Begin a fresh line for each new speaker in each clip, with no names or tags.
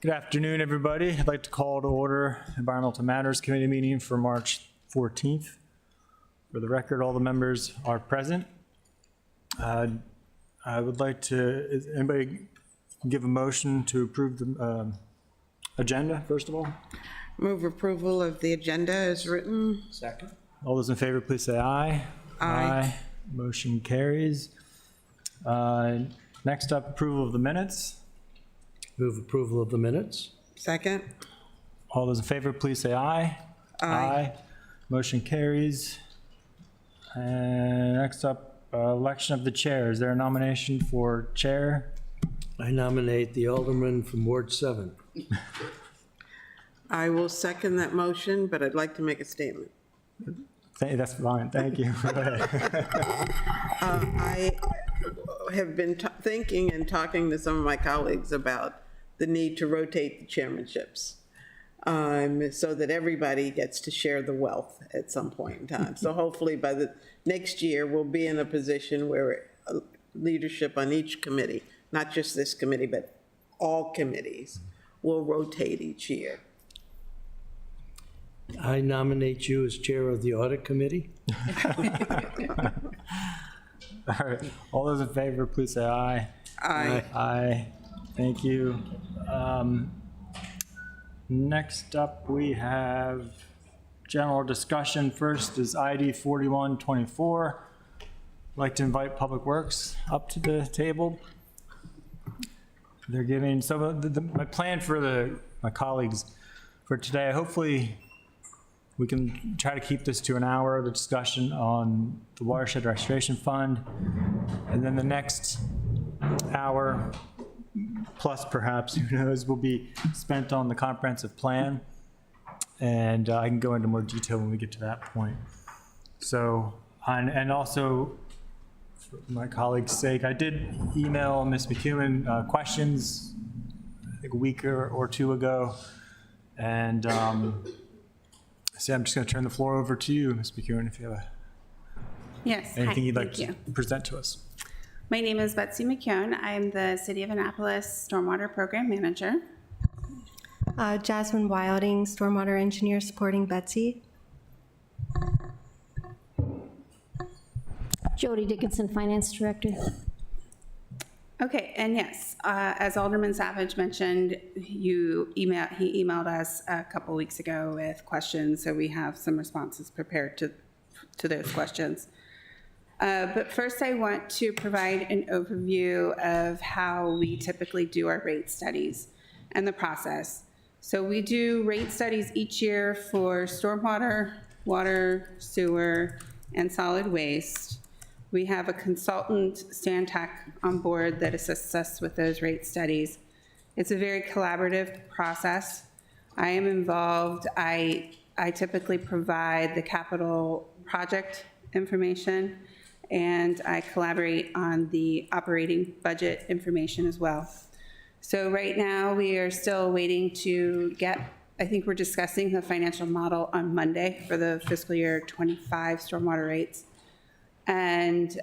Good afternoon, everybody. I'd like to call to order Environmental Matters Committee meeting for March 14th. For the record, all the members are present. I would like to, is anybody give a motion to approve the agenda, first of all?
Move approval of the agenda as written.
Second.
All those in favor, please say aye.
Aye.
Motion carries. Next up, approval of the minutes.
Move approval of the minutes.
Second.
All those in favor, please say aye.
Aye.
Motion carries. And next up, election of the chair. Is there a nomination for chair?
I nominate the alderman from Ward 7.
I will second that motion, but I'd like to make a statement.
That's fine, thank you. Go ahead.
I have been thinking and talking to some of my colleagues about the need to rotate the chairmanships so that everybody gets to share the wealth at some point in time. So hopefully by the next year, we'll be in a position where leadership on each committee, not just this committee, but all committees, will rotate each year.
I nominate you as chair of the audit committee.
All right, all those in favor, please say aye.
Aye.
Aye, thank you. Next up, we have general discussion. First is ID 4124. I'd like to invite Public Works up to the table. They're giving, so my plan for my colleagues for today, hopefully we can try to keep this to an hour, the discussion on the Watershed Restoration Fund. And then the next hour, plus perhaps, who knows, will be spent on the comprehensive plan. And I can go into more detail when we get to that point. So, and also, for my colleague's sake, I did email Ms. McEwen questions, I think a week or two ago. And so I'm just going to turn the floor over to you, Ms. McEwen, if you have anything you'd like to present to us.
My name is Betsy McKeown. I'm the City of Annapolis Stormwater Program Manager.
Jasmine Wilding, Stormwater Engineer supporting Betsy.
Jody Dickinson, Finance Director.
Okay, and yes, as Alderman Savage mentioned, he emailed us a couple weeks ago with questions, so we have some responses prepared to those questions. But first I want to provide an overview of how we typically do our rate studies and the process. So we do rate studies each year for stormwater, water, sewer, and solid waste. We have a consultant, Stantec, on board that assists us with those rate studies. It's a very collaborative process. I am involved. I typically provide the capital project information, and I collaborate on the operating budget information as well. So right now we are still waiting to get, I think we're discussing the financial model on Monday for the fiscal year 25 stormwater rates. And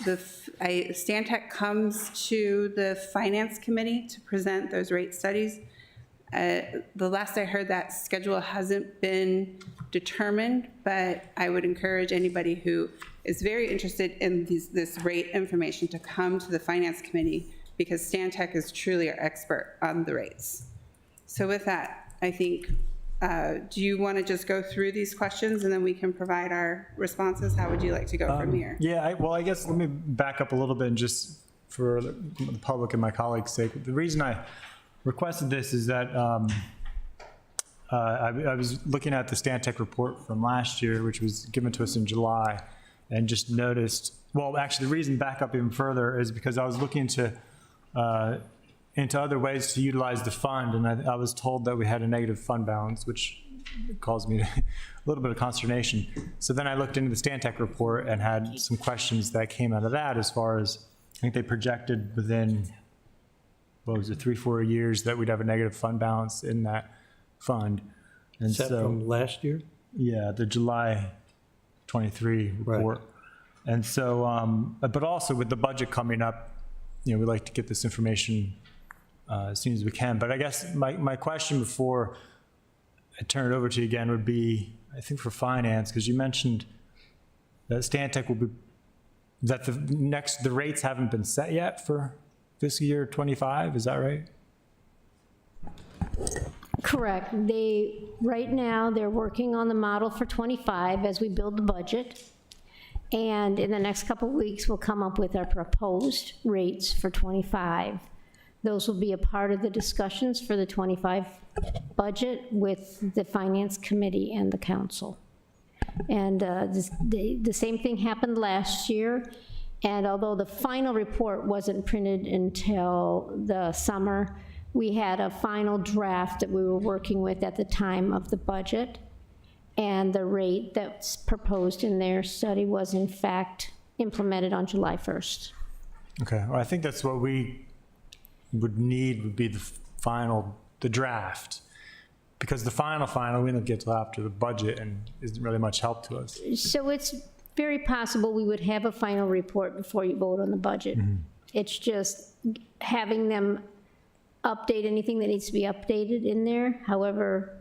Stantec comes to the Finance Committee to present those rate studies. The last I heard, that schedule hasn't been determined, but I would encourage anybody who is very interested in this rate information to come to the Finance Committee, because Stantec is truly our expert on the rates. So with that, I think, do you want to just go through these questions and then we can provide our responses? How would you like to go from here?
Yeah, well, I guess let me back up a little bit, and just for the public and my colleagues' sake. The reason I requested this is that I was looking at the Stantec report from last year, which was given to us in July, and just noticed, well, actually the reason back up even further is because I was looking into other ways to utilize the fund, and I was told that we had a negative fund balance, which caused me a little bit of consternation. So then I looked into the Stantec report and had some questions that came out of that, as far as, I think they projected within, what was it, 3-4 years that we'd have a negative fund balance in that fund. And
Is that from last year?
Yeah, the July 23 report.
Right.
And so, but also with the budget coming up, we'd like to get this information as soon as we can. But I guess my question before I turn it over to you again would be, I think for finance, because you mentioned that Stantec will be, that the rates haven't been set yet for fiscal year 25, is that right?
Correct. Right now, they're working on the model for 25 as we build the budget. And in the next couple of weeks, we'll come up with our proposed rates for 25. Those will be a part of the discussions for the 25 budget with the Finance Committee and the council. And the same thing happened last year. And although the final report wasn't printed until the summer, we had a final draft that we were working with at the time of the budget. And the rate that's proposed in their study was in fact implemented on July 1st.
Okay, well, I think that's what we would be the draft. Because the final, we don't get till after the budget and isn't really much help to us.
So it's very possible we would have a final report before you vote on the budget. It's just having them update anything that needs to be updated in there, however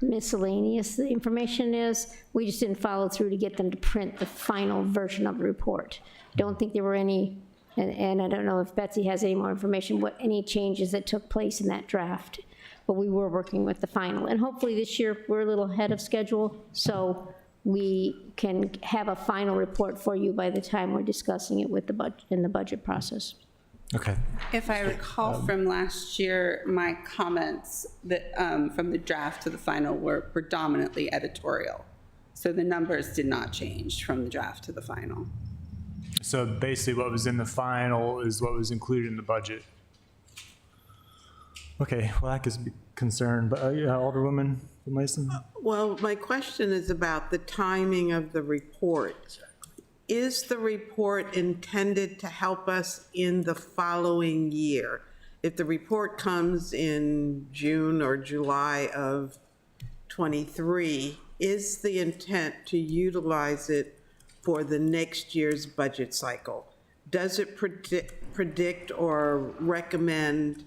miscellaneous the information is. We just didn't follow through to get them to print the final version of the report. Don't think there were any, and I don't know if Betsy has any more information, any changes that took place in that draft. But we were working with the final. And hopefully this year, we're a little ahead of schedule, so we can have a final report for you by the time we're discussing it with the budget, in the budget process.
Okay.
If I recall from last year, my comments that, from the draft to the final were predominantly editorial. So the numbers did not change from the draft to the final.
So basically what was in the final is what was included in the budget. Okay, well, that gives me concern, but Alderwoman Mason?
Well, my question is about the timing of the report. Is the report intended to help us in the following year? If the report comes in June or July of '23, is the intent to utilize it for the next year's budget cycle? Does it predict or recommend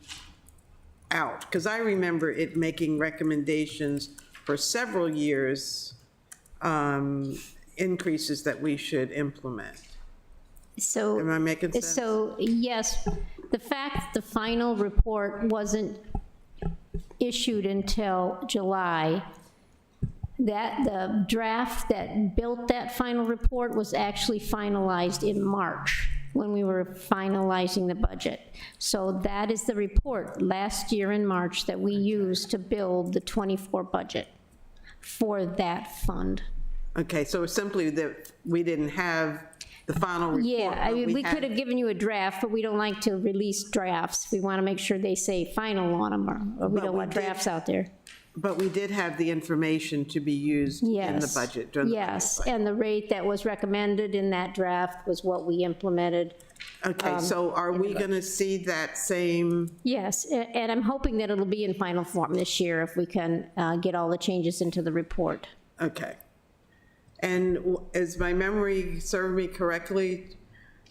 out? Because I remember it making recommendations for several years, increases that we should implement.
So,
Am I making sense?
So, yes, the fact that the final report wasn't issued until July, that the draft that built that final report was actually finalized in March when we were finalizing the budget. So that is the report last year in March that we used to build the '24 budget for that fund.
Okay, so simply that we didn't have the final report.
Yeah, I
but
mean, we
had-
could have given you a draft, but we don't like to release drafts. We want to make sure they say final on them, or we
But
don't
we
want
did-
drafts out there.
But we did have the information to be used in the
Yes.
budget. During the budget
Yes,
cycle.
and the rate that was recommended in that draft was what we implemented.
Okay, so are we going to see that same,
Yes, and I'm hoping that it'll be in final form this year if we can get all the changes into the report.
okay. And is my memory serve me correctly,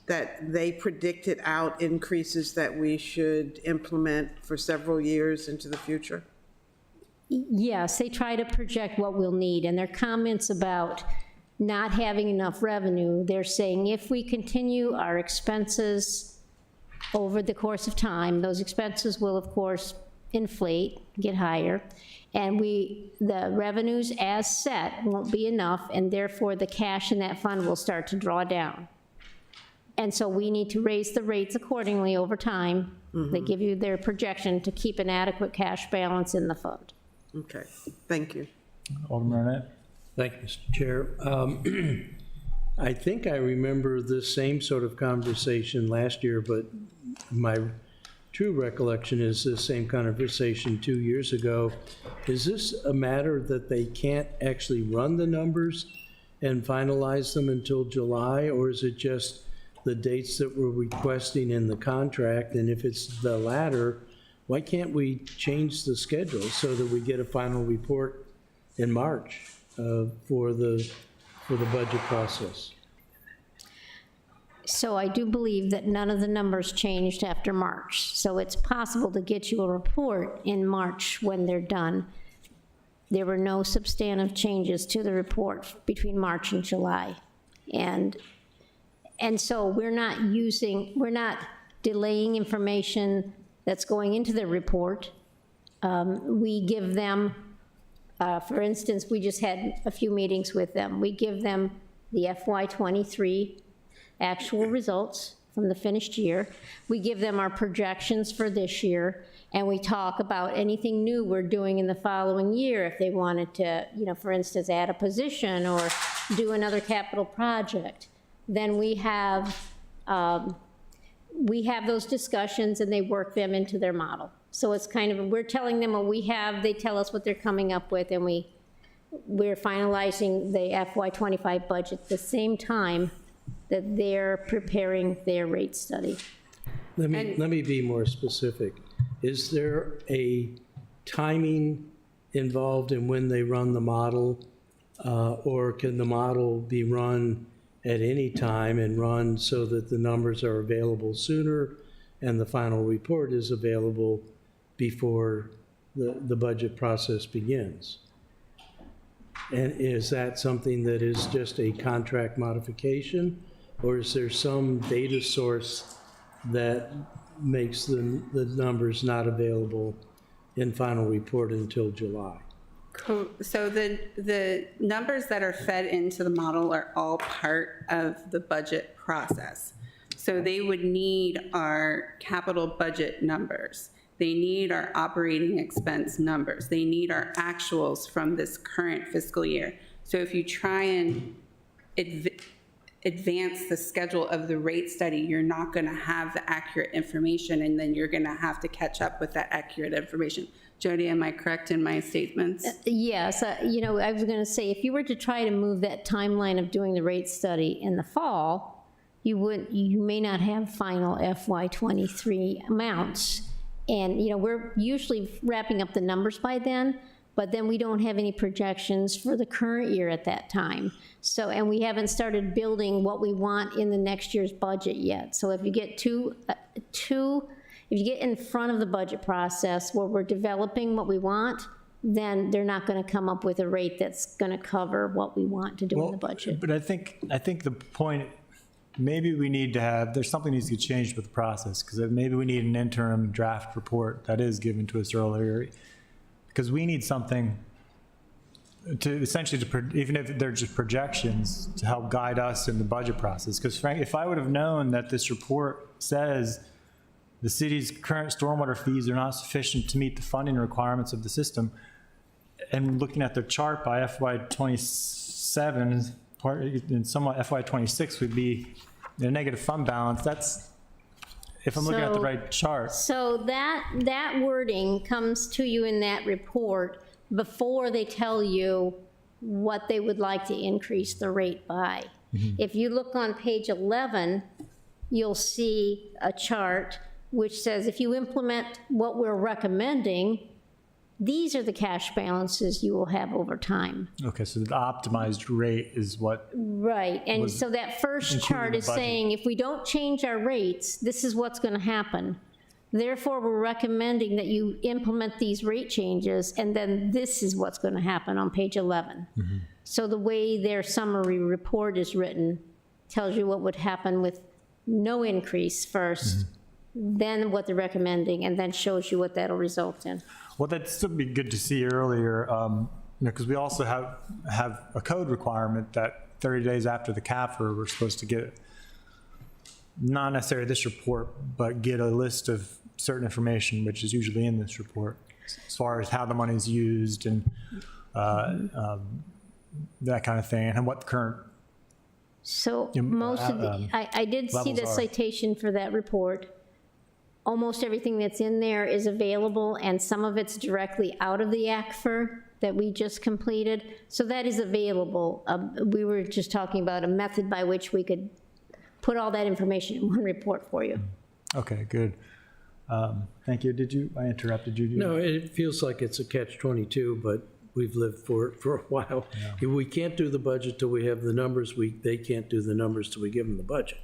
that they predicted out increases that we should implement for several years into the future?
Yes, they try to project what we'll need, and their comments about not having enough revenue, they're saying if we continue our expenses over the course of time, those expenses will, of course, inflate, get higher, and the revenues as set won't be enough, and therefore the cash in that fund will start to draw down. And so we need to raise the rates accordingly over time. They give you their projection to keep an adequate cash balance in the fund.
Okay, thank you.
Alderman Arnett?
Thank you, Mr. Chair. I think I remember this same sort of conversation last year, but my true recollection is the same conversation 2 years ago. Is this a matter that they can't actually run the numbers and finalize them until July, or is it just the dates that we're requesting in the contract? And if it's the latter, why can't we change the schedule so that we get a final report in March for the budget process?
So I do believe that none of the numbers changed after March. So it's possible to get you a report in March when they're done. There were no substantive changes to the report between March and July. And so we're not delaying information that's going into the report. We give them, for instance, we just had a few meetings with them. We give them the FY23 actual results from the finished year. We give them our projections for this year, and we talk about anything new we're doing in the following year. If they wanted to, for instance, add a position or do another capital project, then we have those discussions and they work them into their model. So it's kind of, we're telling them what we have, they tell us what they're coming up with, and we're finalizing the FY25 budget at the same time that they're preparing their rate study.
Let me be more specific. Is there a timing involved in when they run the model? Or can the model be run at any time and run so that the numbers are available sooner and the final report is available before the budget process begins? And is that something that is just a contract modification, or is there some data source that makes the numbers not available in final report until July?
So the numbers that are fed into the model are all part of the budget process. So they would need our capital budget numbers. They need our operating expense numbers. They need our actuals from this current fiscal year. So if you try and advance the schedule of the rate study, you're not going to have the accurate information, and then you're going to have to catch up with that accurate information. Jody, am I correct in my statements?
Yes, I was going to say, if you were to try to move that timeline of doing the rate study in the fall, you may not have final FY23 amounts. And, we're usually wrapping up the numbers by then, but then we don't have any projections for the current year at that time. So, and we haven't started building what we want in the next year's budget yet. So if you get if you get in front of the budget process where we're developing what we want, then they're not going to come up with a rate that's going to cover what we want to do in the budget.
But I think the point, maybe we need to have, there's something needs to get changed with the process, because maybe we need an interim draft report that is given to us earlier, because we need something to essentially, even if they're just projections, to help guide us in the budget process. Because frankly, if I would have known that this report says the city's current stormwater fees are not sufficient to meet the funding requirements of the system, and looking at the chart by FY27, and somewhat FY26 would be a negative fund balance, that's, if I'm looking at the right chart.
So that wording comes to you in that report before they tell you what they would like to increase the rate by. If you look on page 11, you'll see a chart which says if you implement what we're recommending, these are the cash balances you will have over time.
Okay, so the optimized rate is what,
Right, and so that first
including
chart
the
is
budget.
saying, if we don't change our rates, this is what's gonna happen. Therefore, we're recommending that you implement these rate changes, and then this is what's gonna happen on page 11. So the way their summary report is written tells you what would happen with no increase first, then what they're recommending, and then shows you what that'll result in.
well, that'd still be good to see earlier, because we also have a code requirement that 30 days after the CAFR, we're supposed to get, not necessarily this report, but get a list of certain information, which is usually in this report, as far as how the money's used and that kind of thing, and what the current,
So most of the, I did see the
levels are.
citation for that report. Almost everything that's in there is available, and some of it's directly out of the ACFR that we just completed. So that is available. We were just talking about a method by which we could put all that information in one report for you.
okay, good. Thank you. I interrupted you?
No, it feels like it's a catch-22, but we've lived for it for a while. We can't do the budget till we have the numbers. They can't do the numbers till we give them the budget.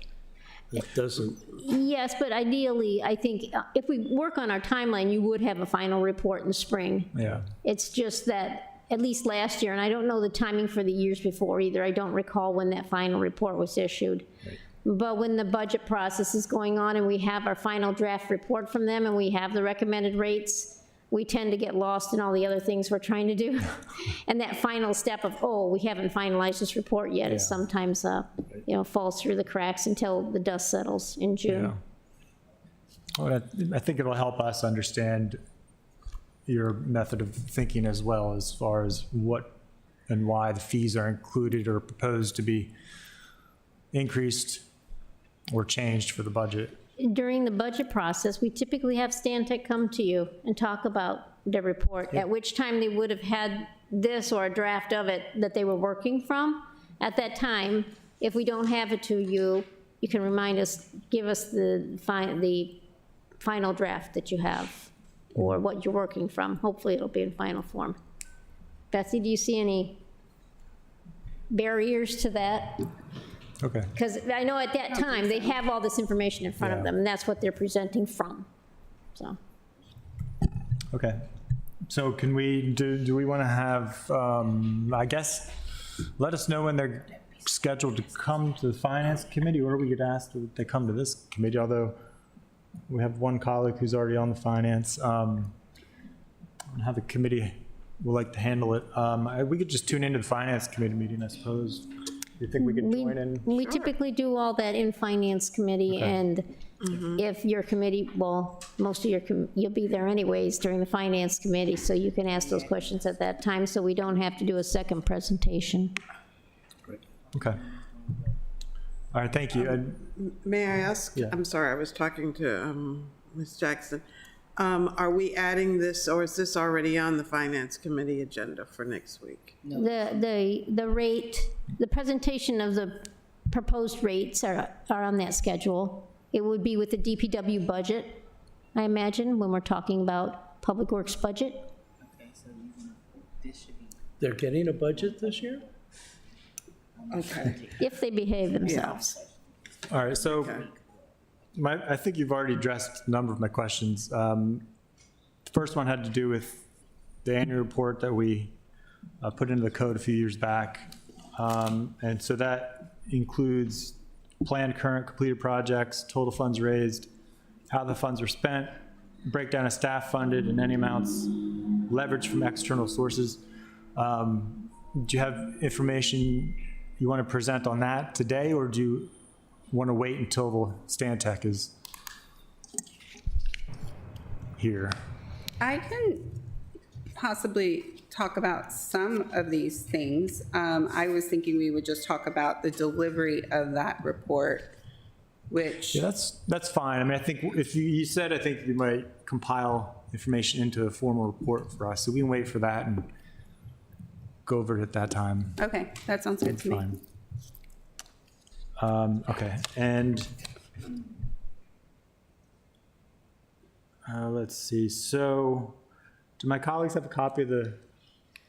It doesn't,
Yes, but ideally, I think if we work on our timeline, you would have a final report in spring.
Yeah.
It's just that, at least last year, and I don't know the timing for the years before either, I don't recall when that final report was issued. But when the budget process is going on and we have our final draft report from them and we have the recommended rates, we tend to get lost in all the other things we're trying to do. And that final step of, oh, we haven't finalized this report yet, is
Yeah.
sometimes, falls through the cracks until the dust settles in June.
Yeah. Well, I think it'll help us understand your method of thinking as well, as far as what and why the fees are included or proposed to be increased or changed for the budget.
During the budget process, we typically have Stantec come to you and talk about the report, at which time they would have had this or a draft of it that they were working from. At that time, if we don't have it to you, you can remind us, give us the final draft that you have, or what you're working from. Hopefully, it'll be in final form. Betsy, do you see any barriers to that?
Okay.
Because I know at that time, they have all this information in front of
Yeah.
them, and that's what they're presenting from, so.
Okay. So can we, do we want to have, I guess, let us know when they're scheduled to come to the finance committee, or we get asked if they come to this committee, although we have one colleague who's already on the finance. And how the committee would like to handle it. We could just tune into the finance committee meeting, I suppose. You think we could join in?
We typically do all that in finance committee, and if your committee, well, most of your, you'll be there anyways during the finance committee, so you can ask those questions at that time, so we don't have to do a second presentation.
Okay. All right, thank you.
May I ask?
Yeah.
I'm sorry, I was talking to Ms. Jackson. Are we adding this, or is this already on the finance committee agenda for next week?
The rate, the presentation of the proposed rates are on that schedule. It would be with the DPW budget, I imagine, when we're talking about Public Works budget.
they're getting a budget this year?
Okay.
If they behave themselves.
All right, so
Okay.
I think you've already addressed a number of my questions. The first one had to do with the annual report that we put into the code a few years back. And so that includes planned, current, completed projects, total funds raised, how the funds were spent, breakdown of staff funded, and any amounts leveraged from external sources. Do you have information you want to present on that today, or do you want to wait until Stantec is here?
I can possibly talk about some of these things. I was thinking we would just talk about the delivery of that report, which,
Yeah, that's fine. I mean, I think if you said, I think you might compile information into a formal report for us, so we can wait for that and go over it at that time.
okay, that sounds good
That's
to me.
fine. Okay, and let's see. So, do my colleagues have a copy of the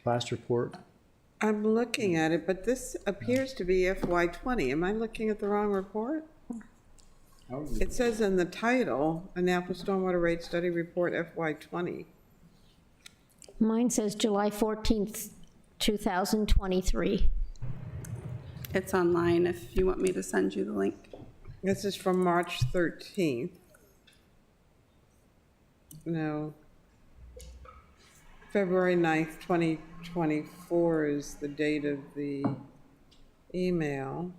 last report?
I'm looking at it, but this appears to be FY '20. Am I looking at the wrong report? It says in the title, Annapolis Stormwater Rate Study Report FY '20.
Mine says July 14th, 2023.
It's online if you want me to send you the link.
This is from March 13th. No. February 9th, 2024 is the date of the email.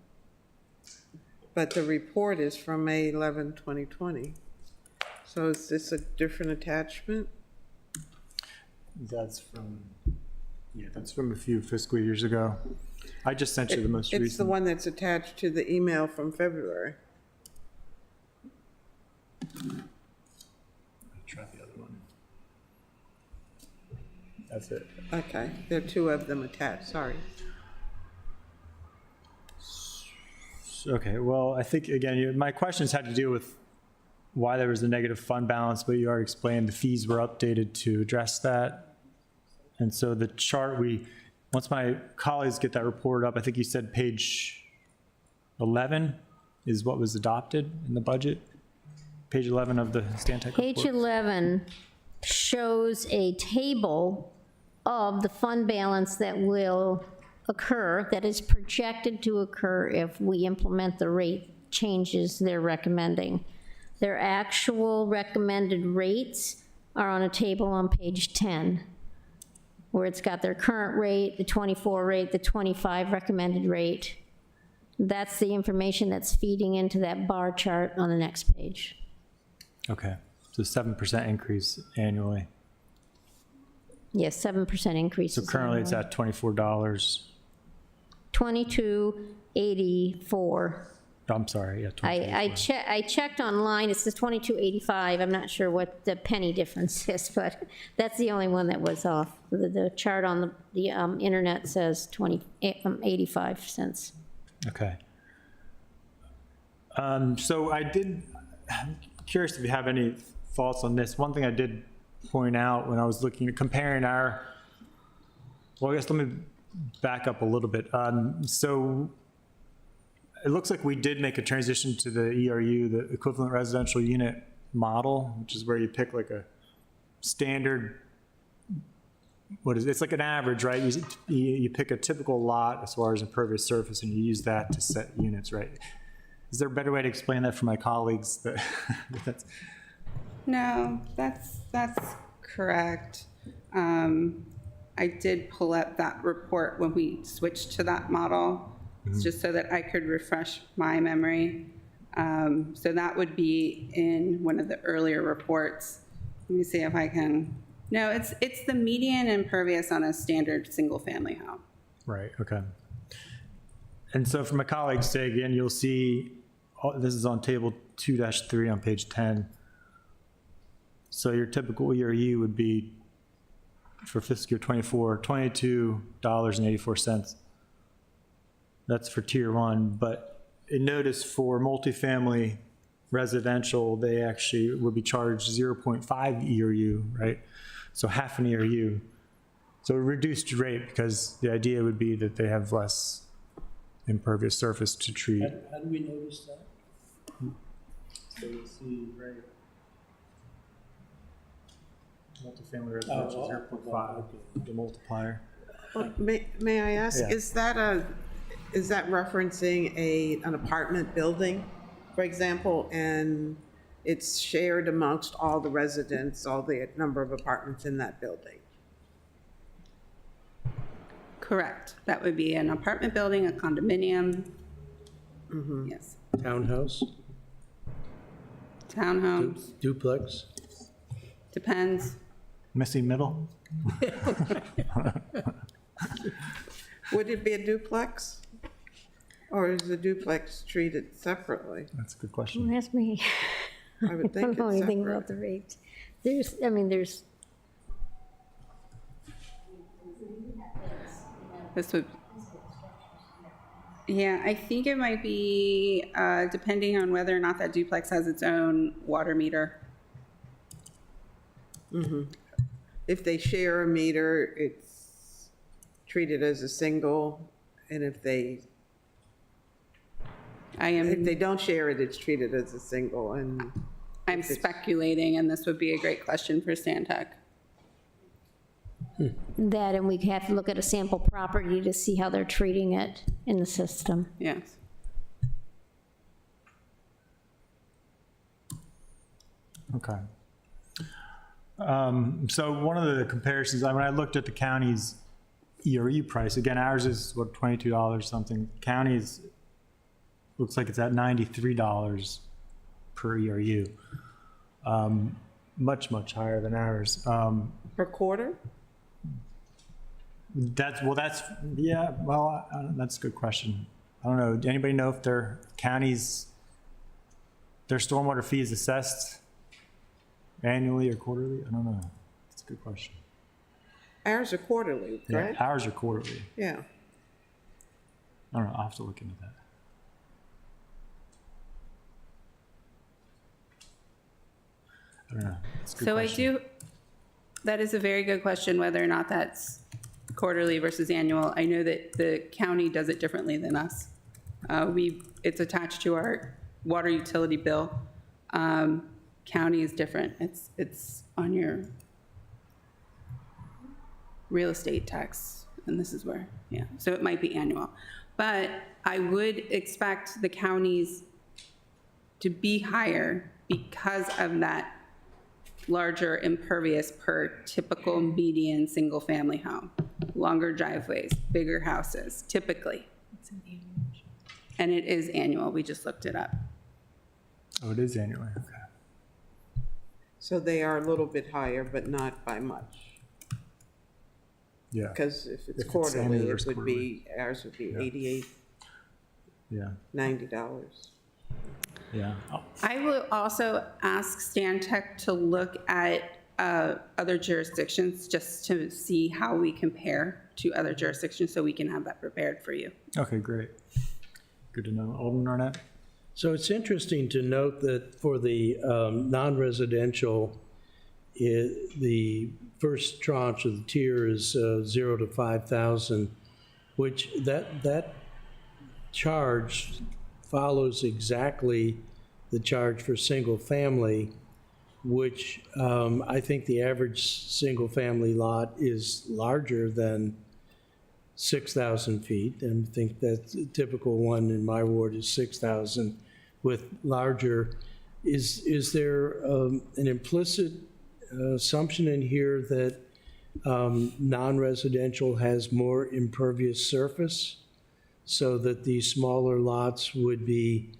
But the report is from May 11, 2020. So is this a different attachment?
That's from a few fiscal years ago. I just sent you the most recent.
It's the one that's attached to the email from February.
Try the other one. That's it.
Okay, there are two of them attached, sorry.
Okay, well, I think, again, my questions had to do with why there was a negative fund balance, but you already explained the fees were updated to address that. And so the chart, once my colleagues get that report up, I think you said page 11 is what was adopted in the budget. Page 11 of the Stantec
Page
report.
11 shows a table of the fund balance that will occur, that is projected to occur if we implement the rate changes they're recommending. Their actual recommended rates are on a table on page 10, where it's got their current rate, the 24 rate, the 25 recommended rate. That's the information that's feeding into that bar chart on the next page.
Okay, so 7% increase annually.
Yes, 7% increase.
So currently it's at $24.
2284.
I'm sorry, yeah,
I checked online, it says 2285. I'm not sure what the penny difference is, but that's the only one that was off. The chart on the internet says 85 cents.
Okay. So I'm curious if you have any thoughts on this. One thing I did point out when I was looking at comparing well, I guess let me back up a little bit. So it looks like we did make a transition to the ERU, the equivalent residential unit model, which is where you pick like a standard, it's like an average, right? You pick a typical lot as far as impervious surface and you use that to set units, right? Is there a better way to explain that for my colleagues? That's,
No, that's correct. I did pull up that report when we switched to that model, just so that I could refresh my memory. So that would be in one of the earlier reports. Let me see if I can. No, it's the median impervious on a standard single-family home.
right, okay. And so for my colleagues, say again, you'll see, this is on table 2-3 on page 10. So your typical ERU would be, for fiscal year 24, $22.84. That's for tier 1, but notice for multifamily residential, they actually would be charged 0.5 ERU, right? So half an ERU. So a reduced rate, because the idea would be that they have less impervious surface to treat.
How do we notice that?
So you see, right. Multifamily residential, 0.5, the multiplier.
Well, may I ask,
Yeah.
is that referencing an apartment building, for example, and it's shared amongst all the residents, all the number of apartments in that building?
Correct. That would be an apartment building, a condominium. Yes.
Townhouse,
Townhomes,
duplex?
depends.
Missing middle?
Would it be a duplex? Or is the duplex treated separately?
That's a good question.
Don't ask me.
I would
I
think
don't know
it's
anything
separate.
about the rates. There's,
This would, yeah, I think it might be depending on whether or not that duplex has its own water meter.
If they share a meter, it's treated as a single, and if they don't share it, it's treated as a single, and
I'm speculating, and this would be a great question for Stantec.
that, and we have to look at a sample property to see how they're treating it in the system.
Yes.
Okay. So one of the comparisons, when I looked at the county's ERU price, again, ours is what, $22 something. County's looks like it's at $93 per ERU. Much, much higher than ours.
per quarter?
That's a good question. I don't know. Anybody know if their counties, their stormwater fee is assessed annually or quarterly? I don't know. That's a good question.
Ours are quarterly,
Yeah,
correct?
ours are quarterly.
Yeah.
I don't know. I'll have to look into that. I don't know. It's a good
So
question.
that is a very good question, whether or not that's quarterly versus annual. I know that the county does it differently than us. It's attached to our water utility bill. County is different. It's on your real estate tax, and this is where, yeah, so it might be annual. But I would expect the counties to be higher because of that larger impervious per typical median single-family home. Longer driveways, bigger houses, typically. And it is annual, we just looked it up.
Oh, it is annually, okay.
So they are a little bit higher, but not by much.
Yeah,
Because if it's
If it's
quarterly,
annual
it
versus
would be, ours would be $88,
yeah,
$90.
yeah. Oh,
I will also ask Stan Tech to look at other jurisdictions just to see how we compare to other jurisdictions so we can have that prepared for you.
Okay, great. Good to know. Alderman Arnett?
So it's interesting to note that for the non-residential, the first tranche of the tier is 0 to 5,000, which that charge follows exactly the charge for single family, which I think the average single family lot is larger than 6,000 feet, and I think that the typical one in my ward is 6,000 with larger. Is there an implicit assumption in here that non-residential has more impervious surface so that these smaller lots would be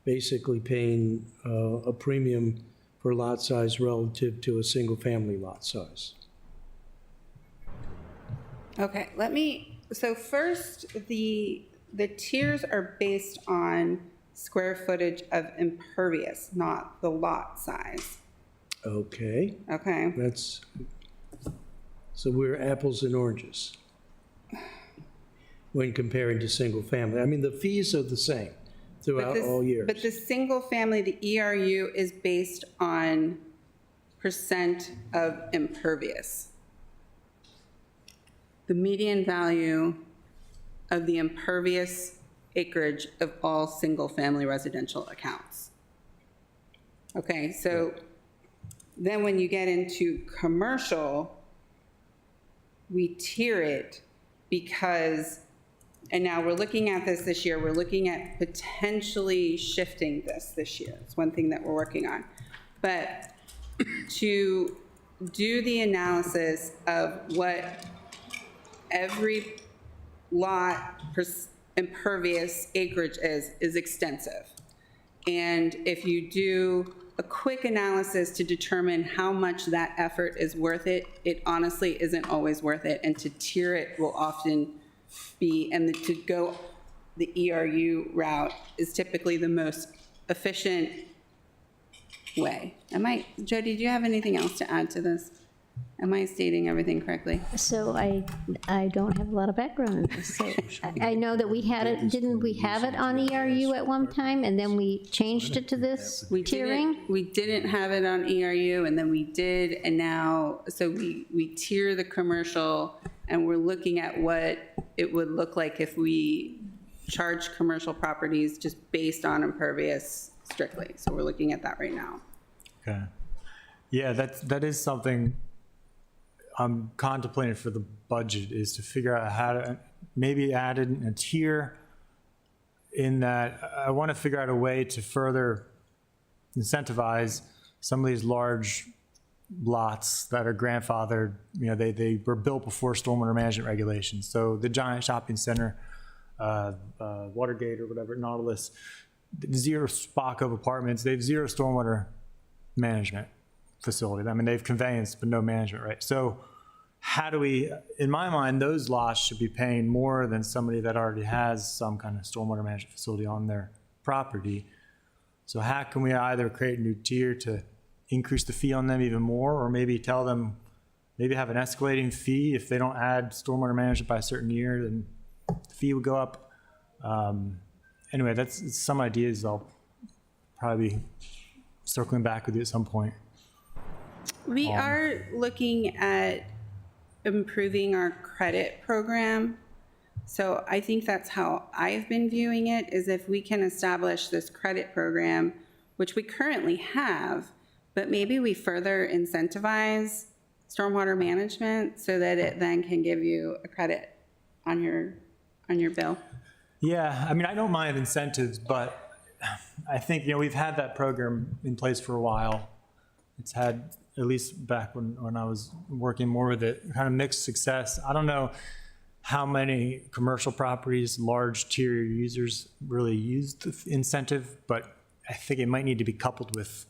basically paying a premium for lot size relative to a single-family lot size?
Okay, so first, the tiers are based on square footage of impervious, not the lot size,
Okay,
okay?
so we're apples and oranges when comparing to single family. I mean, the fees are the same throughout all years.
But the single family, the ERU is based on percent of impervious. The median value of the impervious acreage of all single-family residential accounts. Okay, so then when you get into commercial, we tier it because, and now we're looking at this year, we're looking at potentially shifting this year. It's one thing that we're working on. But to do the analysis of what every lot impervious acreage is extensive. And if you do a quick analysis to determine how much that effort is worth it, it honestly isn't always worth it. And to tier it will often be, and to go the ERU route is typically the most efficient way. Jody, do you have anything else to add to this? Am I stating everything correctly?
So I don't have a lot of background in this. So I know that we had it, didn't we have it on ERU at one time, and then we changed it to this tiering?
We didn't have it on ERU, and then we did, and now, so we tier the commercial, and we're looking at what it would look like if we charge commercial properties just based on impervious strictly. So we're looking at that right now.
Okay. Yeah, that is something I'm contemplating for the budget, is to figure out how to maybe add in a tier in that I want to figure out a way to further incentivize some of these large lots that are grandfathered. You know, they were built before stormwater management regulations. So the giant shopping center, Watergate or whatever, Nautilus, zero Spaco apartments, they have zero stormwater management facility. I mean, they've conveyance, but no management, right? So how do we, in my mind, those lots should be paying more than somebody that already has some kind of stormwater management facility on their property. So how can we either create a new tier to increase the fee on them even more, or maybe tell them, maybe have an escalating fee if they don't add stormwater management by a certain year, then the fee would go up. Anyway, that's some ideas I'll probably be circling back with you at some point.
We are looking at improving our credit program. So I think that's how I've been viewing it, is if we can establish this credit program, which we currently have, but maybe we further incentivize stormwater management so that it then can give you a credit on your bill.
Yeah, I mean, I don't mind incentives, but I think, we've had that program in place for a while. It's had, at least back when I was working more with it, kind of mixed success. I don't know how many commercial properties, large tier users really use the incentive, but I think it might need to be coupled with,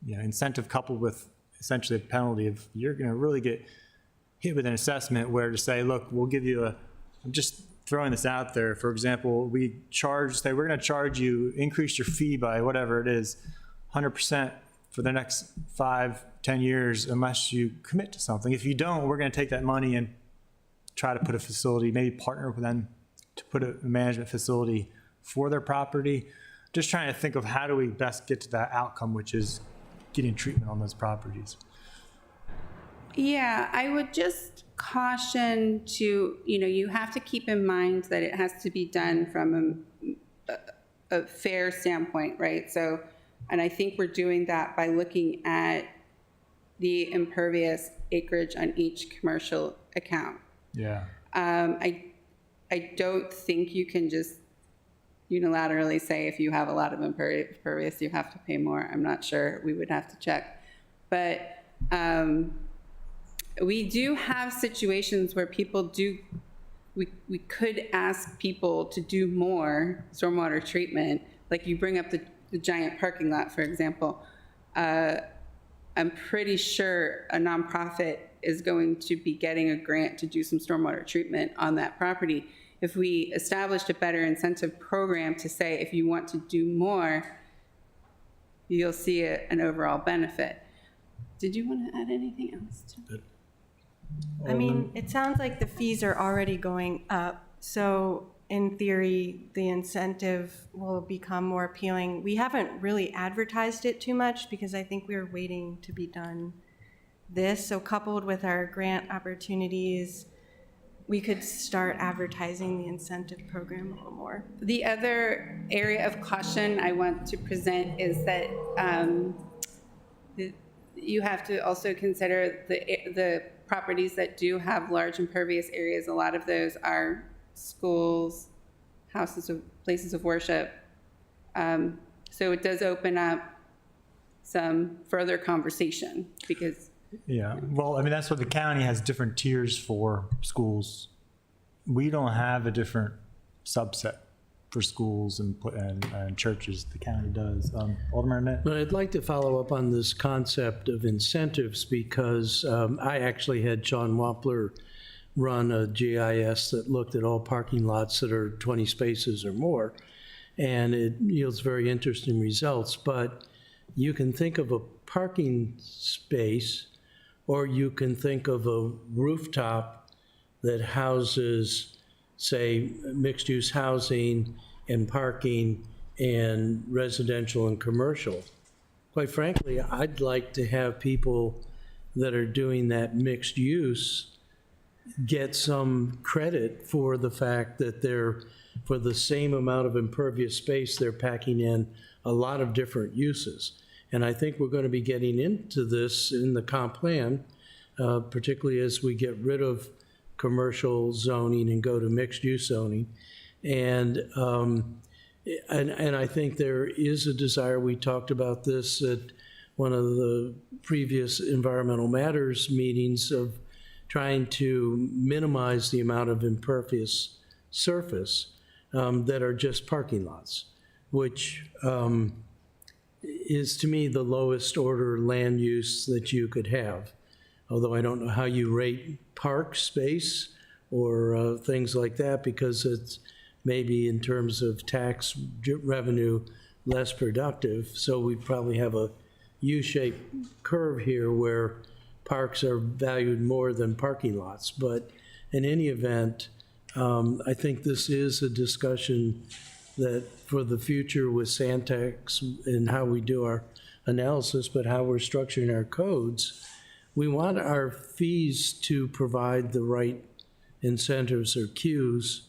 incentive coupled with essentially a penalty of, you're going to really get hit with an assessment where to say, look, we'll give you I'm just throwing this out there. For example, we're going to charge you, increase your fee by whatever it is, 100% for the next 5-10 years, unless you commit to something. If you don't, we're going to take that money and try to put a facility, maybe partner with them to put a management facility for their property. Just trying to think of how do we best get to that outcome, which is getting treatment on those properties.
Yeah, I would just caution to, you have to keep in mind that it has to be done from a fair standpoint, right? So, and I think we're doing that by looking at the impervious acreage on each commercial account.
Yeah.
I don't think you can just unilaterally say if you have a lot of impervious, you have to pay more. I'm not sure. We would have to check. But we do have situations where people we could ask people to do more stormwater treatment. Like you bring up the giant parking lot, for example. I'm pretty sure a nonprofit is going to be getting a grant to do some stormwater treatment on that property. If we established a better incentive program to say, if you want to do more, you'll see an overall benefit. Did you want to add anything else to that?
I mean, it sounds like the fees are already going up, so in theory, the incentive will become more appealing. We haven't really advertised it too much because I think we were waiting to be done this. So coupled with our grant opportunities, we could start advertising the incentive program a little more.
The other area of caution I want to present is that you have to also consider the properties that do have large impervious areas. A lot of those are schools, places of worship. So it does open up some further conversation because.
Yeah, well, I mean, that's what the county has different tiers for schools. We don't have a different subset for schools and churches. The county does. Alderman Arnett?
But I'd like to follow up on this concept of incentives because I actually had Sean Wampler run a GIS that looked at all parking lots that are 20 spaces or more, and it yields very interesting results. But you can think of a parking space, or you can think of a rooftop that houses, say, mixed-use housing and parking and residential and commercial. Quite frankly, I'd like to have people that are doing that mixed use get some credit for the fact that they're, for the same amount of impervious space, they're packing in a lot of different uses. And I think we're going to be getting into this in the comp plan, particularly as we get rid of commercial zoning and go to mixed-use zoning. And I think there is a desire, we talked about this at one of the previous Environmental Matters meetings, of trying to minimize the amount of impervious surface that are just parking lots, which is to me the lowest order land use that you could have. Although I don't know how you rate park space or things like that, because it's maybe in terms of tax revenue less productive. So we probably have a U-shaped curve here where parks are valued more than parking lots. But in any event, I think this is a discussion that for the future with Santax and how we do our analysis, but how we're structuring our codes, we want our fees to provide the right incentives or cues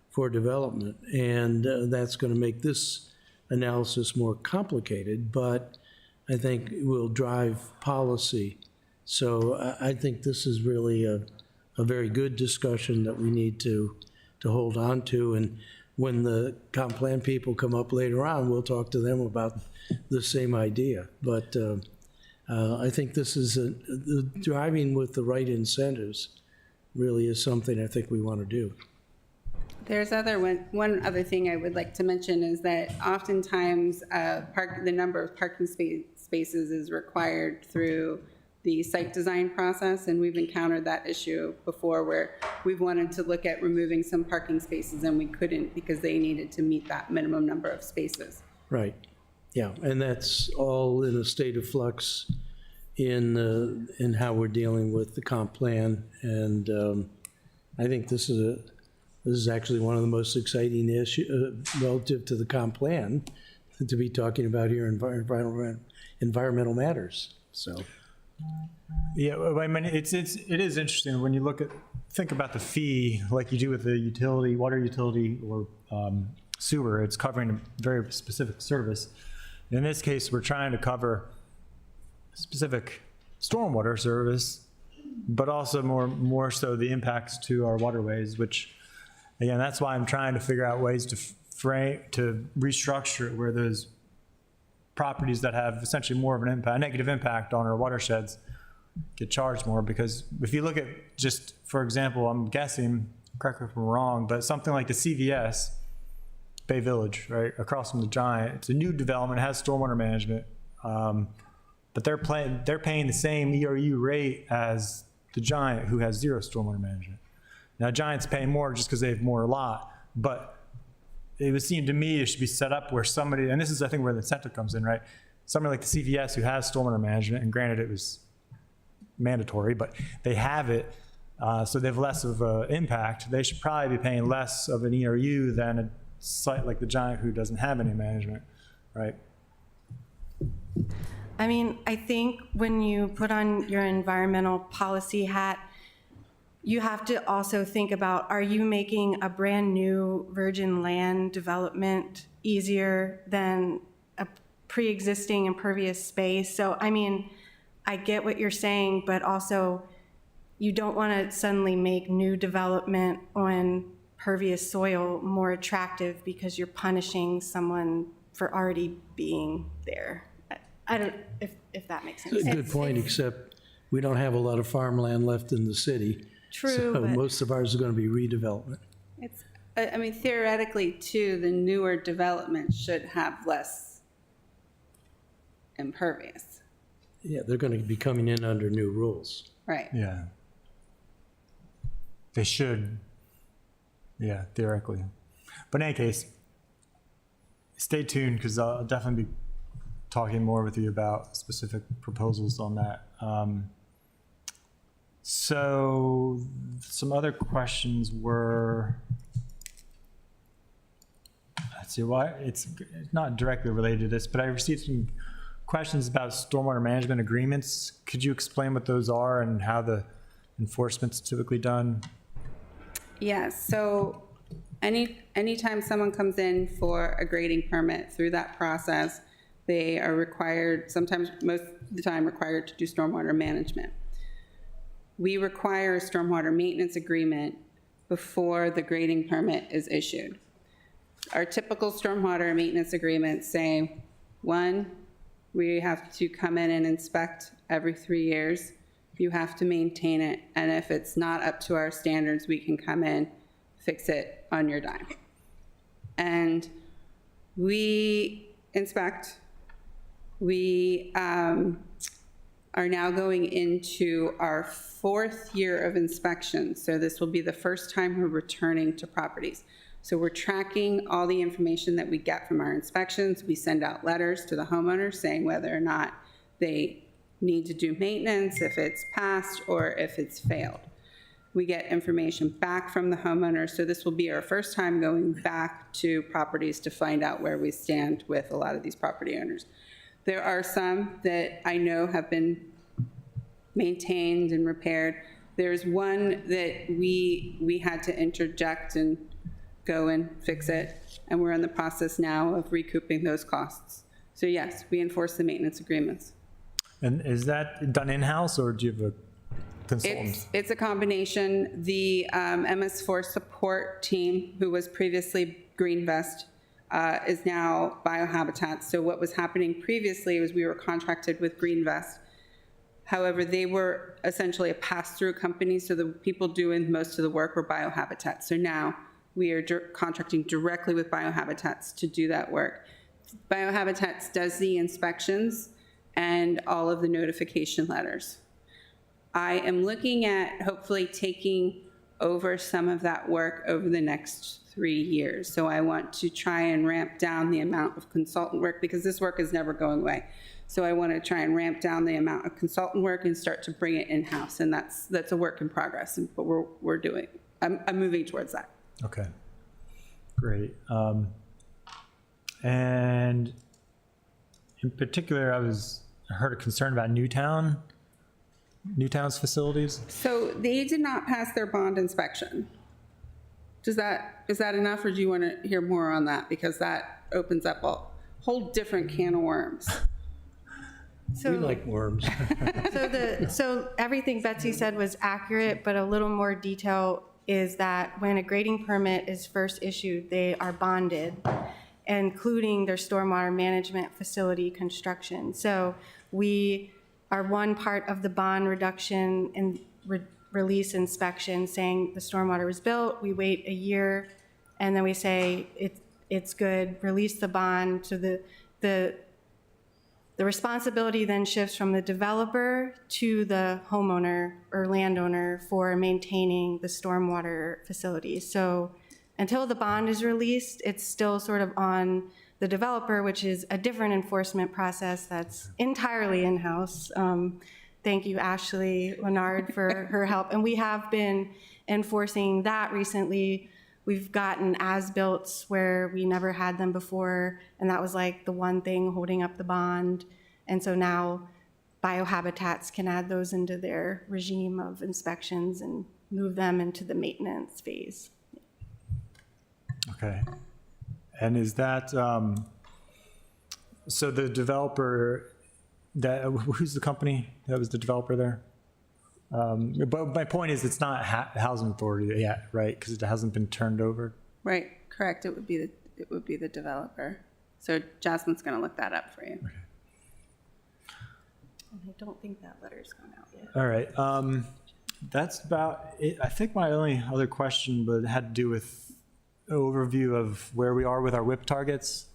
for development. And that's going to make this analysis more complicated, but I think will drive policy. So I think this is really a very good discussion that we need to hold on to. And when the comp plan people come up later on, we'll talk to them about the same idea. But I think this is the driving with the right incentives really is something I think we want to do.
There's one other thing I would like to mention is that oftentimes the number of parking spaces is required through the site design process, and we've encountered that issue before where we've wanted to look at removing some parking spaces and we couldn't because they needed to meet that minimum number of spaces.
Right, yeah, and that's all in a state of flux in how we're dealing with the comp plan, and I think this is actually one of the most exciting issues relative to the comp plan to be talking about here in environmental matters, so.
Yeah, I mean, it is interesting when you think about the fee, like you do with the utility, water utility or sewer, it's covering a very specific service. In this case, we're trying to cover specific stormwater service, but also more so the impacts to our waterways, which, again, that's why I'm trying to figure out ways to restructure it where those properties that have essentially more of a negative impact on our watersheds get charged more. Because if you look at just, for example, I'm guessing, correct me if I'm wrong, but something like the CVS, Bay Village, right, across from the Giant, it's a new development, it has stormwater management, but they're paying the same ERU rate as the Giant, who has zero stormwater management. Now, Giant's paying more just because they have more lot, but it would seem to me it should be set up where somebody, and this is, I think, where the incentive comes in, right? Somebody like the CVS who has stormwater management, and granted it was mandatory, but they have it, so they have less of an impact. They should probably be paying less of an ERU than a site like the Giant who doesn't have any management, right?
I mean, I think when you put on your environmental policy hat, you have to also think about, are you making a brand new virgin land development easier than a pre-existing impervious space? So, I mean, I get what you're saying, but also you don't want to suddenly make new development on pervious soil more attractive because you're punishing someone for already being there. I don't, if that makes sense.
It's a good point, except we don't have a lot of farmland left in the city.
True,
So
but
most of ours is going to be redevelopment.
I mean, theoretically, too, the newer development should have less impervious,
Yeah, they're going to be coming in under new rules.
right?
Yeah. They should, yeah, theoretically. But in any case, stay tuned because I'll definitely be talking more with you about specific proposals on that. So some other questions were, let's see, why it's not directly related to this, but I received some questions about stormwater management agreements. Could you explain what those are and how the enforcement's typically done?
Yes, so anytime someone comes in for a grading permit, through that process, they are required, sometimes, most of the time, required to do stormwater management. We require a stormwater maintenance agreement before the grading permit is issued. Our typical stormwater maintenance agreements say, one, we have to come in and inspect every 3 years. You have to maintain it, and if it's not up to our standards, we can come in, fix it on your dime. And we inspect. We are now going into our 4th year of inspection, so this will be the first time we're returning to properties. So we're tracking all the information that we get from our inspections. We send out letters to the homeowners saying whether or not they need to do maintenance, if it's passed, or if it's failed. We get information back from the homeowners, so this will be our first time going back to properties to find out where we stand with a lot of these property owners. There are some that I know have been maintained and repaired. There's one that we had to interject and go and fix it. And we're in the process now of recouping those costs. So yes, we enforce the maintenance agreements.
And is that done in-house, or do you have a consultant?
It's a combination. The MS4 support team, who was previously Greenvest, is now Biohabitat. So what was happening previously was we were contracted with Greenvest. However, they were essentially a pass-through company, so the people doing most of the work were Biohabitat. So now we are contracting directly with Biohabitats to do that work. Biohabitats does the inspections and all of the notification letters. I am looking at hopefully taking over some of that work over the next 3 years. So I want to try and ramp down the amount of consultant work, because this work is never going away. So I want to try and ramp down the amount of consultant work and start to bring it in-house. And that's a work in progress, but we're doing, I'm moving towards that.
Okay, great. And in particular, I heard a concern about Newtown's facilities.
So they did not pass their bond inspection. Is that enough, or do you want to hear more on that? Because that opens up a whole different can of worms.
We like worms.
So everything Betsy said was accurate, but a little more detail is that when a grading permit is first issued, they are bonded, including their stormwater management facility construction. So we are one part of the bond reduction and release inspection, saying the stormwater was built, we wait a year, and then we say it's good, release the bond. So the responsibility then shifts from the developer to the homeowner or landowner for maintaining the stormwater facility. So until the bond is released, it's still sort of on the developer, which is a different enforcement process that's entirely in-house. Thank you, Ashley Leonard, for her help. And we have been enforcing that recently. We've gotten as-built where we never had them before, and that was like the one thing holding up the bond. And so now Biohabitats can add those into their regime of inspections and move them into the maintenance phase.
Okay. And is that, so the developer, who's the company that was the developer there? But my point is, it's not Housing Authority yet, right? Because it hasn't been turned over.
Right, correct. It would be the developer. So Jasmine's going to look that up for you.
Okay.
And I don't think that letter's gone out yet.
All right. That's about it. I think my only other question but had to do with an overview of where we are with our WIP targets.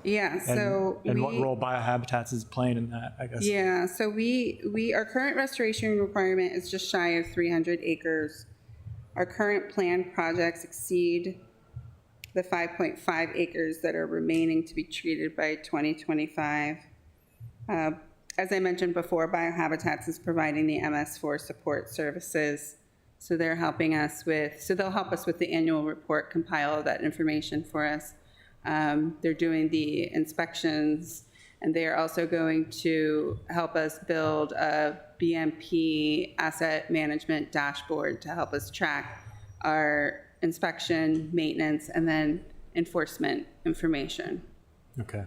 Yeah, so
and what role Biohabitats is playing in that, I guess.
Yeah, so our current restoration requirement is just shy of 300 acres. Our current planned projects exceed the 5.5 acres that are remaining to be treated by 2025. As I mentioned before, Biohabitats is providing the MS4 support services. So they're helping us they'll help us with the annual report, compile all that information for us. They're doing the inspections, and they are also going to help us build a BMP asset management dashboard to help us track our inspection, maintenance, and then enforcement information.
Okay,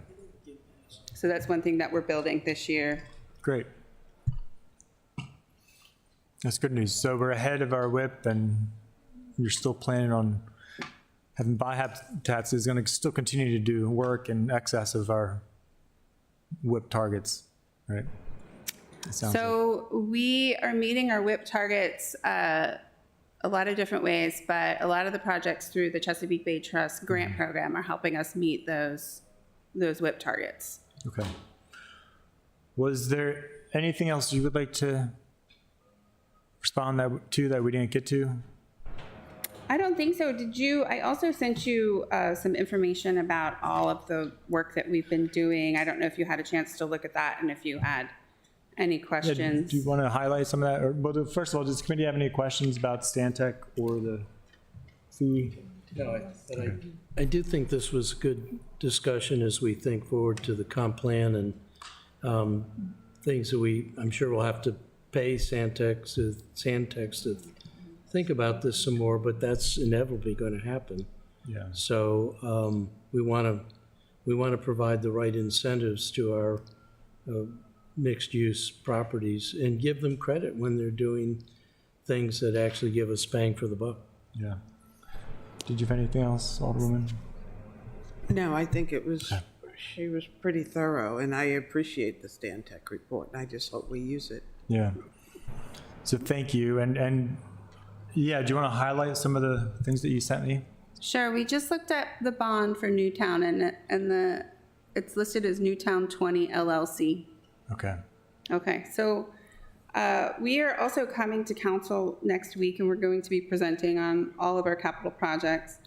So that's one thing that we're building this year.
great. That's good news. So we're ahead of our WIP, and you're still planning on having Biohabitats is going to still continue to do work in excess of our WIP targets, right? It sounds like.
So we are meeting our WIP targets a lot of different ways, but a lot of the projects through the Chesapeake Bay Trust grant program are helping us meet those WIP targets.
Okay. Was there anything else you would like to respond to that we didn't get to?
I don't think so. I also sent you some information about all of the work that we've been doing. I don't know if you had a chance to look at that and if you had any
Yeah,
questions.
do you want to highlight some of that? Well, first of all, does the committee have any questions about Stantec or the fee?
No, I do think this was a good discussion as we think forward to the comp plan and things that I'm sure we'll have to pay Santex to think about this some more, but that's inevitably going to happen.
Yeah.
So we want to provide the right incentives to our mixed-use properties and give them credit when they're doing things that actually give us bang for the buck.
Yeah. Did you have anything else, Alderwoman?
No, I think she was pretty thorough, and I appreciate the Stantec report, and I just hope we use it.
Yeah. So thank you. And yeah, do you want to highlight some of the things that you sent me?
Sure, we just looked at the bond for Newtown, and it's listed as Newtown 20 LLC.
Okay.
Okay, so we are also coming to council next week, and we're going to be presenting on all of our capital projects.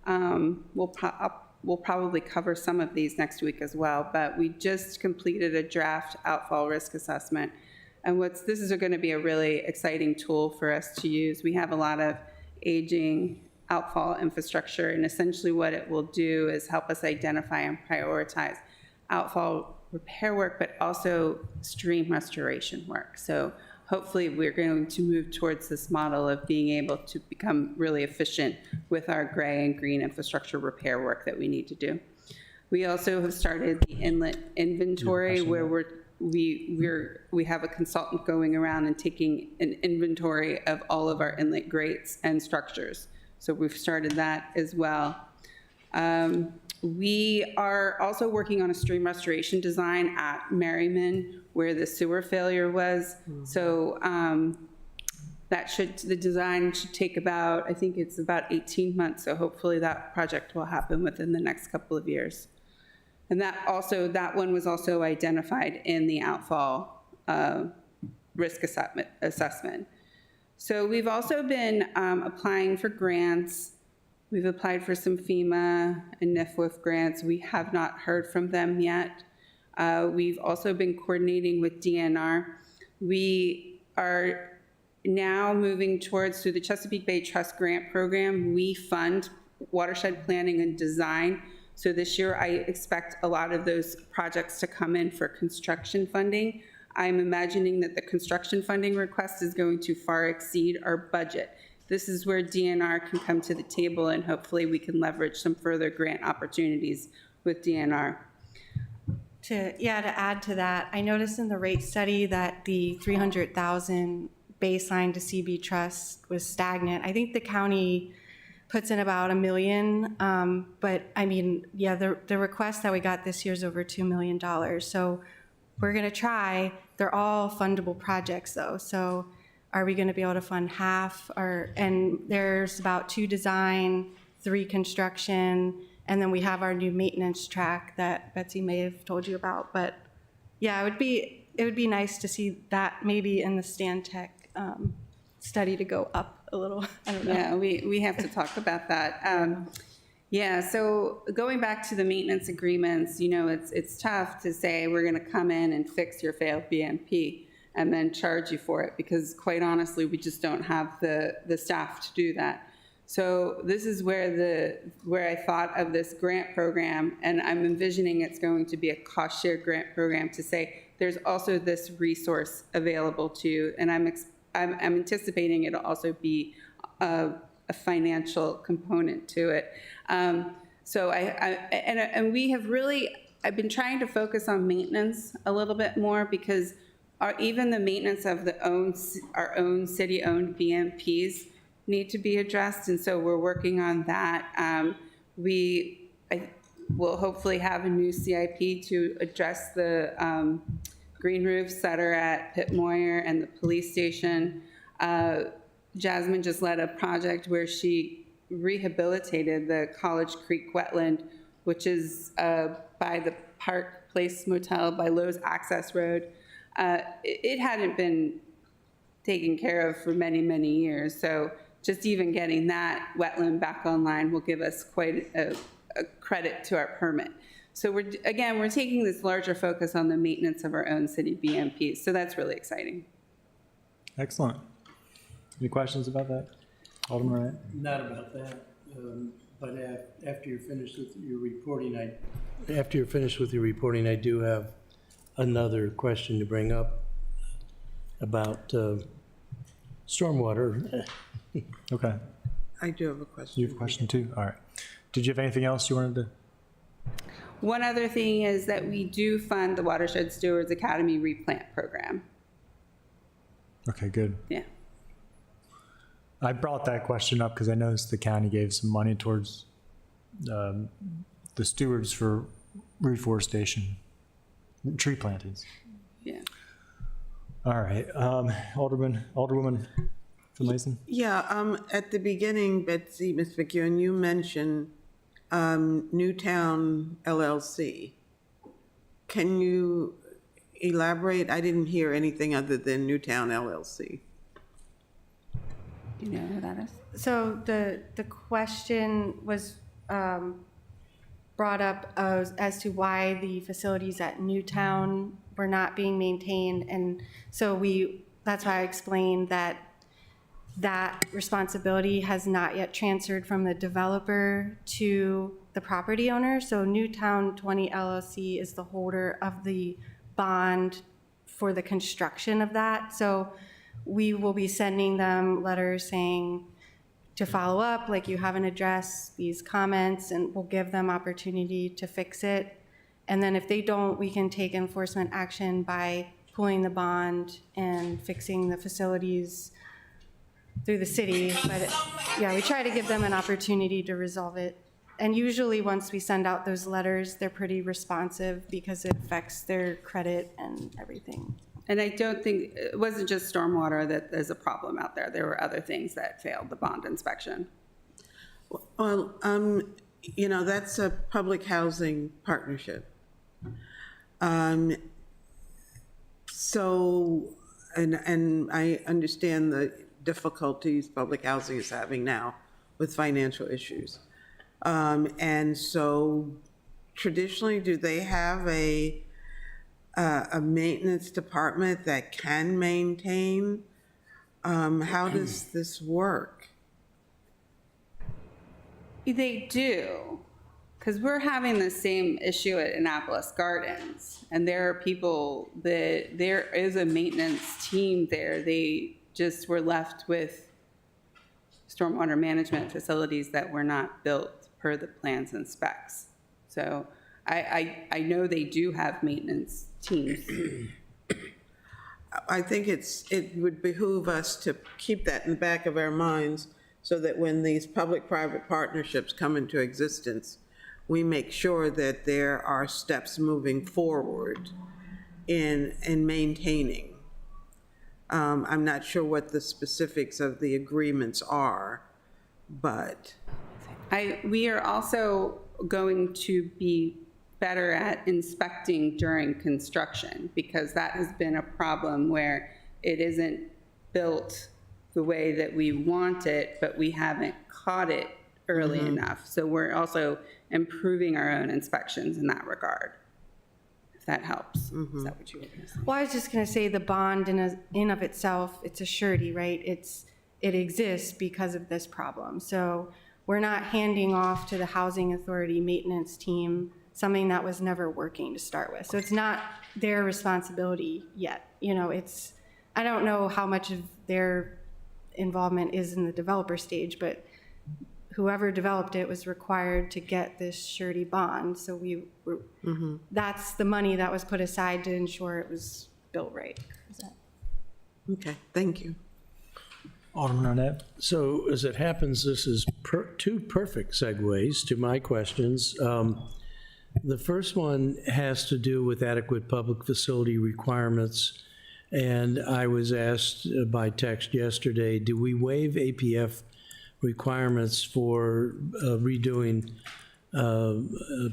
We'll probably cover some of these next week as well, but we just completed a draft outfall risk assessment. And this is going to be a really exciting tool for us to use. We have a lot of aging outfall infrastructure, and essentially what it will do is help us identify and prioritize outfall repair work, but also stream restoration work. So hopefully we're going to move towards this model of being able to become really efficient with our gray and green infrastructure repair work that we need to do. We also have started the inlet inventory where we have a consultant going around and taking an inventory of all of our inlet grates and structures. So we've started that as well. We are also working on a stream restoration design at Merriman where the sewer failure was. So the design should take about, I think it's about 18 months. So hopefully that project will happen within the next couple of years. And that one was also identified in the outfall risk assessment. So we've also been applying for grants. We've applied for some FEMA and NIFWIF grants. We have not heard from them yet. We've also been coordinating with DNR. We are now moving towards, through the Chesapeake Bay Trust Grant Program, we fund watershed planning and design. So this year, I expect a lot of those projects to come in for construction funding. I'm imagining that the construction funding request is going to far exceed our budget. This is where DNR can come to the table, and hopefully we can leverage some further grant opportunities with DNR.
To add to that, I noticed in the rate study that the 300,000 baseline to CB Trust was stagnant. I think the county puts in about $1 million, but I mean, yeah, the request that we got this year is over $2 million. So we're gonna try. They're all fundable projects though. So are we gonna be able to fund half? And there's about 2 design, 3 construction, and then we have our new maintenance track that Betsy may have told you about. But yeah, it would be nice to see that maybe in the Stantec study to go up a little. I don't know.
Yeah, we have to talk about that. Yeah, so going back to the maintenance agreements, you know, it's tough to say we're going to come in and fix your failed BMP and then charge you for it, because quite honestly, we just don't have the staff to do that. So this is where I thought of this grant program, and I'm envisioning it's going to be a cost share grant program to say there's also this resource available to you, and I'm anticipating it'll also be a financial component to it. So I've been trying to focus on maintenance a little bit more, because even the maintenance of our own city-owned BMPs need to be addressed, and so we're working on that. We will hopefully have a new CIP to address the green roofs that are at Pitt Moyer and the police station. Jasmine just led a project where she rehabilitated the College Creek wetland, which is by the Park Place Motel by Lowe's Access Road. It hadn't been taken care of for many, many years. So just even getting that wetland back online will give us quite a credit to our permit. So we're taking this larger focus on the maintenance of our own city BMPs. So that's really exciting.
Excellent. Any questions about that? Alderman Wright?
Not about that, but after you're finished with your reporting, I do have another question to bring up about stormwater,
Okay.
I do have a question.
You have a question too? All right. Did you have anything else you wanted to?
One other thing is that we do fund the Watershed Stewards Academy replant program.
Okay, good.
Yeah.
I brought that question up because I noticed the county gave some money towards the stewards for reforestation, tree plantings.
Yeah.
All right, Alderwoman Finlayson?
Yeah, at the beginning, Betsy, Ms. McEwen, you mentioned Newtown LLC. Can you elaborate? I didn't hear anything other than Newtown LLC.
Do you know who that is?
So the question was brought up as to why the facilities at Newtown were not being maintained. And so that's why I explained that responsibility has not yet transferred from the developer to the property owner. So Newtown 20 LLC is the holder of the bond for the construction of that. So we will be sending them letters saying to follow up, like you haven't addressed these comments, and we'll give them opportunity to fix it. And then if they don't, we can take enforcement action by pulling the bond and fixing the facilities through the city. But yeah, we try to give them an opportunity to resolve it. And usually once we send out those letters, they're pretty responsive because it affects their credit and everything.
And I don't think, it wasn't just stormwater that is a problem out there. There were other things that failed the bond inspection.
Well, that's a public housing partnership. So, and I understand the difficulties public housing is having now with financial issues. And so traditionally, do they have a maintenance department that can maintain? How does this work?
They do, because we're having the same issue at Annapolis Gardens, and there are people that, there is a maintenance team there. They just were left with stormwater management facilities that were not built per the plans and specs. So I know they do have maintenance teams.
I think it would behoove us to keep that in the back of our minds so that when these public-private partnerships come into existence, we make sure that there are steps moving forward in maintaining. I'm not sure what the specifics of the agreements are, but.
We are also going to be better at inspecting during construction, because that has been a problem where it isn't built the way that we want it, but we haven't caught it early enough. So we're also improving our own inspections in that regard, if that helps. Is that what you were going to say?
Well, I was just going to say the bond in of itself, it's a surety, right? It exists because of this problem. So we're not handing off to the housing authority maintenance team something that was never working to start with. So it's not their responsibility yet. I don't know how much of their involvement is in the developer stage, but whoever developed it was required to get this surety bond. So that's the money that was put aside to ensure it was built right.
Okay, thank you.
Alderman Arnett?
So as it happens, this is two perfect segues to my questions. The first one has to do with adequate public facility requirements. And I was asked by text yesterday, do we waive APF requirements for redoing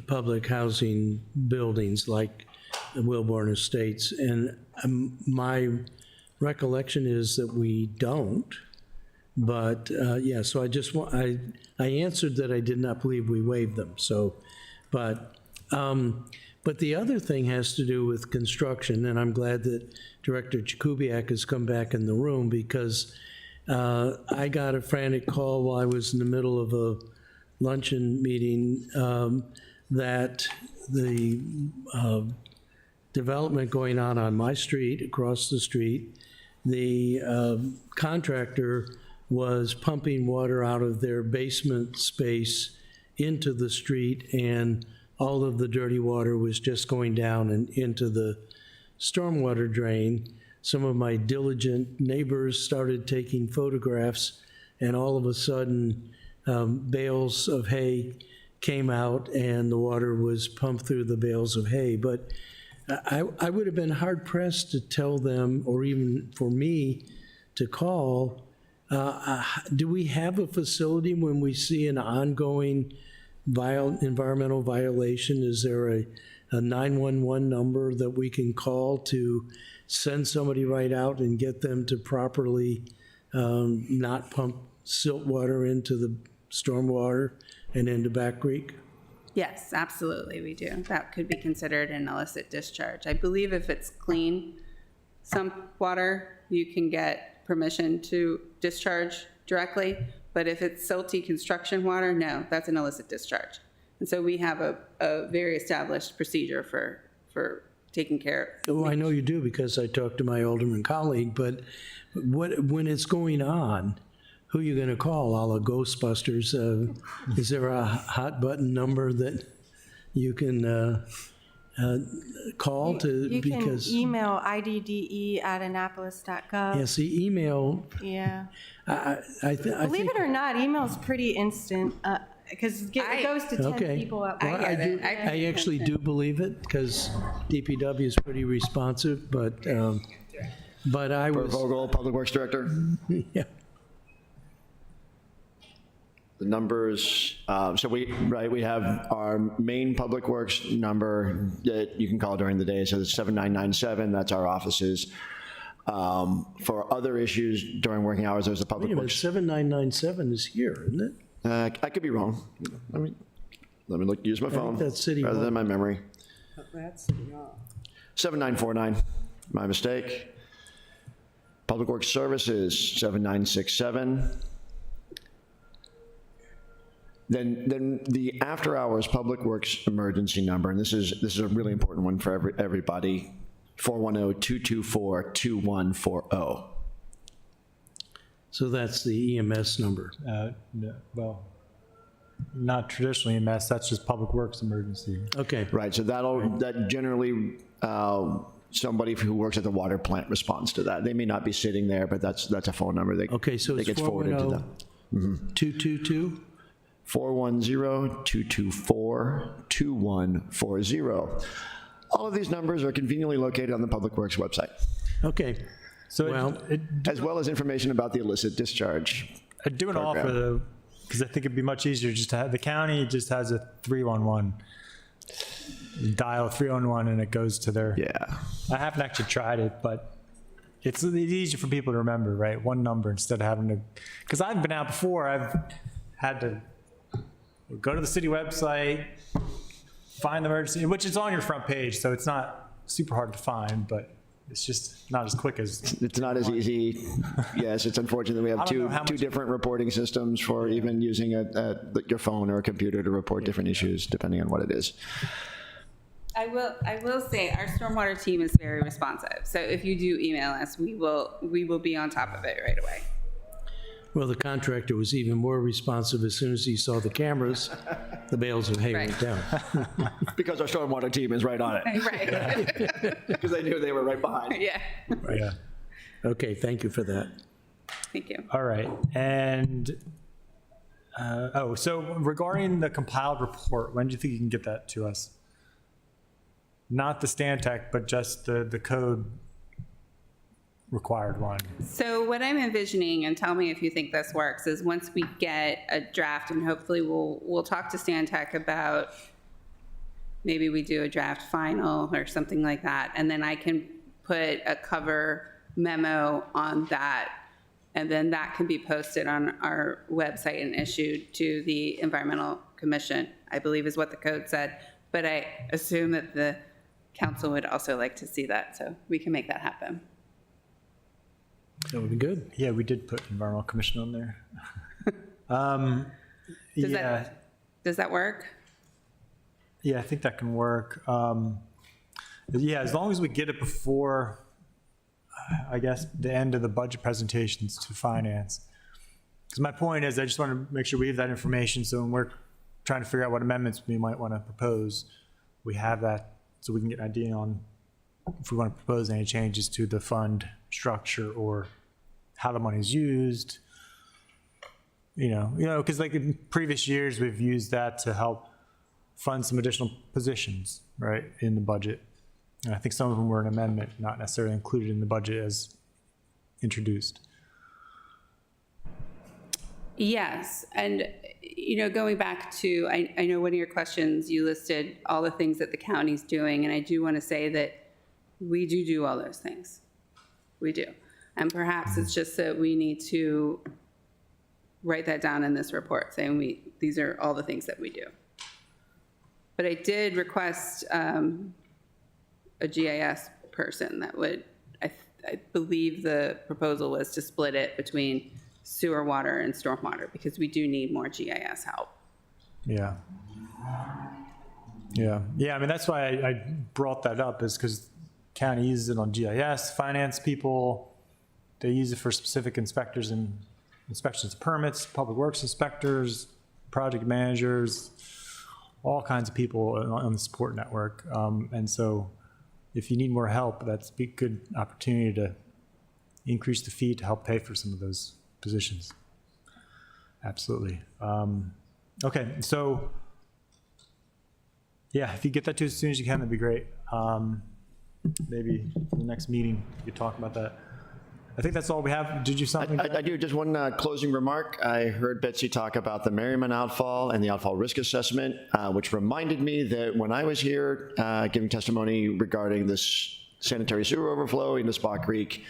public housing buildings like Wilborn Estates? And my recollection is that we don't. But yeah, so I answered that I did not believe we waived them. So, but the other thing has to do with construction, and I'm glad that Director Jakubiak has come back in the room, because I got a frantic call while I was in the middle of a luncheon meeting that the development going on my street, across the street, the contractor was pumping water out of their basement space into the street, and all of the dirty water was just going down and into the stormwater drain. Some of my diligent neighbors started taking photographs, and all of a sudden, bales of hay came out and the water was pumped through the bales of hay. But I would have been hard pressed to tell them, or even for me to call, do we have a facility when we see an ongoing environmental violation? Is there a 911 number that we can call to send somebody right out and get them to properly not pump silt water into the stormwater and into Back Creek?
Yes, absolutely, we do. That could be considered an illicit discharge. I believe if it's clean sump water, you can get permission to discharge directly, but if it's silty construction water, no, that's an illicit discharge. And so we have a very established procedure for taking care of.
Oh, I know you do, because I talked to my alderman colleague, but when it's going on, who are you going to call? A la Ghostbusters? Is there a hot button number that you can call to?
You can
Because
email idde@annapolis.gov.
yeah, see, email.
Yeah.
I
Believe
think,
it or not, email's pretty instant, because it goes to 10
okay.
people at
Well,
once.
get it. I
I actually do believe it, because DPW is pretty responsive, but I
Bert
was,
Vogel, Public Works Director.
yeah.
The numbers, so we have our main Public Works number that you can call during the day, so it's 7997, that's our offices. For other issues during working hours, there's a
Wait
Public
a minute,
Works.
7997 is here, isn't it?
I could be wrong. Let me use my phone.
that's City
rather
Hall.
than my memory. 7949, my mistake. Public Works Services, 7967. Then the after-hours Public Works emergency number, and this is a really important one for everybody, 410-224-2140.
So that's the EMS number.
No, well, not traditionally EMS, that's just Public Works emergency.
Okay.
Right, so that generally, somebody who works at the water plant responds to that. They may not be sitting there, but that's a phone number that
Okay, so
that
it's
gets forwarded to them.
222?
410-224-2140. All of these numbers are conveniently located on the Public Works website,
Okay.
So
Well,
as well as information about the illicit discharge.
I'd do an offer
program.
though, because I think it'd be much easier just to have, the county just has a 311. You dial 311 and it goes to their,
Yeah.
I haven't actually tried it, but it's easier for people to remember, right? One number instead of having to, because I've been out before, I've had to go to the city website, find the emergency, which is on your front page, so it's not super hard to find, but it's just not as quick as,
It's not as easy. Yes, it's unfortunate that we have
I don't know how
two
much-
different reporting systems for even using your phone or a computer to report different issues, depending on what it is.
I will say our stormwater team is very responsive. So if you do email us, we will be on top of it right away.
Well, the contractor was even more responsive as soon as he saw the cameras. The bales of hay went
Right.
down.
Because our stormwater team is right on it,
Right.
because they knew they were right behind.
Yeah.
yeah.
Okay, thank you for that.
Thank you.
All right, and, so regarding the compiled report, when do you think you can get that to us? Not the Stantec, but just the code required one.
So what I'm envisioning, and tell me if you think this works, is once we get a draft, and hopefully we'll talk to Stantec about maybe we do a draft final or something like that, and then I can put a cover memo on that, and then that can be posted on our website and issued to the Environmental Commission, I believe is what the code said. But I assume that the council would also like to see that, so we can make that happen.
That would be good.
Yeah, we did put Environmental Commission on there. Yeah,
Does that work?
yeah, I think that can work. Yeah, as long as we get it before I guess, the end of the budget presentations to finance. Because my point is, I just want to make sure we have that information, so when we're trying to figure out what amendments we might want to propose, we have that, so we can get an idea on if we want to propose any changes to the fund structure or how the money's used. Because like in previous years, we've used that to help fund some additional positions, right, in the budget. And I think some of them were an amendment, not necessarily included in the budget as introduced.
Yes, and, going back to, I know one of your questions, you listed all the things that the county's doing, and I do want to say that we do all those things. We do. And perhaps it's just that we need to write that down in this report, saying these are all the things that we do. But I did request a GIS person that would, I believe the proposal was to split it between sewer, water, and stormwater, because we do need more GIS help.
Yeah. I mean, that's why I brought that up, is because county uses it on GIS, finance people, they use it for specific inspectors and inspections, permits, public works inspectors, project managers, all kinds of people on the support network. And so if you need more help, that's a good opportunity to increase the fee to help pay for some of those positions. Absolutely. Okay, so yeah, if you get that to us as soon as you can, that'd be great. Maybe for the next meeting, we could talk about that. I think that's all we have. Did you something?
I do, just one closing remark. I heard Betsy talk about the Merriman outfall and the outfall risk assessment, which reminded me that when I was here giving testimony regarding this sanitary sewer overflow into Spa Creek,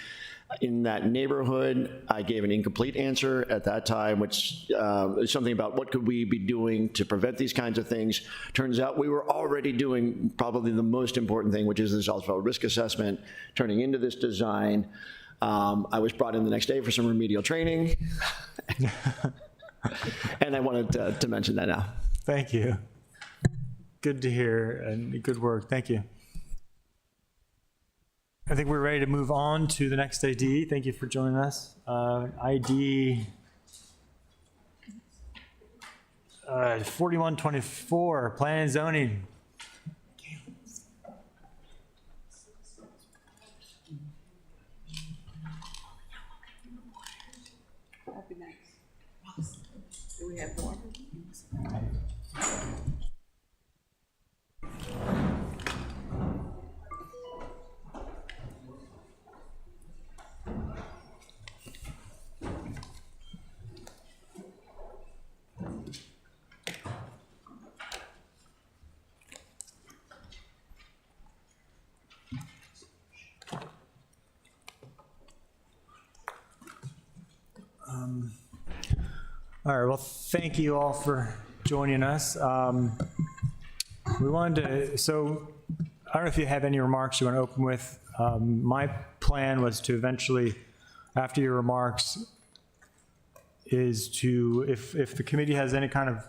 in that neighborhood, I gave an incomplete answer at that time, which is something about what could we be doing to prevent these kinds of things. Turns out we were already doing probably the most important thing, which is this outfall risk assessment, turning into this design. I was brought in the next day for some remedial training. And I wanted to mention that now.
Thank you. Good to hear, and good work. Thank you. I think we're ready to move on to the next ID. Thank you for joining us. ID 4124, Plan and Zoning.
That'd be nice. Do we have more?
All right, well, thank you all for joining us. We wanted to, so I don't know if you have any remarks you want to open with. My plan was to eventually, after your remarks, is to, if the committee has any kind of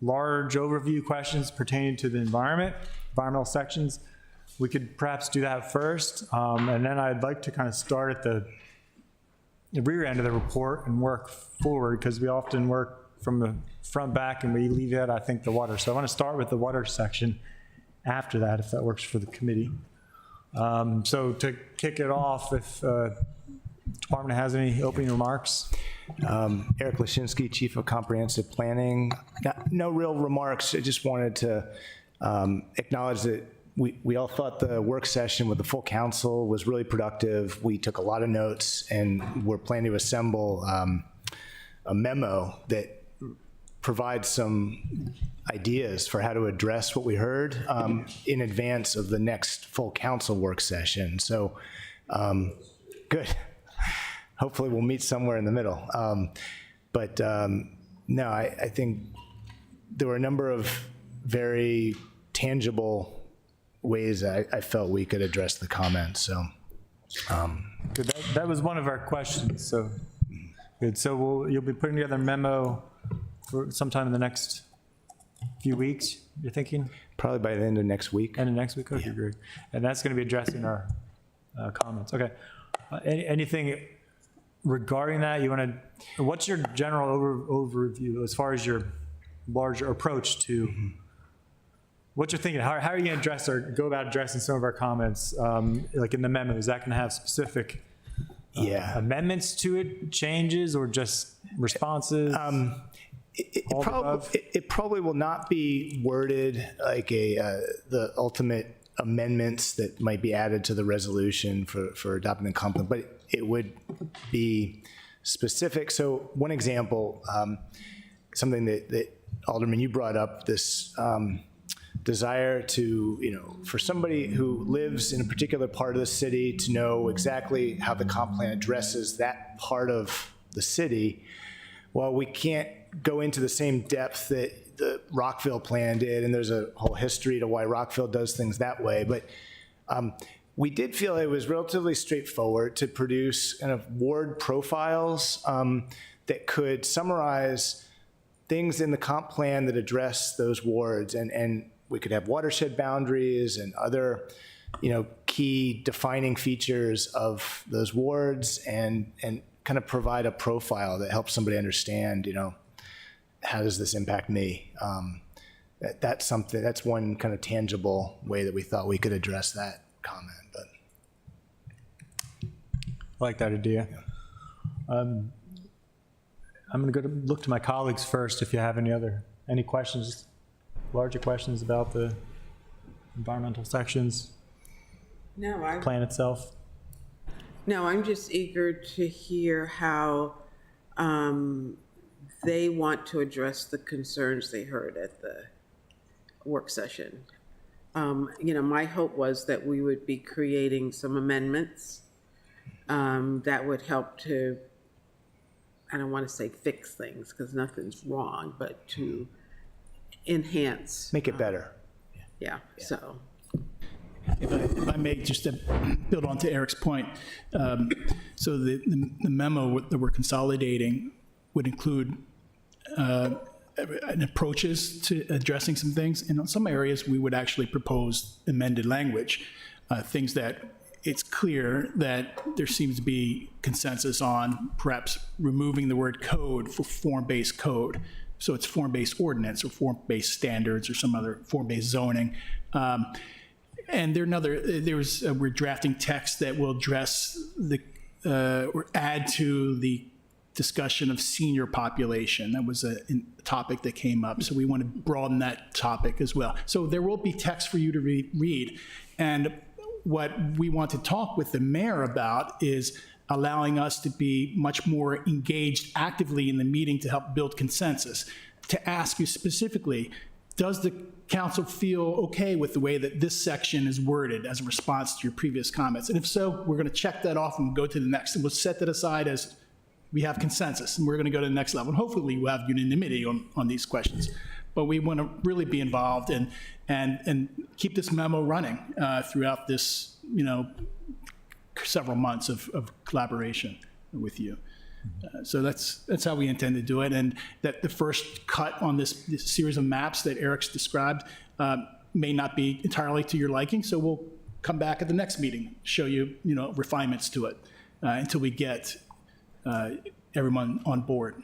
large overview questions pertaining to the environmental sections, we could perhaps do that first. And then I'd like to kind of start at the rear end of the report and work forward, because we often work from the front back and we leave out, I think, the water. So I want to start with the water section after that, if that works for the committee. So to kick it off, if department has any opening remarks.
Eric Lashinsky, Chief of Comprehensive Planning. Got no real remarks. I just wanted to acknowledge that we all thought the work session with the full council was really productive. We took a lot of notes, and we're planning to assemble a memo that provides some ideas for how to address what we heard in advance of the next full council work session. So good. Hopefully we'll meet somewhere in the middle. No, I think there were a number of very tangible ways I felt we could address the comments. So
Good. That was one of our questions. So good. So you'll be putting together a memo for sometime in the next few weeks, you're thinking?
probably by the end of next week.
End of next week? Okay, great. And that's going to be addressing our comments. Okay. Anything regarding that you want to, what's your general overview as far as your larger approach to, what you're thinking, how are you going to address or go about addressing some of our comments, like in the memo? Is that going to have specific amendments to it, changes, or just responses?
It probably will not be worded like the ultimate amendments that might be added to the resolution for adopting the comp plan, but it would be specific. So one example, something that Alderman, you brought up, this desire to, for somebody who lives in a particular part of the city to know exactly how the comp plan addresses that part of the city. Well, we can't go into the same depth that the Rockville plan did, and there's a whole history to why Rockville does things that way. But we did feel it was relatively straightforward to produce kind of ward profiles that could summarize things in the comp plan that address those wards, and we could have watershed boundaries and other, key defining features of those wards, and kind of provide a profile that helps somebody understand, how does this impact me? That's one kind of tangible way that we thought we could address that comment. But
I like that idea. I'm going to look to my colleagues first if you have any questions, larger questions about the environmental sections,
No,
plan itself.
No, I'm just eager to hear how they want to address the concerns they heard at the work session. My hope was that we would be creating some amendments that would help to, I don't want to say fix things because nothing's wrong, but to enhance.
make it better.
Yeah, so.
If I may just build on to Eric's point, so the memo that we're consolidating would include approaches to addressing some things. In some areas, we would actually propose amended language, things that it's clear that there seems to be consensus on, perhaps removing the word code for form-based code. So it's form-based ordinance or form-based standards or some other form-based zoning. And we're drafting text that will address or add to the discussion of senior population. That was a topic that came up. So we want to broaden that topic as well. So there will be text for you to read. And what we want to talk with the mayor about is allowing us to be much more engaged actively in the meeting to help build consensus. To ask you specifically, does the council feel okay with the way that this section is worded as a response to your previous comments? And if so, we're going to check that off and go to the next. And we'll set that aside as we have consensus, and we're going to go to the next level. And hopefully we'll have unanimity on these questions. But we want to really be involved and keep this memo running throughout this, several months of collaboration with you. So that's how we intend to do it. And that the first cut on this series of maps that Eric's described may not be entirely to your liking. So we'll come back at the next meeting, show you, refinements to it until we get everyone on board.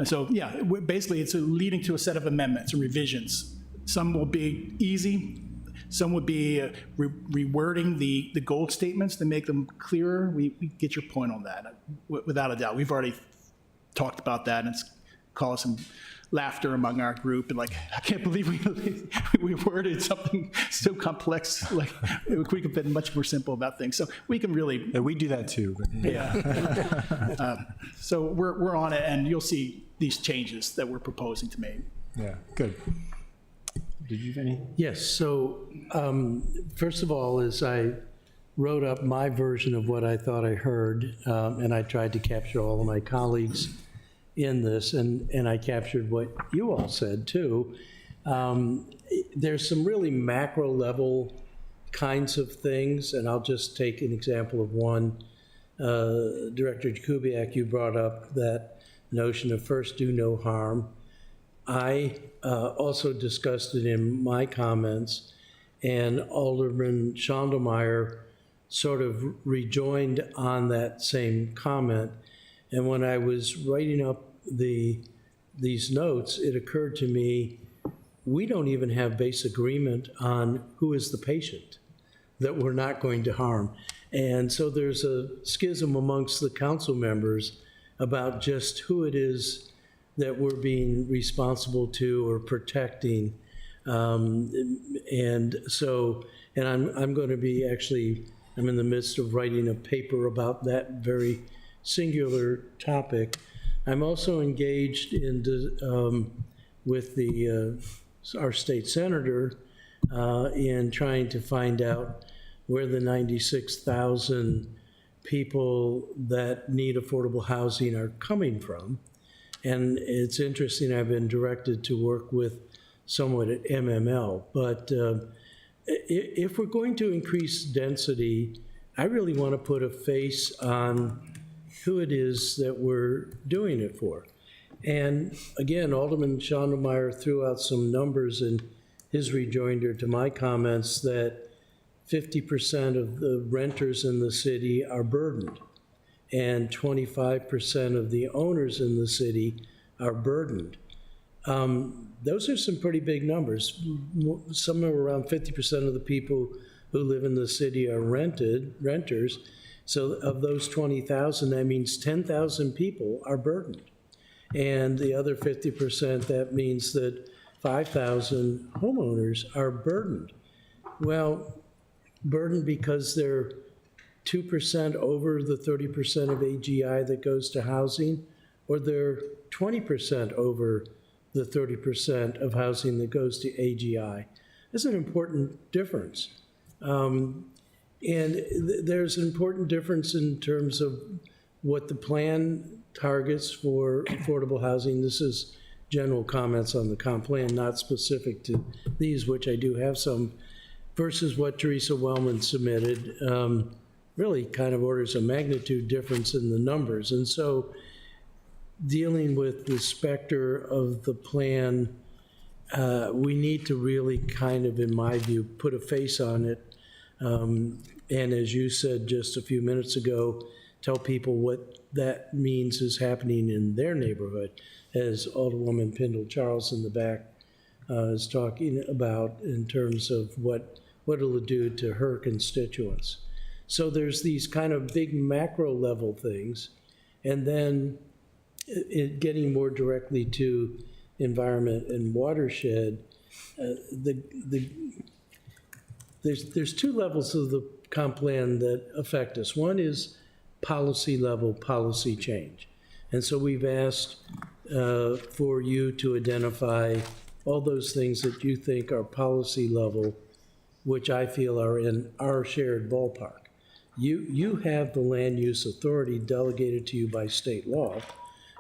So yeah, basically it's leading to a set of amendments and revisions. Some will be easy. Some would be rewording the goal statements to make them clearer. We get your point on that, without a doubt. We've already talked about that, and it's caused some laughter among our group. And like, I can't believe we worded something so complex. Like, we could have been much more simple about things. So we can really.
Yeah, we do that too. But
yeah. So we're on it, and you'll see these changes that we're proposing to make.
yeah, good. Did you have any?
Yes, so first of all, as I wrote up my version of what I thought I heard, and I tried to capture all of my colleagues in this, and I captured what you all said too. There's some really macro level kinds of things, and I'll just take an example of one. Director Jakubiak, you brought up that notion of first do no harm. I also discussed it in my comments, and Alderman Schondelmeyer sort of rejoined on that same comment. And when I was writing up these notes, it occurred to me, we don't even have base agreement on who is the patient that we're not going to harm. And so there's a schism amongst the council members about just who it is that we're being responsible to or protecting. And I'm going to be actually, I'm in the midst of writing a paper about that very singular topic. I'm also engaged with our state senator in trying to find out where the 96,000 people that need affordable housing are coming from. And it's interesting, I've been directed to work with someone at MML, but if we're going to increase density, I really want to put a face on who it is that we're doing it for. And again, Alderman Schondelmeyer threw out some numbers in his rejoinder to my comments that 50% of the renters in the city are burdened, and 25% of the owners in the city are burdened. Those are some pretty big numbers. Somewhere around 50% of the people who live in the city are renters. So of those 20,000, that means 10,000 people are burdened. And the other 50%, that means that 5,000 homeowners are burdened. Well, burdened because they're 2% over the 30% of AGI that goes to housing, or they're 20% over the 30% of housing that goes to AGI. That's an important difference. And there's an important difference in terms of what the plan targets for affordable housing. This is general comments on the comp plan, not specific to these, which I do have some, versus what Teresa Wellman submitted. Really kind of orders of magnitude difference in the numbers. And so dealing with the specter of the plan, we need to really kind of, in my view, put a face on it. And as you said just a few minutes ago, tell people what that means is happening in their neighborhood, as Alderwoman Pindle Charles in the back is talking about in terms of what it'll do to her constituents. So there's these kind of big macro level things, and then getting more directly to environment and watershed, there's two levels of the comp plan that affect us. One is policy level policy change. And so we've asked for you to identify all those things that you think are policy level, which I feel are in our shared ballpark. You have the land use authority delegated to you by state law,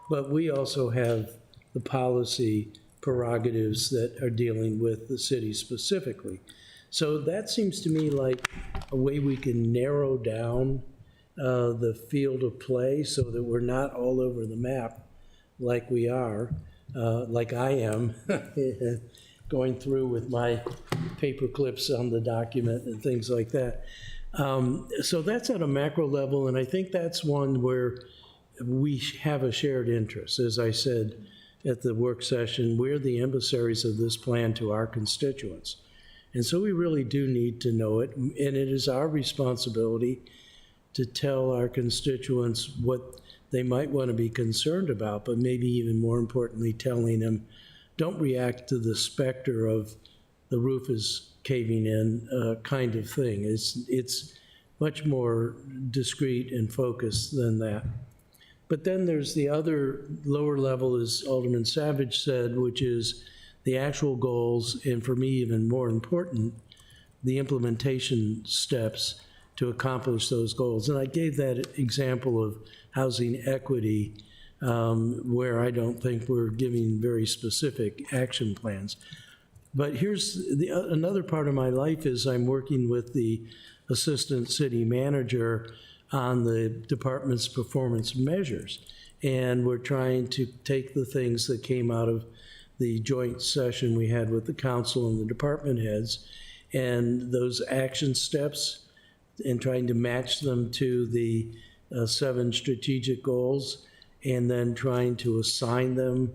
but we also have the policy prerogatives that are dealing with the city specifically. So that seems to me like a way we can narrow down the field of play so that we're not all over the map like we are, like I am, going through with my paper clips on the document and things like that. So that's at a macro level, and I think that's one where we have a shared interest. As I said at the work session, we're the emissaries of this plan to our constituents. And so we really do need to know it, and it is our responsibility to tell our constituents what they might want to be concerned about, but maybe even more importantly, telling them, don't react to the specter of the roof is caving in kind of thing. It's much more discreet and focused than that. But then there's the other lower level, as Alderman Savage said, which is the actual goals, and for me even more important, the implementation steps to accomplish those goals. And I gave that example of housing equity, where I don't think we're giving very specific action plans. But here's another part of my life is I'm working with the assistant city manager on the department's performance measures. And we're trying to take the things that came out of the joint session we had with the council and the department heads, and those action steps, and trying to match them to the 7 strategic goals, and then trying to assign them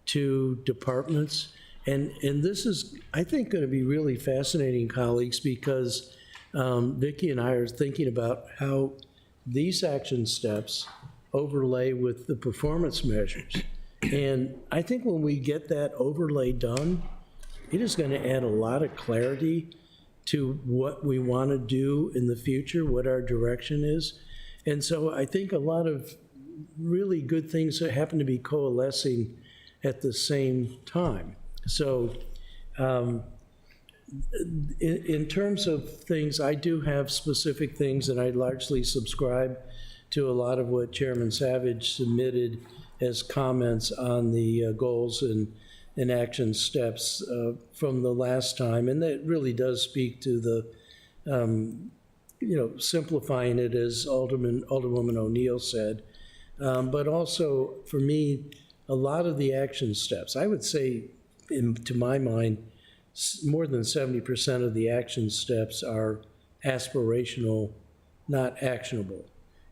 to departments. And this is, I think, going to be really fascinating, colleagues, because Vicki and I are thinking about how these action steps overlay with the performance measures. And I think when we get that overlay done, it is going to add a lot of clarity to what we want to do in the future, what our direction is. And so I think a lot of really good things that happen to be coalescing at the same time. So in terms of things, I do have specific things, and I largely subscribe to a lot of what Chairman Savage submitted as comments on the goals and action steps from the last time. And that really does speak to the, simplifying it, as Alderwoman O'Neill said. But also, for me, a lot of the action steps, I would say, to my mind, more than 70% of the action steps are aspirational, not actionable.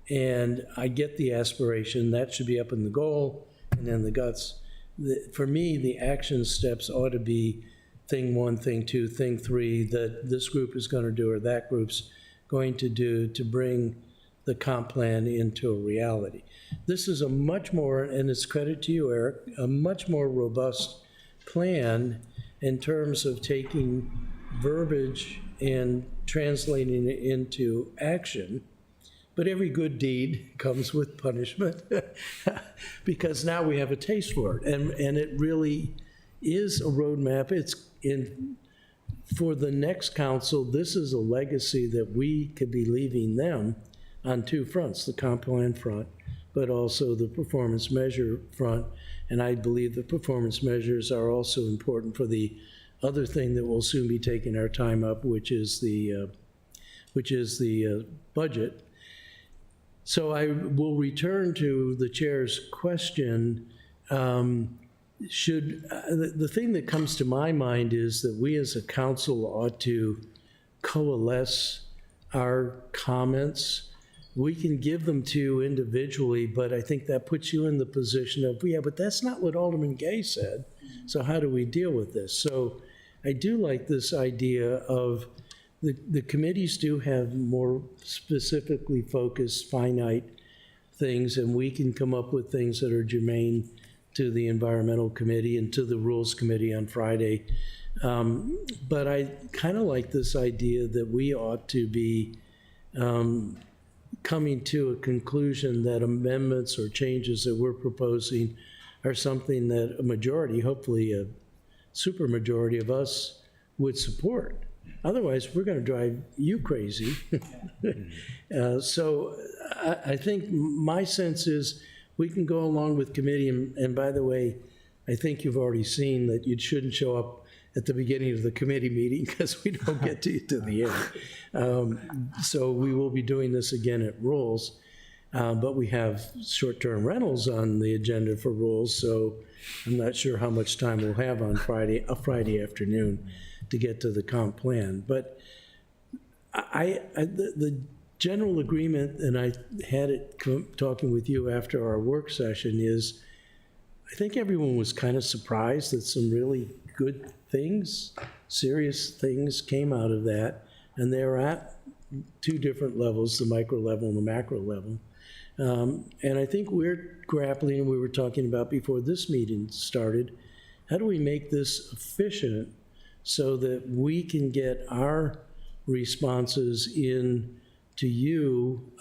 And I get the aspiration, that should be up in the goal, and then the guts. For me, the action steps ought to be thing 1, thing 2, thing 3, that this group is going to do or that group's going to do to bring the comp plan into a reality. This is a much more, and it's credit to you, Eric, a much more robust plan in terms of taking verbiage and translating it into action. But every good deed comes with punishment because now we have a taste for it. And it really is a roadmap. It's for the next council, this is a legacy that we could be leaving them on 2 fronts, the comp plan front, but also the performance measure front. And I believe the performance measures are also important for the other thing that will soon be taking our time up, which is the budget. So I will return to the chair's question. The thing that comes to my mind is that we as a council ought to coalesce our comments. We can give them to you individually, but I think that puts you in the position of, yeah, but that's not what Alderman Gay said. So how do we deal with this? So I do like this idea of the committees do have more specifically focused, finite things, and we can come up with things that are germane to the Environmental Committee and to the Rules Committee on Friday. But I kind of like this idea that we ought to be coming to a conclusion that amendments or changes that we're proposing are something that a majority, hopefully a supermajority of us, would support. Otherwise, we're going to drive you crazy. So I think my sense is we can go along with committee. And by the way, I think you've already seen that you shouldn't show up at the beginning of the committee meeting because we don't get to the end. So we will be doing this again at Rules. But we have short-term rentals on the agenda for Rules, so I'm not sure how much time we'll have on a Friday afternoon to get to the comp plan. But the general agreement, and I had it talking with you after our work session, is I think everyone was kind of surprised that some really good things, serious things came out of that, and they're at 2 different levels, the micro level and the macro level. And I think we're grappling, and we were talking about before this meeting started, how do we make this efficient so that we can get our responses in to you,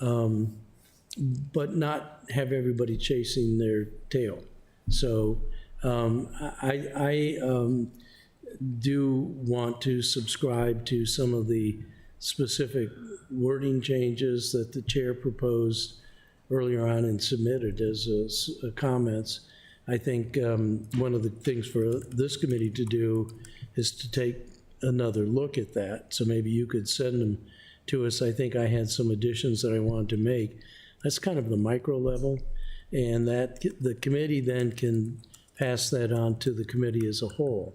but not have everybody chasing their tail. So I do want to subscribe to some of the specific wording changes that the chair proposed earlier on and submitted as comments. I think one of the things for this committee to do is to take another look at that. So maybe you could send them to us. I think I had some additions that I wanted to make. That's kind of the micro level, and that the committee then can pass that on to the committee as a whole.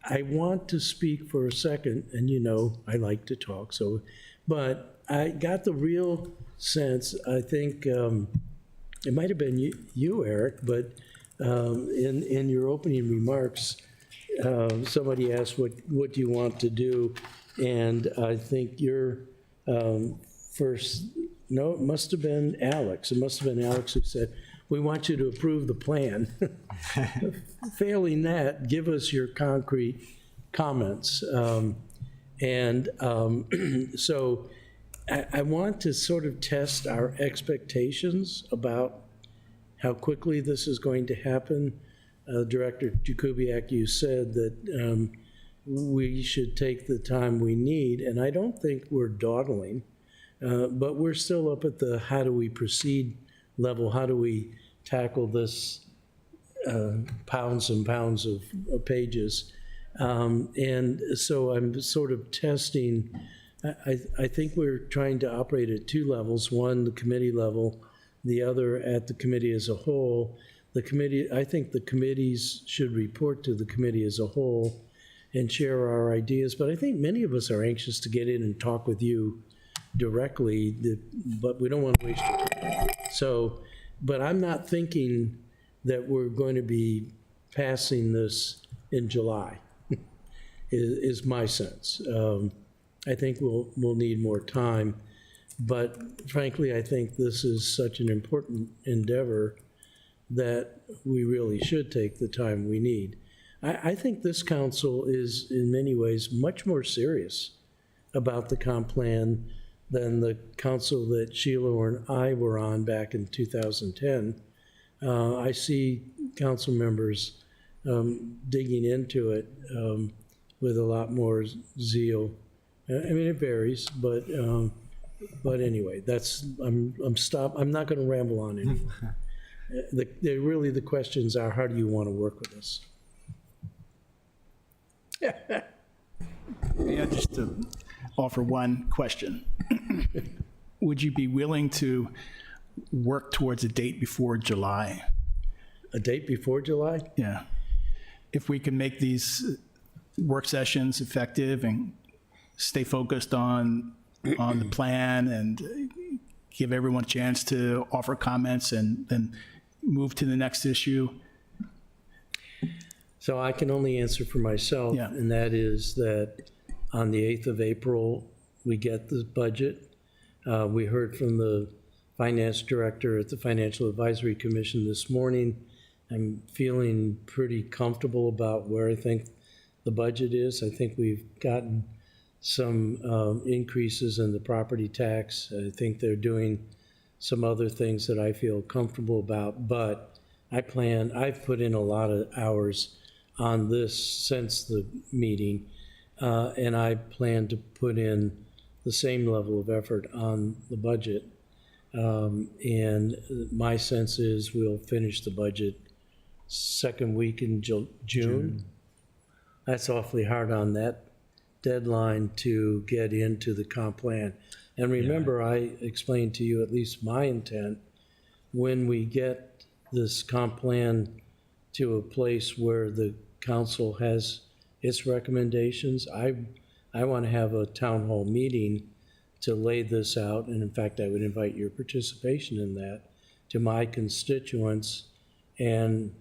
I want to speak for a second, and you know, I like to talk, so, but I got the real sense, I think, it might have been you, Eric, but in your opening remarks, somebody asked, what do you want to do? And I think your first, no, it must have been Alex. It must have been Alex who said, we want you to approve the plan. Failing that, give us your concrete comments. So I want to sort of test our expectations about how quickly this is going to happen. Director Jakubiec, you said that we should take the time we need, and I don't think we're dawdling, but we're still up at the how do we proceed level. How do we tackle this pounds and pounds of pages? And so I'm sort of testing. I think we're trying to operate at two levels, one, the committee level, the other at the committee as a whole. The committee, I think the committees should report to the committee as a whole and share our ideas, but I think many of us are anxious to get in and talk with you directly, but we don't want to waste your time. So, but I'm not thinking that we're going to be passing this in July, is my sense. I think we'll need more time, but frankly, I think this is such an important endeavor that we really should take the time we need. I think this council is in many ways much more serious about the comp plan than the council that Sheila and I were on back in 2010. I see council members digging into it with a lot more zeal. I mean, it varies, but anyway, I'm not going to ramble on anymore. Really, the questions are, how do you want to work with us?
Yeah, just to offer one question. Would you be willing to work towards a date before July?
A date before July?
Yeah. If we can make these work sessions effective and stay focused on the plan and give everyone a chance to offer comments and then move to the next issue.
So I can only answer for myself,
Yeah.
and that is that on the 8th of April, we get the budget. We heard from the finance director at the Financial Advisory Commission this morning. I'm feeling pretty comfortable about where I think the budget is. I think we've gotten some increases in the property tax. I think they're doing some other things that I feel comfortable about, but I've put in a lot of hours on this since the meeting, and I plan to put in the same level of effort on the budget. And my sense is we'll finish the budget second week in June. That's awfully hard on that deadline to get into the comp plan. And remember, I explained to you at least my intent, when we get this comp plan to a place where the council has its recommendations, I want to have a town hall meeting to lay this out. And in fact, I would invite your participation in that to my constituents. And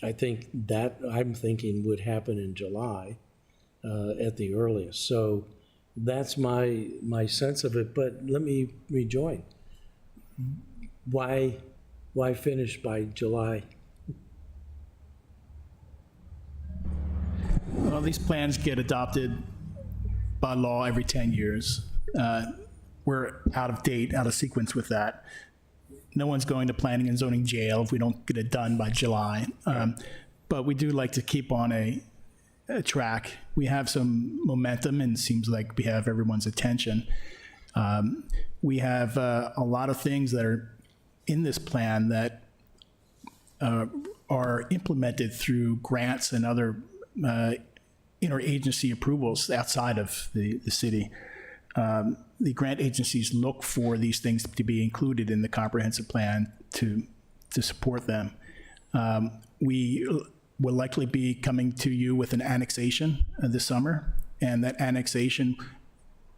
I think that I'm thinking would happen in July at the earliest. So that's my sense of it. But let me rejoin. Why finish by July?
Well, these plans get adopted by law every 10 years. We're out of date, out of sequence with that. No one's going to planning and zoning jail if we don't get it done by July. But we do like to keep on a track. We have some momentum, and it seems like we have everyone's attention. We have a lot of things that are in this plan that are implemented through grants and other interagency approvals outside of the city. The grant agencies look for these things to be included in the comprehensive plan to support them. We will likely be coming to you with an annexation this summer, and that annexation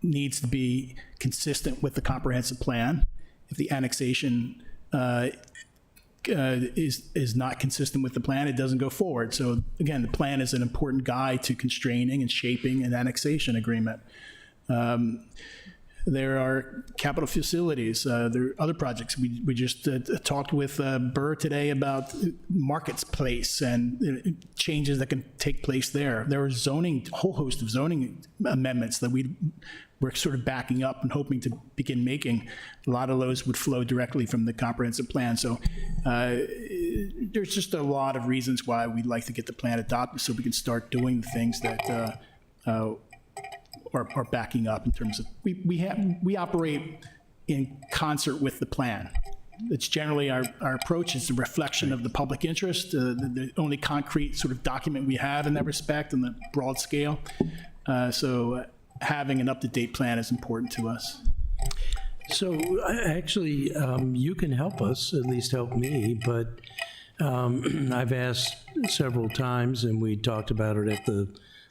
needs to be consistent with the comprehensive plan. If the annexation is not consistent with the plan, it doesn't go forward. So again, the plan is an important guide to constraining and shaping an annexation agreement. There are capital facilities. There are other projects. We just talked with Burr today about Marketplace and changes that can take place there. There are a whole host of zoning amendments that we're sort of backing up and hoping to begin making. A lot of those would flow directly from the comprehensive plan. So there's just a lot of reasons why we'd like to get the plan adopted so we can start doing the things that are backing up in terms of, we operate in concert with the plan. It's generally our approach is a reflection of the public interest, the only concrete sort of document we have in that respect in the broad scale. So having an up-to-date plan is important to us.
So actually, you can help us, at least help me, but I've asked several times, and we talked about it at the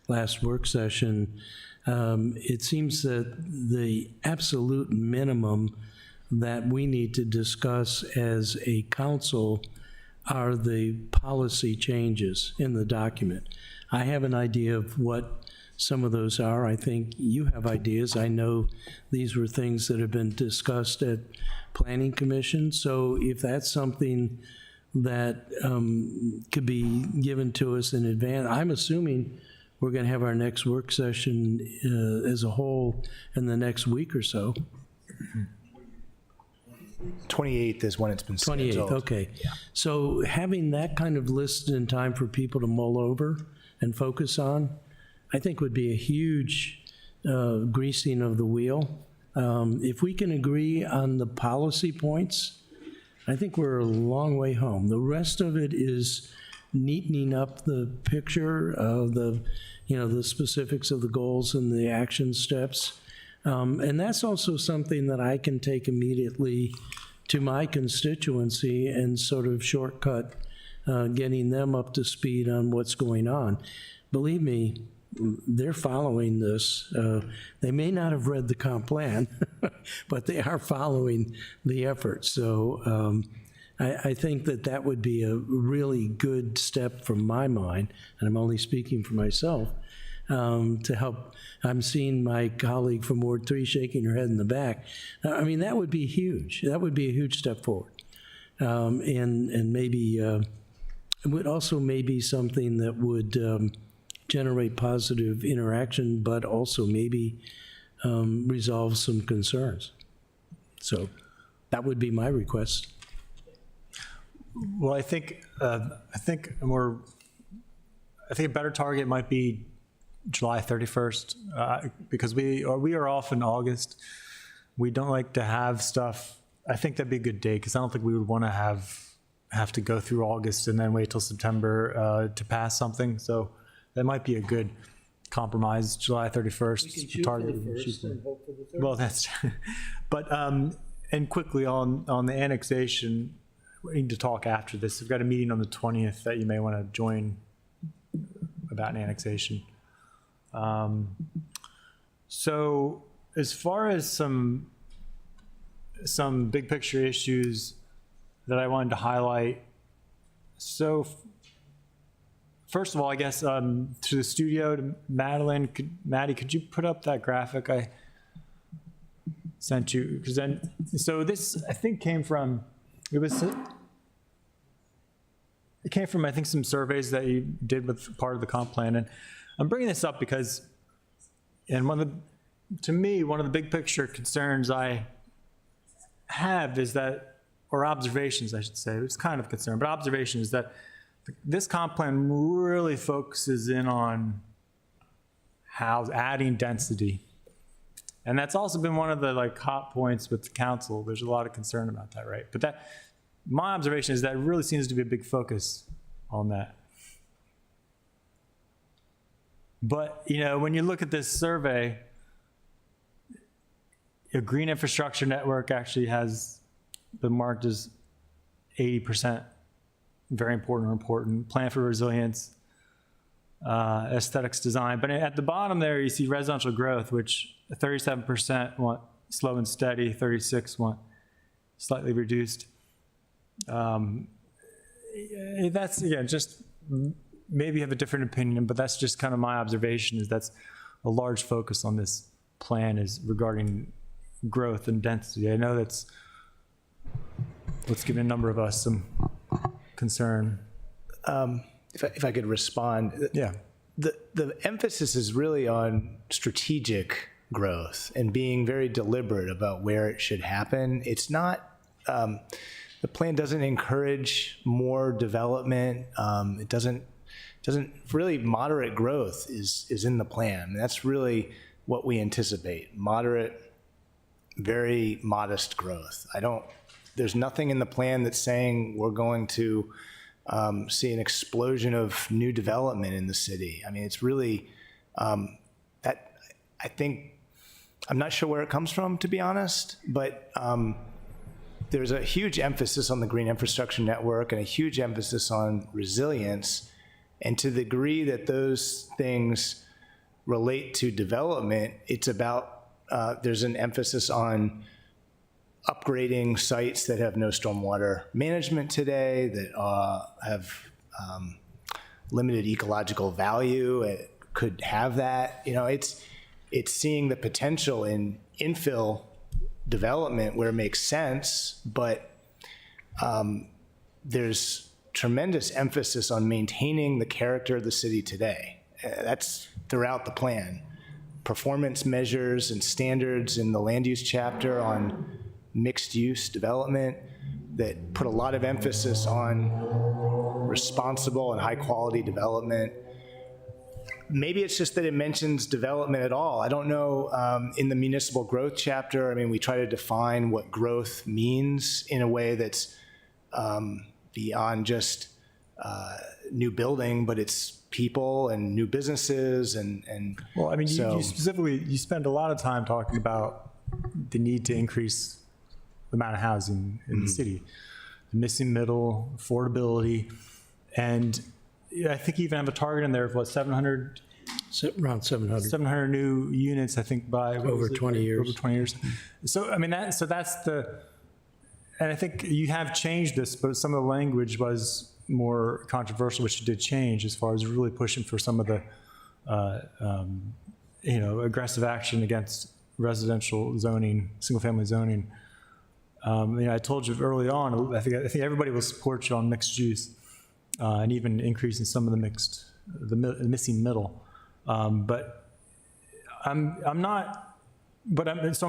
last work session. It seems that the absolute minimum that we need to discuss as a council are the policy changes in the document. I have an idea of what some of those are. I think you have ideas. I know these were things that have been discussed at Planning Commission. So if that's something that could be given to us in advance, I'm assuming we're going to have our next work session as a whole in the next week or so.
28th is when it's been scheduled.
28th, okay. So having that kind of list in time for people to mull over and focus on, I think would be a huge greasing of the wheel. If we can agree on the policy points, I think we're a long way home. The rest of it is neatening up the picture of the specifics of the goals and the action steps. And that's also something that I can take immediately to my constituency and sort of shortcut getting them up to speed on what's going on. Believe me, they're following this. They may not have read the comp plan, but they are following the effort. So I think that would be a really good step from my mind, and I'm only speaking for myself, to help. I'm seeing my colleague from Ward 3 shaking her head in the back. I mean, that would be huge. That would be a huge step forward. And maybe, it would also maybe something that would generate positive interaction, but also maybe resolve some concerns. So that would be my request.
Well, I think a better target might be July 31st, because we are off in August. We don't like to have stuff. I think that'd be a good date, because I don't think we would want to have to go through August and then wait till September to pass something. So that might be a good compromise, July 31st. Target. Well, that's, but, and quickly on the annexation, we need to talk after this. We've got a meeting on the 20th that you may want to join about an annexation. So as far as some big picture issues that I wanted to highlight, so first of all, I guess to the studio, to Maddie, could you put up that graphic I sent you? Because then, so this I think came from, it came from, I think, some surveys that you did with part of the comp plan. And I'm bringing this up because, to me, one of the big picture concerns I have is that, or observations, I should say, it's kind of concern, but observation is that this comp plan really focuses in on how adding density. And that's also been one of the hot points with the council. There's a lot of concern about that, right? But my observation is that it really seems to be a big focus on that. But, when you look at this survey, a green infrastructure network actually has been marked as 80% very important. Plan for resilience, aesthetics design. But at the bottom there, you see residential growth, which 37% want slow and steady, 36 want slightly reduced. That's, again, just maybe you have a different opinion, but that's just kind of my observation, is that's a large focus on this plan is regarding growth and density. I know that's what's given a number of us some concern.
If I could respond.
Yeah.
The emphasis is really on strategic growth and being very deliberate about where it should happen. It's not, the plan doesn't encourage more development. It doesn't really, moderate growth is in the plan. That's really what we anticipate, moderate, very modest growth. There's nothing in the plan that's saying we're going to see an explosion of new development in the city. I mean, it's really, that, I think, I'm not sure where it comes from, to be honest, but there's a huge emphasis on the green infrastructure network and a huge emphasis on resilience. And to the degree that those things relate to development, it's about, there's an emphasis on upgrading sites that have no stormwater management today, that have limited ecological value. It could have that. You know, it's seeing the potential in infill development where it makes sense, but there's tremendous emphasis on maintaining the character of the city today. That's throughout the plan. Performance measures and standards in the land use chapter on mixed-use development that put a lot of emphasis on responsible and high-quality development. Maybe it's just that it mentions development at all. I don't know. In the municipal growth chapter, I mean, we try to define what growth means in a way that's beyond just new building, but it's people and new businesses and
Well, I mean,
so,
you specifically, you spend a lot of time talking about the need to increase the amount of housing in the city, the missing middle, affordability, and I think you even have a target in there of what, 700?
Around 700.
700 new units, I think, by
Over 20 years.
Over 20 years. So I mean, that's the, and I think you have changed this, but some of the language was more controversial, which you did change as far as really pushing for some of the, aggressive action against residential zoning, single-family zoning. I told you early on, I think everybody will support you on mixed use, and even increasing some of the missing middle. But I'm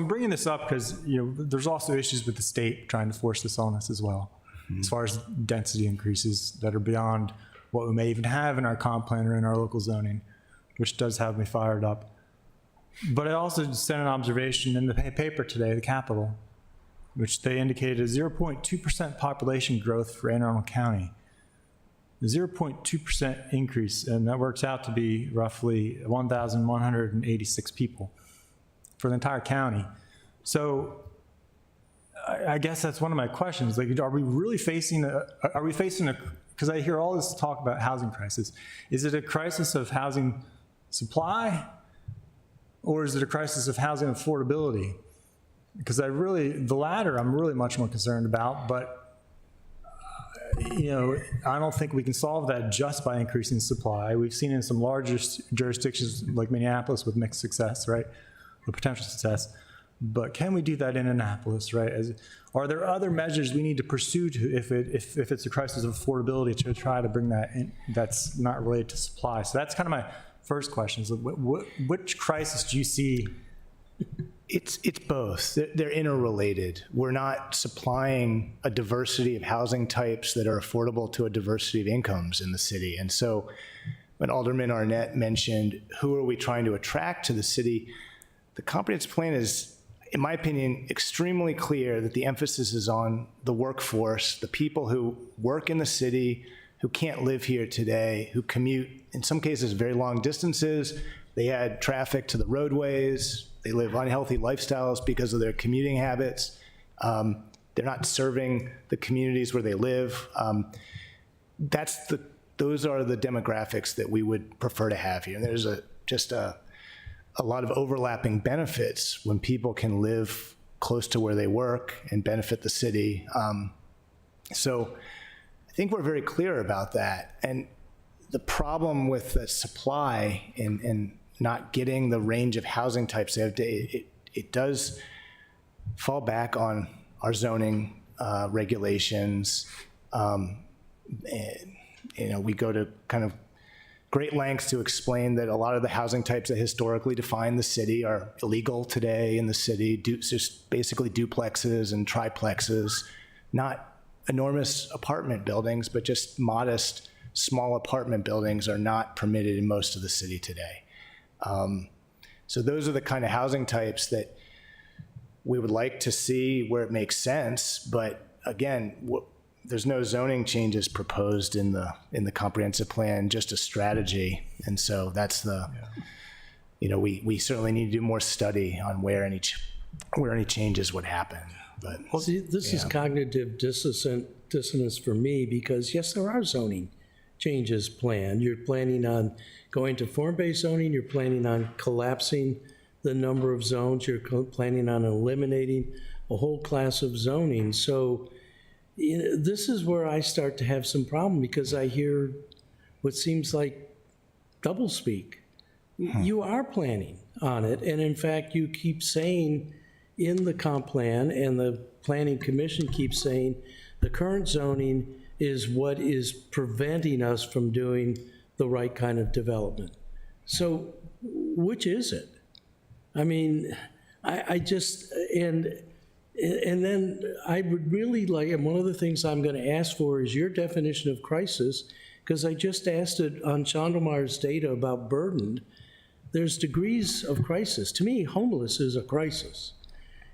bringing this up because there's also issues with the state trying to force this on us as well, as far as density increases that are beyond what we may even have in our comp plan or in our local zoning, which does have me fired up. But I also sent an observation in the paper today, the Capitol, which they indicated a 0.2% population growth for Anne Arundel County. 0.2% increase, and that works out to be roughly 1,186 people for the entire county. So I guess that's one of my questions. Like, are we facing because I hear all this talk about housing crisis. Is it a crisis of housing supply, or is it a crisis of housing affordability? Because the latter I'm really much more concerned about, but I don't think we can solve that just by increasing supply. We've seen in some larger jurisdictions like Minneapolis with mixed success, right? Or potential success. But can we do that in Annapolis, right? Are there other measures we need to pursue if it's a crisis of affordability to try to bring that in that's not related to supply? So that's kind of my first question. Is which crisis do you see?
It's both. They're interrelated. We're not supplying a diversity of housing types that are affordable to a diversity of incomes in the city. And so when Alderman Arnett mentioned who are we trying to attract to the city, the comprehensive plan is, in my opinion, extremely clear that the emphasis is on the workforce, the people who work in the city, who can't live here today, who commute, in some cases, very long distances. They add traffic to the roadways. They live unhealthy lifestyles because of their commuting habits. They're not serving the communities where they live. those are the demographics that we would prefer to have here. And there's just a lot of overlapping benefits when people can live close to where they work and benefit the city. So I think we're very clear about that. And the problem with the supply and not getting the range of housing types, it does fall back on our zoning regulations. And, we go to kind of great lengths to explain that a lot of the housing types that historically define the city are illegal today in the city, just basically duplexes and triplexes, not enormous apartment buildings, but just modest, small apartment buildings are not permitted in most of the city today. So those are the kind of housing types that we would like to see where it makes sense, but again, there's no zoning changes proposed in the comprehensive plan, just a strategy. And so that's we certainly need to do more study on where any changes would happen. But
See, this is cognitive dissonance for me, because yes, there are zoning changes planned. You're planning on going to form-based zoning, you're planning on collapsing the number of zones, you're planning on eliminating a whole class of zoning. So this is where I start to have some problem, because I hear what seems like doublespeak. You are planning on it, and in fact, you keep saying in the comp plan, and the Planning Commission keeps saying, the current zoning is what is preventing us from doing the right kind of development. So which is it? I mean, I just, and then I would really like, and one of the things I'm going to ask for is your definition of crisis, because I just asked it on Chandlemar's data about burdened. There's degrees of crisis. To me, homeless is a crisis.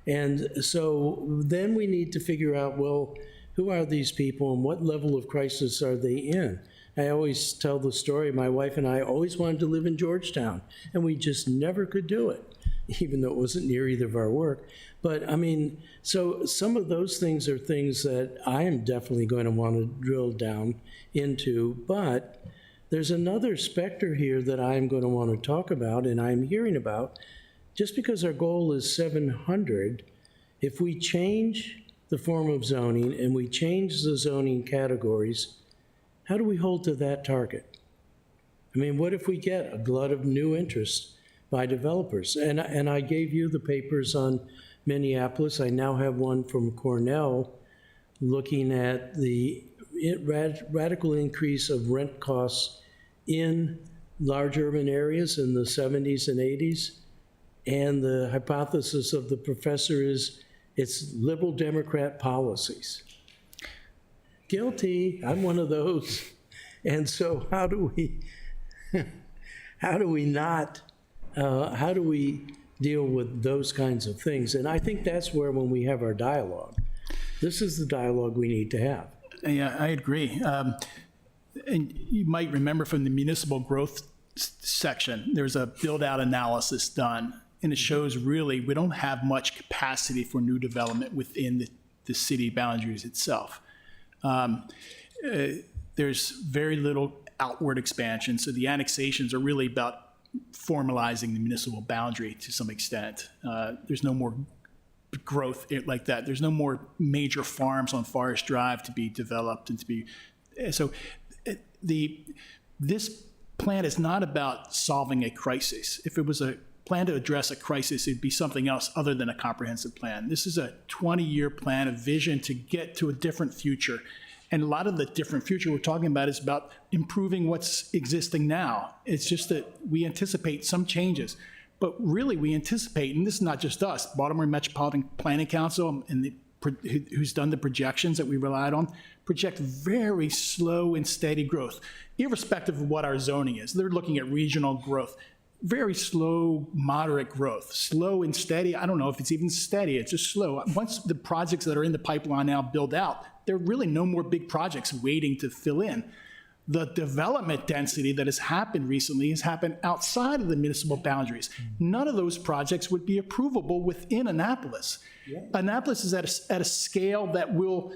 And so then we need to figure out, well, who are these people and what level of crisis are they in? I always tell the story, my wife and I always wanted to live in Georgetown, and we just never could do it, even though it wasn't near either of our work. But I mean, so some of those things are things that I am definitely going to want to drill down into, but there's another specter here that I'm going to want to talk about, and I'm hearing about. Just because our goal is 700, if we change the form of zoning and we change the zoning categories, how do we hold to that target? I mean, what if we get a glut of new interest by developers? And I gave you the papers on Minneapolis. I now have one from Cornell looking at the radical increase of rent costs in large urban areas in the 70s and 80s. And the hypothesis of the professor is it's liberal Democrat policies. Guilty, I'm one of those. And so how do we deal with those kinds of things? And I think that's where, when we have our dialogue, this is the dialogue we need to have.
Yeah, I agree. And you might remember from the municipal growth section, there's a build-out analysis done, and it shows really we don't have much capacity for new development within the city boundaries itself. There's very little outward expansion, so the annexations are really about formalizing the municipal boundary to some extent. There's no more growth like that. There's no more major farms on Forest Drive to be developed and to be, so this plan is not about solving a crisis. If it was a plan to address a crisis, it'd be something else other than a comprehensive plan. This is a 20-year plan, a vision to get to a different future. And a lot of the different future we're talking about is about improving what's existing now. It's just that we anticipate some changes. But really, we anticipate, and this is not just us, Baltimore Metropolitan Planning Council, and who's done the projections that we relied on, project very slow and steady growth, irrespective of what our zoning is. They're looking at regional growth. Very slow, moderate growth. Slow and steady, I don't know if it's even steady, it's just slow. Once the projects that are in the pipeline now build out, there are really no more big projects waiting to fill in. The development density that has happened recently has happened outside of the municipal boundaries. None of those projects would be approvable within Annapolis. Yeah. Annapolis is at a scale that will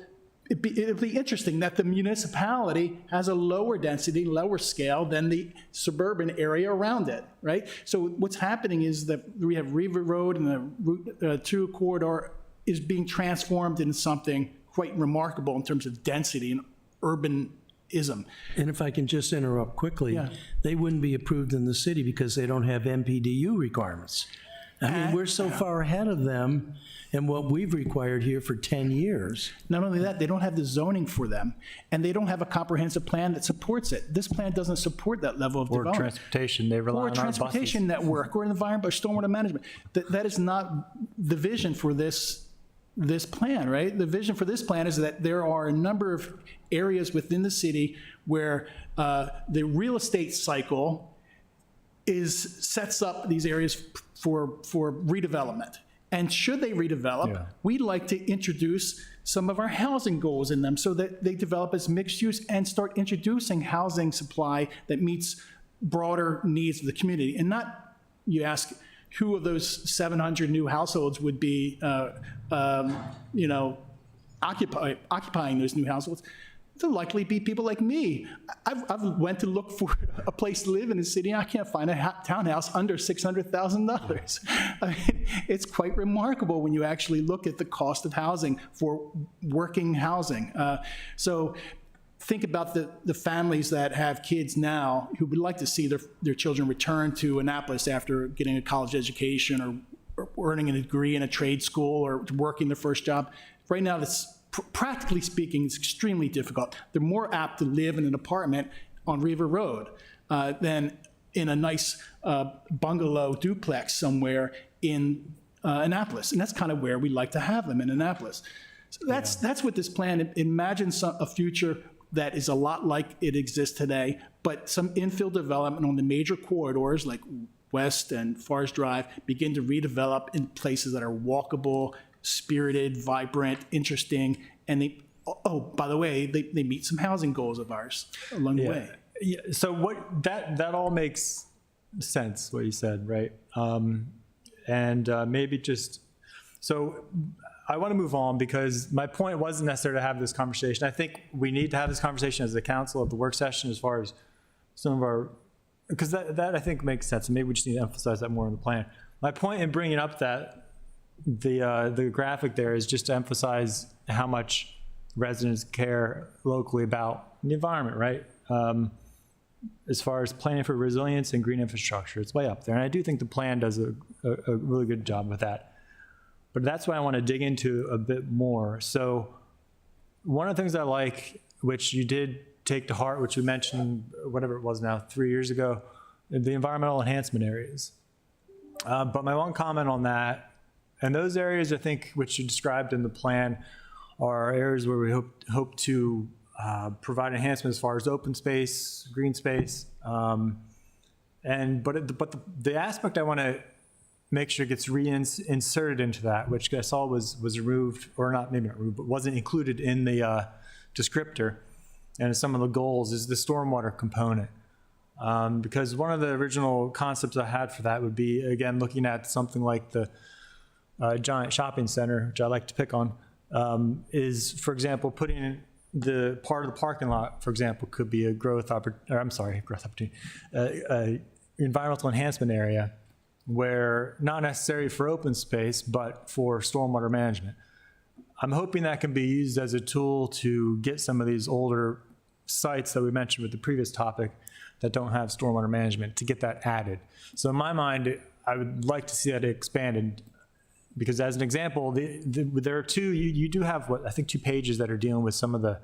it'd be interesting that the municipality has a lower density, lower scale than the suburban area around it, right? So what's happening is that we have River Road and the Route 2 corridor is being transformed into something quite remarkable in terms of density and urbanism.
And if I can just interrupt quickly,
Yeah.
they wouldn't be approved in the city because they don't have MPDU requirements. I mean, we're so far ahead of them and what we've required here for 10 years.
Not only that, they don't have the zoning for them, and they don't have a comprehensive plan that supports it. This plan doesn't support that level of
Or
development.
transportation, they rely
Or
on
a
our buses.
transportation network, or an environment, or stormwater management. That is not the vision for this plan, right? The vision for this plan is that there are a number of areas within the city where the real estate cycle sets up these areas for redevelopment. And should they redevelop, we'd like to introduce some of our housing goals in them so that they develop as mixed use and start introducing housing supply that meets broader needs of the community. And not, you ask, who of those 700 new households would be, occupying those new households? There'll likely be people like me. I've went to look for a place to live in the city, and I can't find a townhouse under $600,000. I mean, it's quite remarkable when you actually look at the cost of housing for working housing. So think about the families that have kids now who would like to see their children return to Annapolis after getting a college education or earning a degree in a trade school or working their first job. Right now, that's practically speaking, it's extremely difficult. They're more apt to live in an apartment on River Road than in a nice bungalow duplex somewhere in Annapolis. And that's kind of where we like to have them, in Annapolis. So that's what this plan imagines, a future that is a lot like it exists today, but some infill development on the major corridors like West and Forest Drive begin to redevelop in places that are walkable, spirited, vibrant, interesting, and by the way, they meet some housing goals of ours along the way.
Yeah, so that all makes sense, what you said, right? Maybe just, so I want to move on because my point wasn't necessarily to have this conversation. I think we need to have this conversation as a council at the work session as far as some of our, because that I think makes sense, and maybe we just need to emphasize that more in the plan. My point in bringing up that the graphic there is just to emphasize how much residents care locally about the environment, right? As far as planning for resilience and green infrastructure, it's way up there. And I do think the plan does a really good job with that. But that's what I want to dig into a bit more. So one of the things I like, which you did take to heart, which we mentioned, whatever it was now, 3 years ago, the environmental enhancement areas. But my one comment on that, and those areas, I think, which you described in the plan, are areas where we hope to provide enhancement as far as open space, green space, but the aspect I want to make sure gets reinserted into that, which I saw was removed, or not, maybe not removed, but wasn't included in the descriptor and some of the goals, is the stormwater component. Because one of the original concepts I had for that would be, again, looking at something like the giant shopping center, which I like to pick on, is, for example, putting in the part of the parking lot, for example, could be a environmental enhancement area where not necessary for open space, but for stormwater management. I'm hoping that can be used as a tool to get some of these older sites that we mentioned with the previous topic that don't have stormwater management, to get that added. So in my mind, I would like to see that expanded. Because as an example, there are two, you do have, I think 2 pages that are dealing with some of the,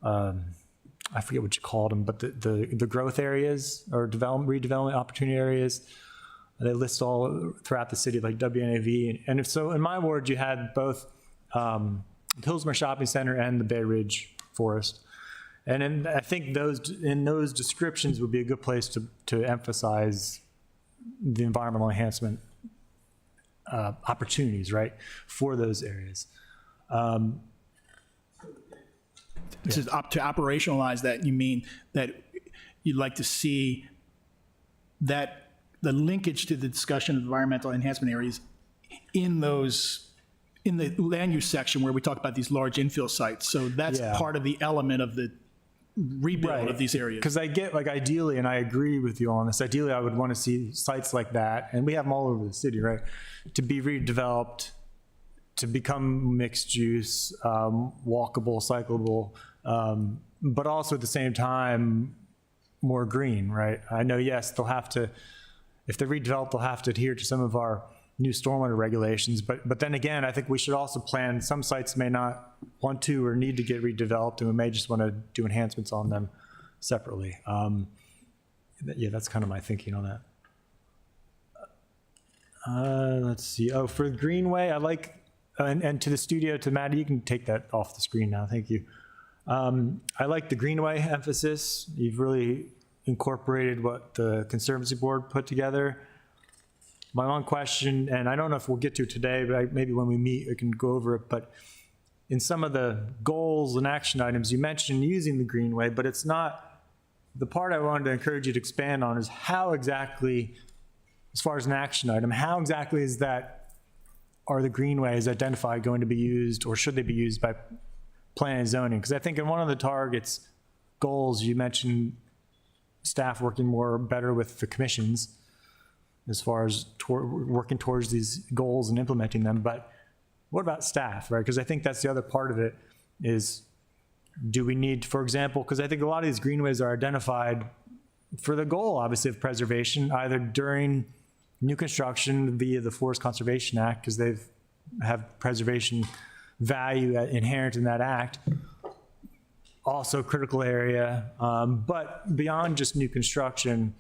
I forget what you called them, but the growth areas or redevelopment opportunity areas. They list all throughout the city, like WNAV. And if so, in my ward, you had both Hillsmere Shopping Center and the Bay Ridge Forest. And I think those descriptions would be a good place to emphasize the environmental enhancement opportunities, right, for those areas.
To operationalize that, you mean that you'd like to see that the linkage to the discussion of environmental enhancement areas in those in the land use section where we talk about these large infill sites. So that's
Yeah.
part of the element of the rebuild of these areas.
Because I get, like, ideally, and I agree with you on this, ideally, I would want to see sites like that, and we have them all over the city, right? To be redeveloped, to become mixed use, walkable, cyclable, but also at the same time, more green, right? I know, yes, they'll have to, if they're redeveloped, they'll have to adhere to some of our new stormwater regulations, but then again, I think we should also plan, some sites may not want to or need to get redeveloped, and we may just want to do enhancements on them separately. Yeah, that's kind of my thinking on that. Let's see, oh, for Greenway, I like, and to the studio, to Maddie, you can take that off the screen now, thank you. I like the Greenway emphasis. You've really incorporated what the Conservancy Board put together. My one question, and I don't know if we'll get to it today, but maybe when we meet, we can go over it, but in some of the goals and action items, you mentioned using the Greenway, but it's not, the part I wanted to encourage you to expand on is how exactly, as far as an action item, how exactly is that, are the greenways identified going to be used, or should they be used by planning and zoning? Because I think in one of the targets, goals, you mentioned staff working better with the commissions as far as working towards these goals and implementing them. But what about staff, right? Because I think that's the other part of it is, do we need, for example, because I think a lot of these greenways are identified for the goal, obviously, of preservation, either during new construction via the Forest Conservation Act, because they have preservation value inherent in that act. Also critical area, but beyond just new construction,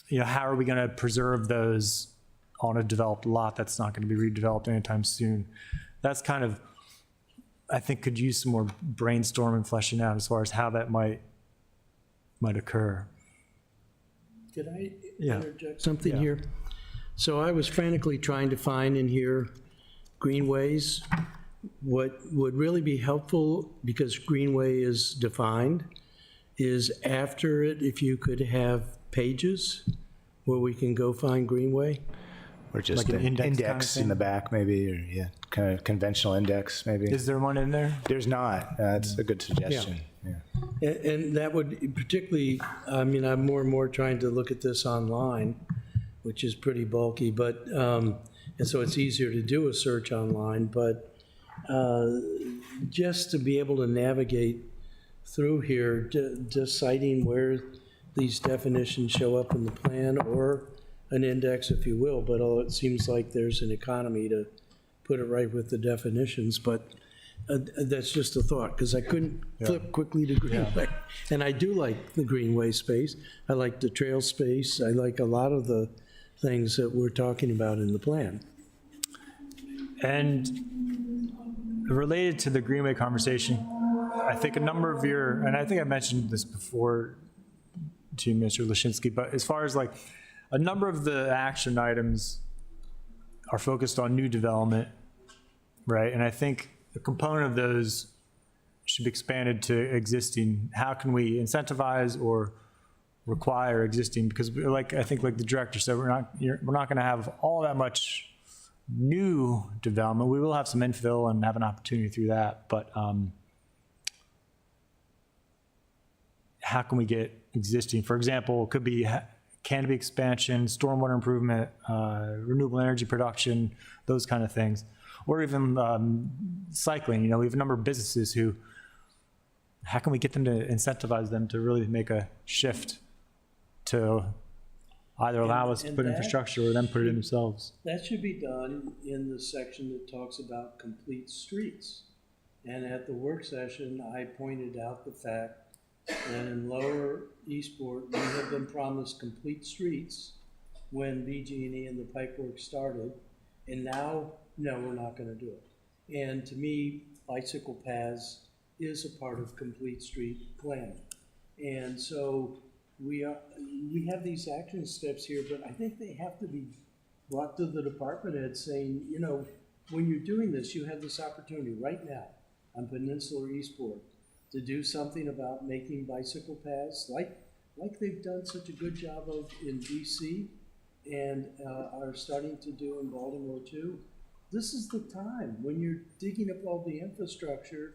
you know, how are we going to preserve those on a developed lot that's not going to be redeveloped anytime soon? That's kind of, I think, could use some more brainstorming, fleshing out as far as how that might occur.
Could I
Yeah.
interject something
Yeah.
here? So I was frantically trying to find in here greenways. What would really be helpful, because greenway is defined, is after it, if you could have pages where we can go find greenway.
Or just
Like an
an
index kind of
index in
thing?
the back, maybe, or yeah, kind of conventional index, maybe.
Is there one in there?
There's not. That's a good suggestion. Yeah.
And that would particularly, I mean, I'm more and more trying to look at this online, which is pretty bulky, but, and so it's easier to do a search online, but just to be able to navigate through here, just citing where these definitions show up in the plan, or an index, if you will, but it seems like there's an economy to put it right with the definitions, but that's just a thought, because I couldn't flip quickly to Greenway. And I do like the Greenway space. I like the trail space. I like a lot of the things that we're talking about in the plan.
And related to the Greenway conversation, I think a number of your, and I think I mentioned this before to Mr. Lashinsky, but as far as like a number of the action items are focused on new development, right? And I think a component of those should be expanded to existing. How can we incentivize or require existing? Because like, I think like the director said, we're not going to have all that much new development. We will have some infill and have an opportunity through that, but how can we get existing? For example, it could be canopy expansion, stormwater improvement, renewable energy production, those kind of things. Or even cycling. You know, we have a number of businesses who, how can we get them to incentivize them to really make a shift to either allow us to
And
put
that
infrastructure or them put it in themselves?
That should be done in the section that talks about complete streets. And at the work session, I pointed out the fact that in Lower Eastport, we have been promised complete streets when BG&E and the pipe work started, and now, no, we're not gonna do it. And to me, bicycle paths is a part of complete street planning. And so we have these action steps here, but I think they have to be brought to the department head saying, you know, when you're doing this, you have this opportunity right now on Peninsula Eastport to do something about making bicycle paths like they've done such a good job of in DC and are starting to do in Baltimore too. This is the time when you're digging up all the infrastructure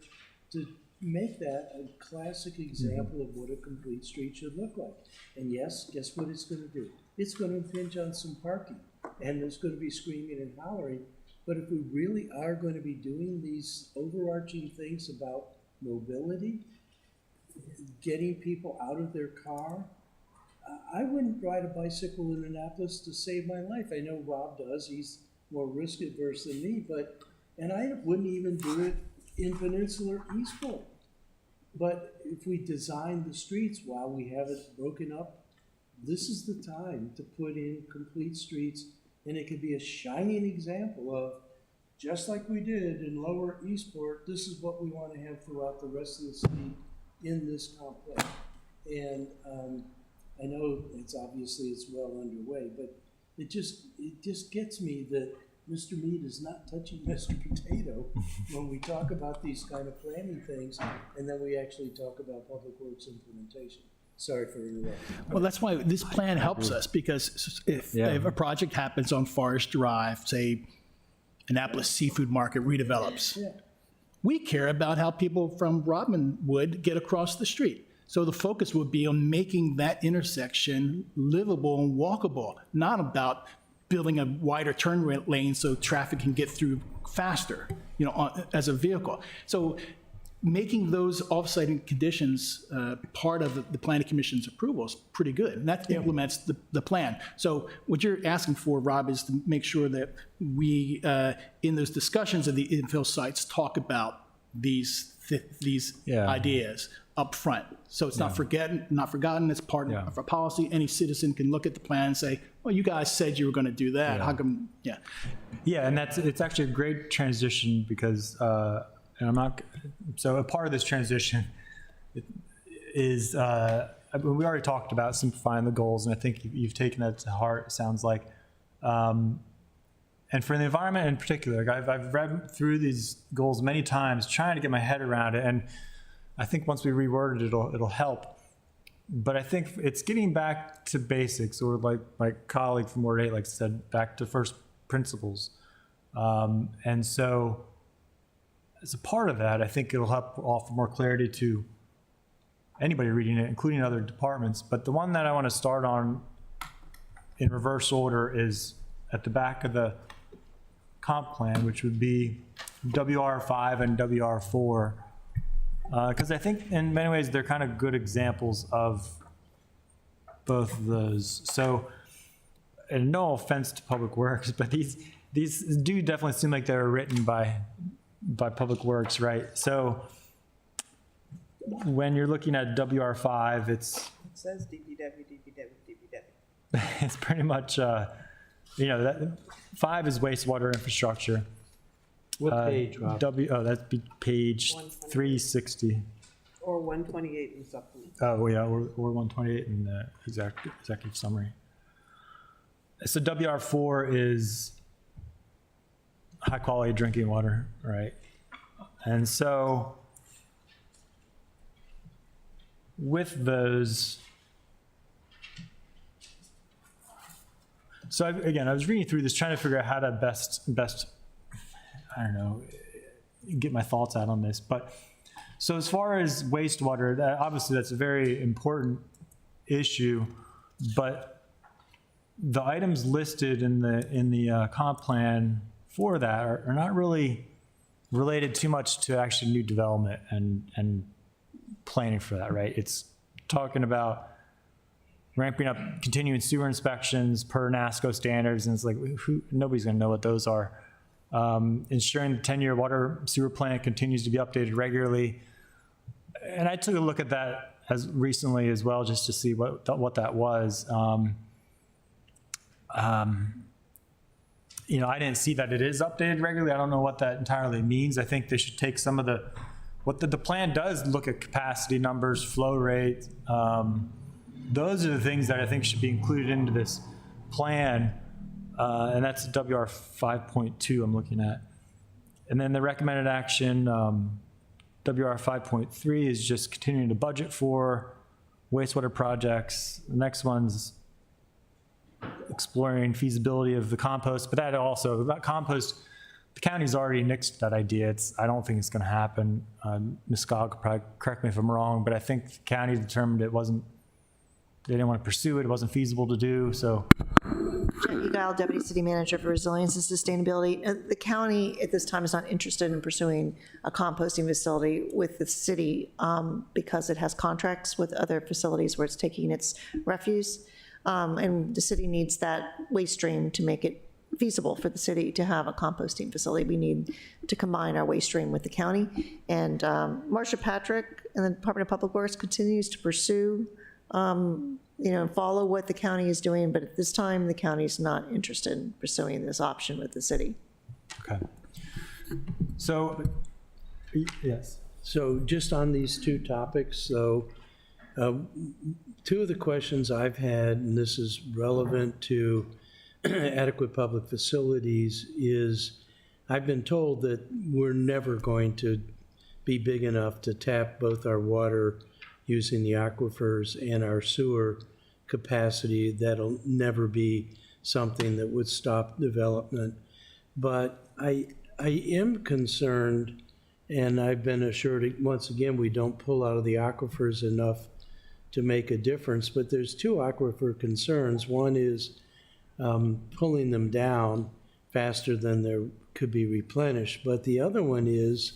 to make that a classic example of what a complete street should look like. And yes, guess what it's gonna do? It's gonna impinge on some parking, and there's gonna be screaming and hollering. But if we really are gonna be doing these overarching things about mobility, getting people out of their car, I wouldn't ride a bicycle in Annapolis to save my life. I know Rob does, he's more risk adverse than me, and I wouldn't even do it in Peninsular Eastport. But if we design the streets while we have it broken up, this is the time to put in complete streets, and it could be a shining example of, just like we did in Lower Eastport, this is what we want to have throughout the rest of the city in this complex. And I know it's well underway, but it just gets me that Mr. Mead is not touching Mr. Potato when we talk about these kind of planning things, and then we actually talk about public works implementation. Sorry for interrupting.
Well, that's why this plan helps us, because if a project happens on Forest Drive, say Annapolis Seafood Market redevelops, we care about how people from Robinwood get across the street. So the focus would be on making that intersection livable and walkable, not about building a wider turn lane so traffic can get through faster, as a vehicle. So making those offsite conditions part of the Planning Commission's approval is pretty good, and that implements the plan. So what you're asking for, Rob, is to make sure that we, in those discussions of the infill sites, talk about these ideas up front. So it's not forgotten, it's part of our policy. Any citizen can look at the plan and say, well, you guys said you were going to do that. How come,
Yeah, and it's actually a great transition because, and so a part of this transition is, we already talked about simplifying the goals, and I think you've taken that to heart, it sounds like. And for the environment in particular, I've read through these goals many times, trying to get my head around it, and I think once we reword it, it'll help. But I think it's getting back to basics, or like my colleague from Ward 8 said, back to first principles. And so as a part of that, I think it'll help offer more clarity to anybody reading it, including other departments. But the one that I want to start on in reverse order is at the back of the comp plan, which would be WR5 and WR4. Because I think in many ways they're kind of good examples of both of those. So, and no offense to Public Works, but these do definitely seem like they were written by Public Works, right? So when you're looking at WR5, it
says DPW.
It's pretty much, that 5 is wastewater infrastructure.
What page, Rob?
That'd be page 360.
Or 128 in supplement.
Oh, yeah, or 128 in the executive summary. So WR4 is high quality drinking water, right? And so with those, so I was reading through this, trying to figure out how to best, I don't know, get my thoughts out on this. But so as far as wastewater, obviously that's a very important issue, but the items listed in the comp plan for that are not really related too much to actually new development and planning for that, right? It's talking about ramping up continuing sewer inspections per NASCO standards, and it's like, nobody's gonna know what those are. Ensuring the 10-year water sewer plan continues to be updated regularly. And I took a look at that as recently as well, just to see what that was. I didn't see that it is updated regularly. I don't know what that entirely means. I think they should take some of what the plan does look at capacity numbers, flow rate. Those are the things that I think should be included into this plan. And that's WR 5.2 I'm looking at. And then the recommended action, WR 5.3 is just continuing to budget for wastewater projects. The next one's exploring feasibility of the compost, but that compost, the county's already nixed that idea. I don't think it's going to happen. Ms. Scott could probably correct me if I'm wrong, but I think the county determined they didn't want to pursue it. It wasn't feasible to do, so.
Jen Eagle, Deputy City Manager for Resilience and Sustainability. The county at this time is not interested in pursuing a composting facility with the city because it has contracts with other facilities where it's taking its refuse. And the city needs that waste stream to make it feasible for the city to have a composting facility. We need to combine our waste stream with the county. And Marcia Patrick and the Department of Public Works continues to pursue follow what the county is doing, but at this time, the county is not interested in pursuing this option with the city.
Okay. So, yes.
So just on these two topics, though, two of the questions I've had, and this is relevant to adequate public facilities, is I've been told that we're never going to be big enough to tap both our water using the aquifers and our sewer capacity. That'll never be something that would stop development. But I am concerned, and I've been assured, once again, we don't pull out of the aquifers enough to make a difference, but there's two aquifer concerns. One is pulling them down faster than there could be replenished, but the other one is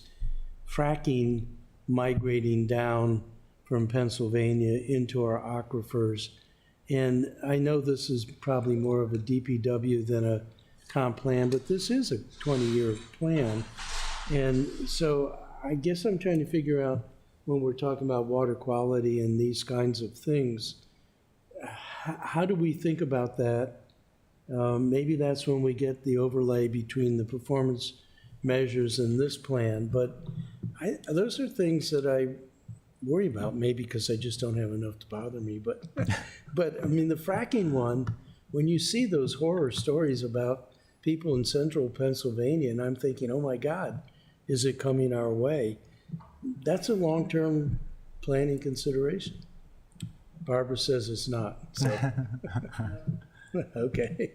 fracking migrating down from Pennsylvania into our aquifers. And I know this is probably more of a DPW than a comp plan, but this is a 20-year plan. And so I guess I'm trying to figure out, when we're talking about water quality and these kinds of things, how do we think about that? Maybe that's when we get the overlay between the performance measures and this plan, but those are things that I worry about, maybe because I just don't have enough to bother me. But I mean, the fracking one, when you see those horror stories about people in central Pennsylvania, and I'm thinking, oh my God, is it coming our way? That's a long-term planning consideration. Barbara says it's not, so. Okay.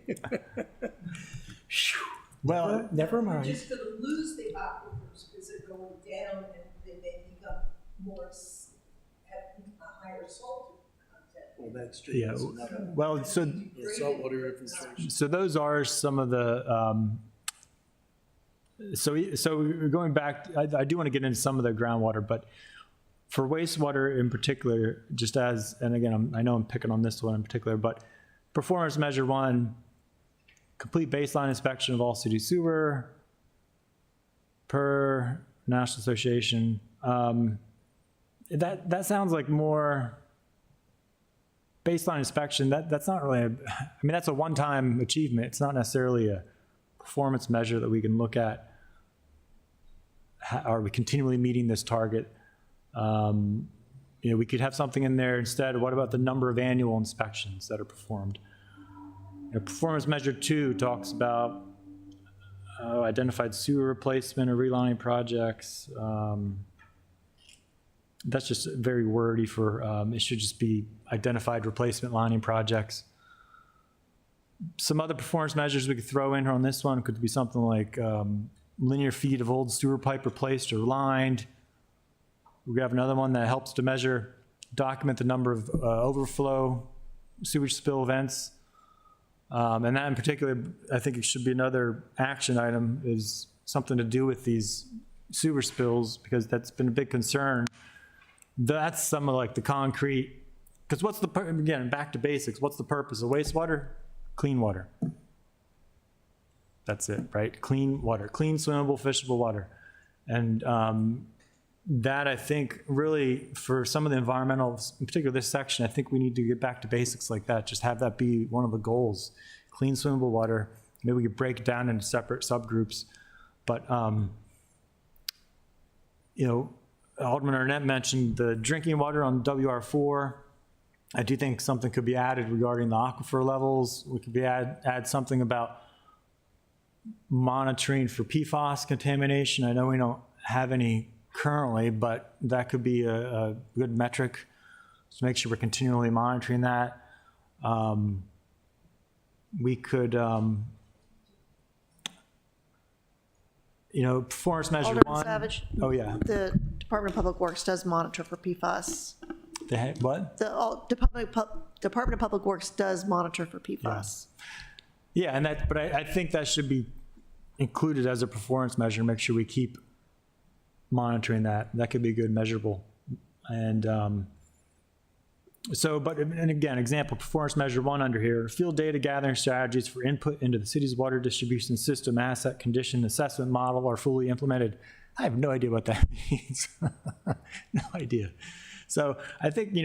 Well,
never mind.
We're just going to lose the aquifers because they're going down and they may become have a higher salt content.
Well, that's true.
yeah. Well, so
Saltwater infiltration.
So those are some of the, so going back, I do want to get into some of the groundwater, but for wastewater in particular, just as, and again, I know I'm picking on this one in particular, but performance measure 1, complete baseline inspection of all city sewer per National Association. That sounds like more baseline inspection. That's not really, I mean, that's a one-time achievement. It's not necessarily a performance measure that we can look at. Are we continually meeting this target? We could have something in there instead. What about the number of annual inspections that are performed? Performance measure 2 talks about identified sewer replacement or relining projects. That's just very wordy for, it should just be identified replacement lining projects. Some other performance measures we could throw in here on this one could be something like linear feet of old sewer pipe replaced or lined. We have another one that helps to measure, document the number of overflow sewage spill events. And that in particular, I think it should be another action item, is something to do with these sewer spills, because that's been a big concern. That's some of like the concrete, because what's the, again, back to basics, what's the purpose of wastewater? Clean water. That's it, right? Clean water, clean, swimmable, fishable water. And that, I think, really, for some of the environmental, in particular this section, I think we need to get back to basics like that. Just have that be one of the goals. Clean, swimmable water. Maybe we could break it down into separate subgroups. But, Alderman Arnett mentioned the drinking water on WR4. I do think something could be added regarding the aquifer levels. We could add something about monitoring for PFAS contamination. I know we don't have any currently, but that could be a good metric to make sure we're continually monitoring that. we could, performance measure
Alderman
one.
Savage?
Oh, yeah.
The Department of Public Works does monitor for PFAS.
What?
Department of Public Works does monitor for PFAS.
Yeah, and but I think that should be included as a performance measure, make sure we keep monitoring that. That could be good measurable. And and again, example, performance measure one under here, field data gathering strategies for input into the city's water distribution system asset condition assessment model are fully implemented. I have no idea what that means. No idea. So I think,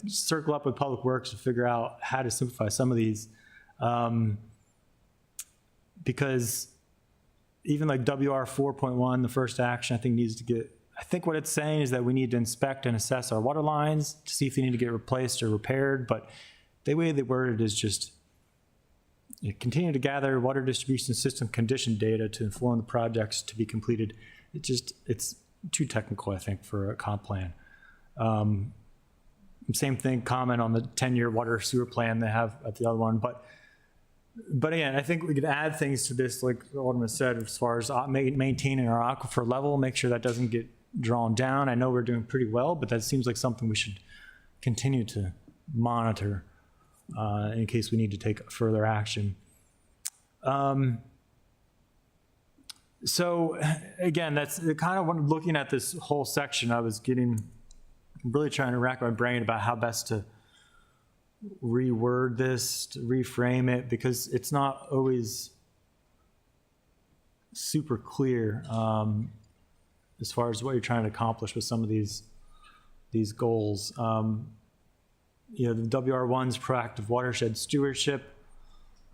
circle up with Public Works to figure out how to simplify some of these. Because even like WR 4.1, the first action, I think what it's saying is that we need to inspect and assess our water lines to see if they need to get replaced or repaired. But the way they word it is just continue to gather water distribution system condition data to inform the projects to be completed. It's too technical, I think, for a comp plan. Same thing, comment on the 10-year water sewer plan they have at the other one. But again, I think we could add things to this, like the Alderman said, as far as maintaining our aquifer level, make sure that doesn't get drawn down. I know we're doing pretty well, but that seems like something we should continue to monitor in case we need to take further action. So again, that's kind of when looking at this whole section, I was really trying to rack my brain about how best to reword this, to reframe it, because it's not always super clear as far as what you're trying to accomplish with some of these goals. The WR1's proactive watershed stewardship.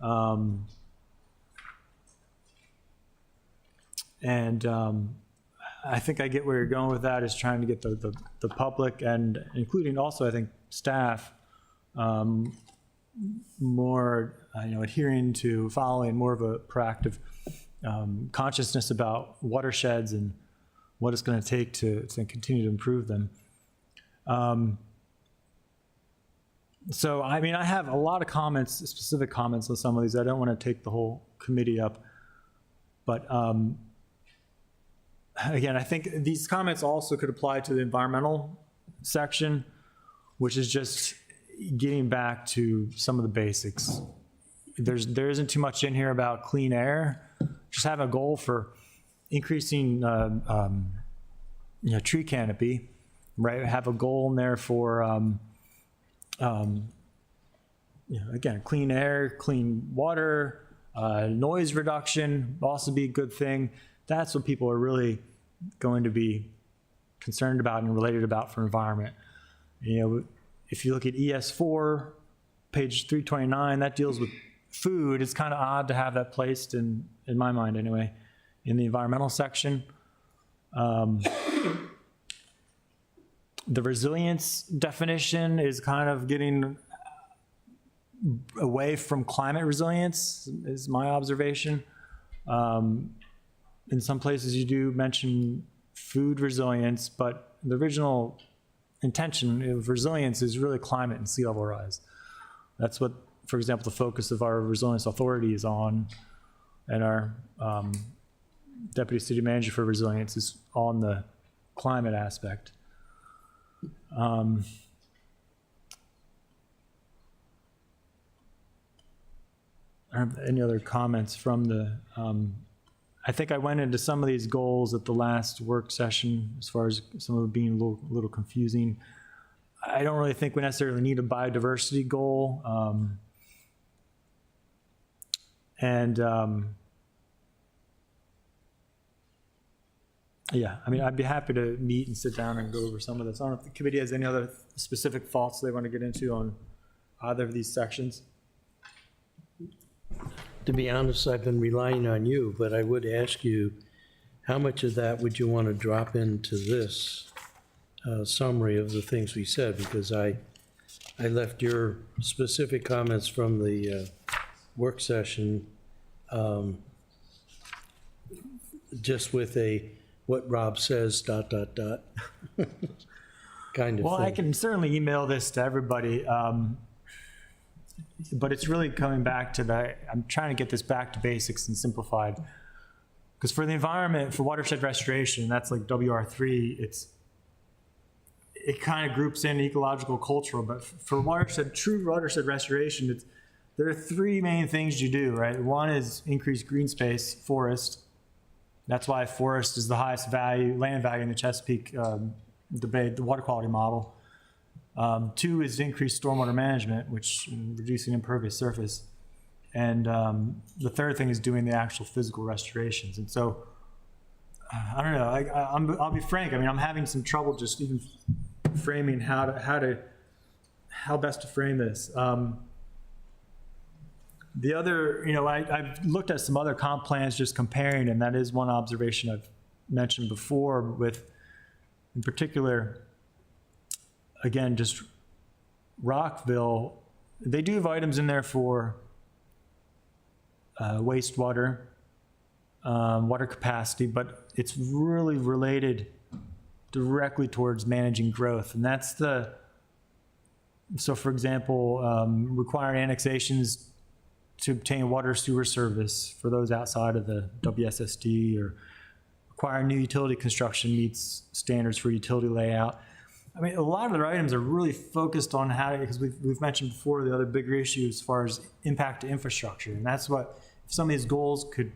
I think I get where you're going with that, is trying to get the public, and including also, I think, staff, more, adhering to following more of a proactive consciousness about watersheds and what it's going to take to continue to improve them. So, I have a lot of comments, specific comments on some of these. I don't want to take the whole committee up, but again, I think these comments also could apply to the environmental section, which is just getting back to some of the basics. There isn't too much in here about clean air. Just have a goal for increasing tree canopy, right? Have a goal in there for again, clean air, clean water, noise reduction also be a good thing. That's what people are really going to be concerned about and related about for environment. If you look at ES4, page 329, that deals with food. It's kind of odd to have that placed, in my mind anyway, in the environmental section. The resilience definition is kind of getting away from climate resilience, is my observation. In some places you do mention food resilience, but the original intention of resilience is really climate and sea level rise. That's what, for example, the focus of our resilience authority is on, and our deputy city manager for resilience is on the climate aspect. Any other comments from the, I think I went into some of these goals at the last work session, as far as some of them being a little confusing. I don't really think we necessarily need a biodiversity goal. Yeah, I'd be happy to meet and sit down and go over some of this. I don't know if the committee has any other specific thoughts they want to get into on either of these sections.
To be honest, I've been relying on you, but I would ask you, how much of that would you want to drop into this summary of the things we said? Because I left your specific comments from the work session just with a what Rob says, ... kind of
Well,
thing.
I can certainly email this to everybody. but it's really coming back to I'm trying to get this back to basics and simplified. Because for the environment, for watershed restoration, that's like WR3, it kind of groups in ecological, cultural, but for true watershed restoration, there are three main things you do, right? One is increase green space, forest. That's why forest is the highest land value in the Chesapeake debate, the water quality model. 2 is increase stormwater management, which reducing impervious surface. And the third thing is doing the actual physical restorations. And so, I don't know, I'll be frank, I mean, I'm having some trouble just even framing how best to frame this. The other, I've looked at some other comp plans just comparing, and that is one observation I've mentioned before with, in particular, again, just Rockville, they do have items in there for wastewater, water capacity, but it's really related directly towards managing growth. And that's so for example, require annexations to obtain water sewer service for those outside of the WSSD, or require new utility construction meets standards for utility layout. I mean, a lot of their items are really focused on because we've mentioned before the other bigger issue as far as impact to infrastructure. And that's what, if some of these goals could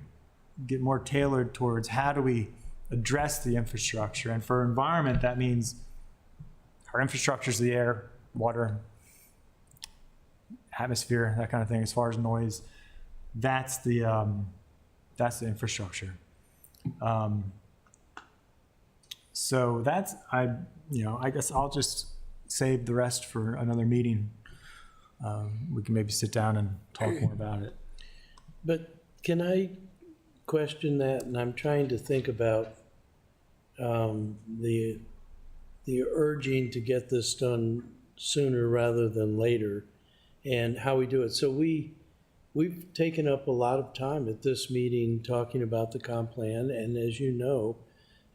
get more tailored towards how do we address the infrastructure. And for environment, that means our infrastructure is the air, water, atmosphere, that kind of thing. As far as noise, that's the infrastructure. So I guess I'll just save the rest for another meeting. We can maybe sit down and talk more about it.
But can I question that? And I'm trying to think about the urging to get this done sooner rather than later, and how we do it. So we've taken up a lot of time at this meeting talking about the comp plan, and as you know,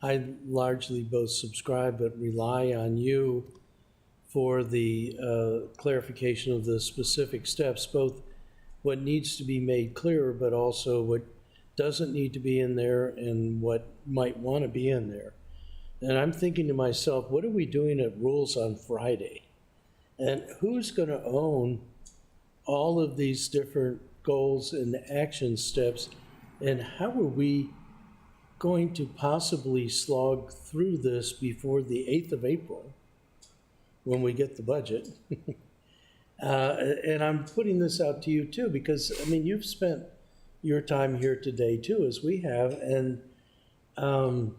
I largely both subscribe but rely on you for the clarification of the specific steps, both what needs to be made clearer, but also what doesn't need to be in there and what might want to be in there. And I'm thinking to myself, what are we doing at Rules on Friday? And who's going to own all of these different goals and action steps? And how are we going to possibly slog through this before the 8th of April when we get the budget? And I'm putting this out to you too, because, I mean, you've spent your time here today too, as we have, and I'm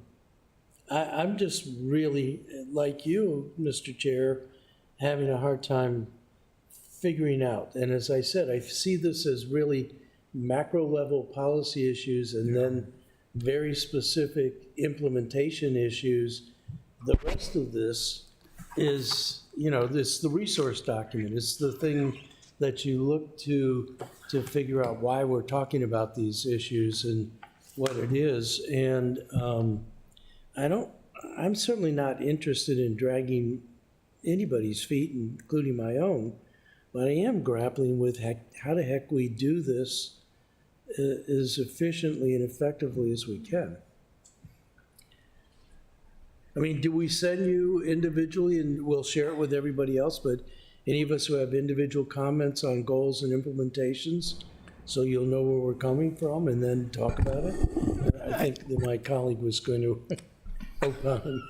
just really, like you, Mr. Chair, having a hard time figuring out. And as I said, I see this as really macro level policy issues and then very specific implementation issues. The rest of this is, this the resource document. It's the thing that you look to figure out why we're talking about these issues and what it is. And I'm certainly not interested in dragging anybody's feet, including my own, but I am grappling with how the heck we do this as efficiently and effectively as we can. I mean, do we send you individually and we'll share it with everybody else, but any of us who have individual comments on goals and implementations, so you'll know where we're coming from and then talk about it? I think that my colleague was going to opine.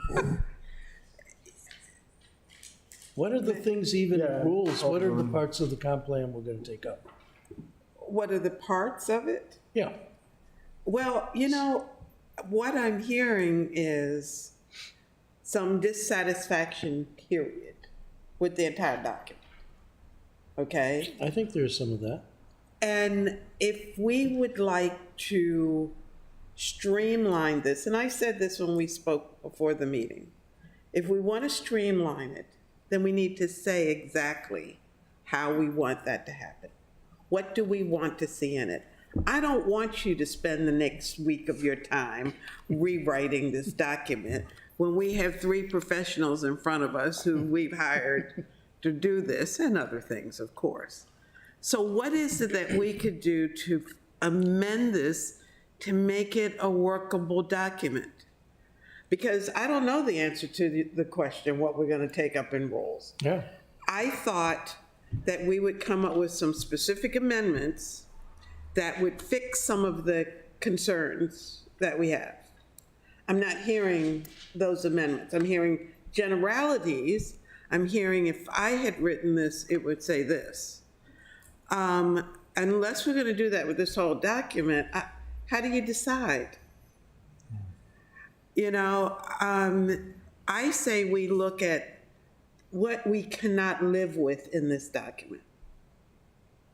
What are the things even in rules? What are the parts of the comp plan we're going to take up?
What are the parts of it?
Yeah.
Well, what I'm hearing is some dissatisfaction, period, with the entire document. Okay?
I think there's some of that.
And if we would like to streamline this, and I said this when we spoke before the meeting, if we want to streamline it, then we need to say exactly how we want that to happen. What do we want to see in it? I don't want you to spend the next week of your time rewriting this document when we have 3 professionals in front of us who we've hired to do this and other things, of course. So what is it that we could do to amend this to make it a workable document? Because I don't know the answer to the question, what we're gonna take up in roles.
Yeah.
I thought that we would come up with some specific amendments that would fix some of the concerns that we have. I'm not hearing those amendments. I'm hearing generalities. I'm hearing if I had written this, it would say this. Unless we're going to do that with this whole document, how do you decide? You know, I say we look at what we cannot live with in this document.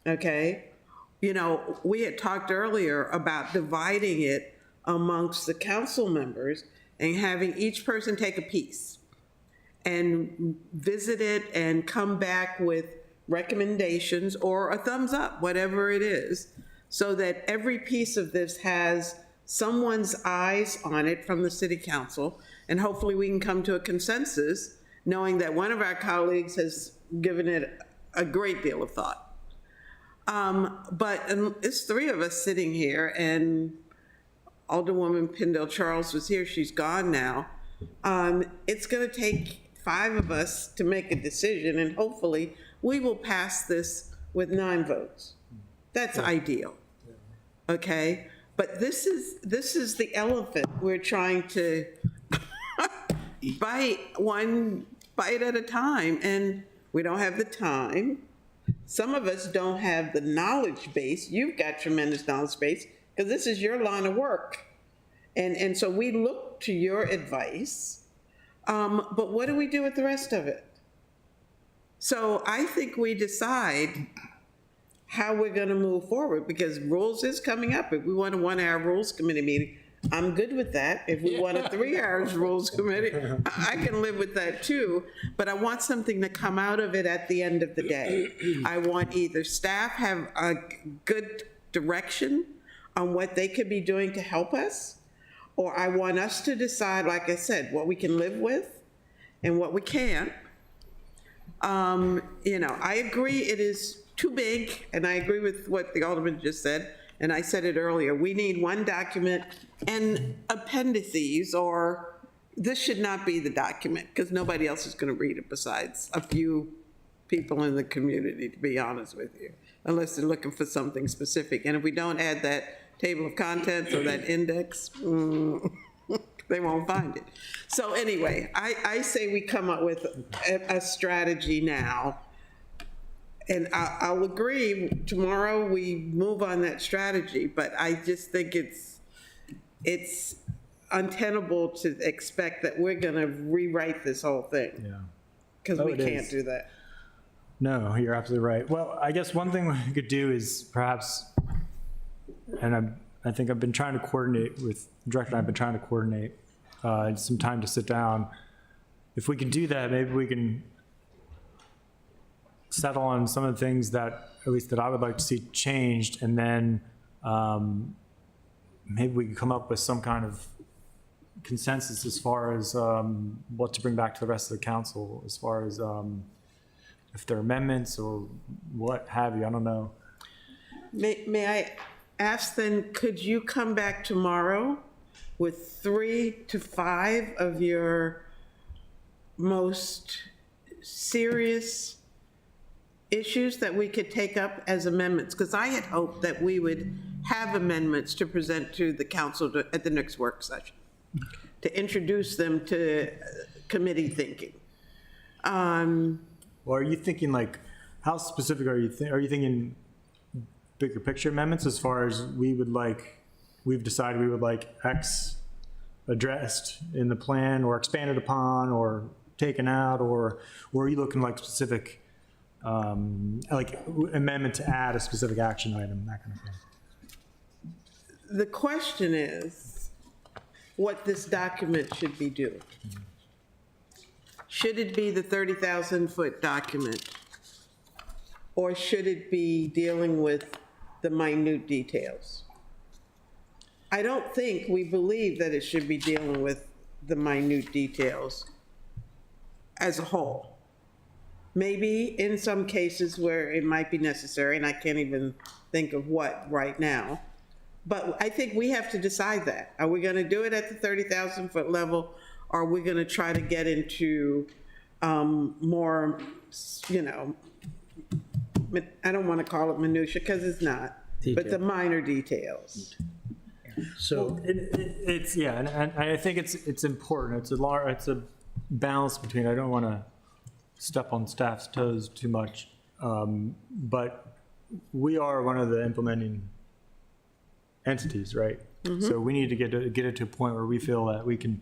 Okay? You know, we had talked earlier about dividing it amongst the council members and having each person take a piece and visit it and come back with recommendations or a thumbs up, whatever it is, so that every piece of this has someone's eyes on it from the city council, and hopefully we can come to a consensus, knowing that one of our colleagues has given it a great deal of thought. But it's three of us sitting here, and Alderwoman Pindell Charles was here, she's gone now. It's gonna take 5 of us to make a decision, and hopefully we will pass this with 9 votes. That's ideal, okay? But this is the elephant we're trying to bite one bite at a time, and we don't have the time. Some of us don't have the knowledge base. You've got tremendous knowledge base, because this is your line of work. And so we look to your advice, but what do we do with the rest of it? So I think we decide how we're gonna move forward, because rules is coming up. If we want a 1-hour rules committee meeting, I'm good with that. If we want a 3-hour rules committee, I can live with that too. But I want something to come out of it at the end of the day. I want either staff have a good direction on what they could be doing to help us, or I want us to decide, like I said, what we can live with and what we can't. You know, I agree it is too big, and I agree with what the Alderman just said, and I said it earlier. We need one document and appendices, or this should not be the document, because nobody else is going to read it besides a few people in the community, to be honest with you, unless they're looking for something specific. And if we don't add that table of contents or that index, they won't find it. So anyway, I say we come up with a strategy now, and I'll agree, tomorrow we move on that strategy, but I just think it's untenable to expect that we're gonna rewrite this whole thing.
Yeah.
Because
Oh,
we
it
can't
is.
do that.
No, you're absolutely right. Well, I guess one thing we could do is perhaps, and I think I've been trying to coordinate with the director, I've been trying to coordinate some time to sit down. If we can do that, maybe we can settle on some of the things that, at least that I would like to see changed, and then maybe we can come up with some kind of consensus as far as what to bring back to the rest of the council, as far as if there are amendments or what have you, I don't know.
May I ask then, could you come back tomorrow with 3 to 5 of your most serious issues that we could take up as amendments? Because I had hoped that we would have amendments to present to the council at the next work session, to introduce them to committee thinking.
Well, are you thinking like, how specific are you thinking bigger picture amendments, as far as we've decided we would like X addressed in the plan or expanded upon or taken out, or are you looking like specific, like amendment to add a specific action item, that kind of thing?
The question is what this document should be doing. Should it be the 30,000-foot document? Or should it be dealing with the minute details? I don't think we believe that it should be dealing with the minute details as a whole. maybe in some cases where it might be necessary, and I can't even think of what right now. But I think we have to decide that. Are we going to do it at the 30,000 foot level? Or are we going to try to get into more, you know, I don't want to call it minutia because it's not, but the minor details.
So,
It's, yeah, and I think it's important. It's a balance between, I don't want to step on staff's toes too much, but we are one of the implementing entities, right? So we need to get it to a point where we feel that we can,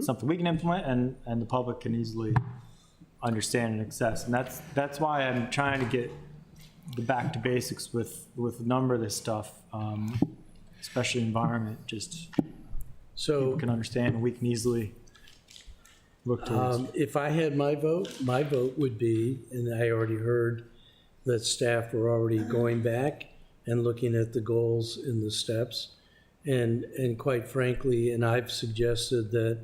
something we can implement and the public can easily understand and access. And that's why I'm trying to get the back to basics with a number of this stuff, especially environment, just
so
people can understand and we can easily look towards.
if I had my vote would be, and I already heard that staff were already going back and looking at the goals in the steps. And quite frankly, and I've suggested that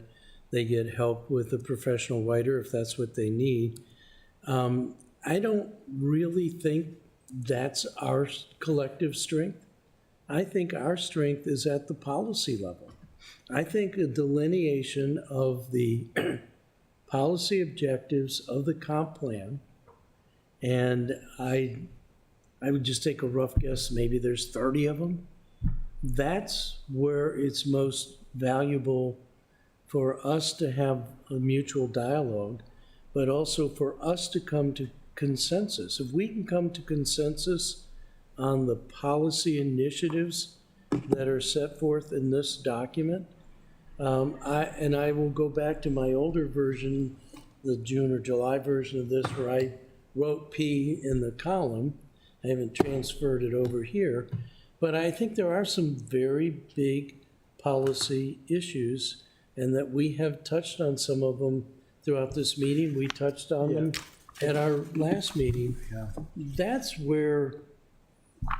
they get help with a professional writer if that's what they need. I don't really think that's our collective strength. I think our strength is at the policy level. I think a delineation of the policy objectives of the comp plan, and I would just take a rough guess, maybe there's 30 of them. That's where it's most valuable for us to have a mutual dialogue, but also for us to come to consensus. If we can come to consensus on the policy initiatives that are set forth in this document, I will go back to my older version, the June or July version of this, where I wrote P in the column. I haven't transferred it over here, but I think there are some very big policy issues, and that we have touched on some of them throughout this meeting. We touched on them at our last meeting. That's where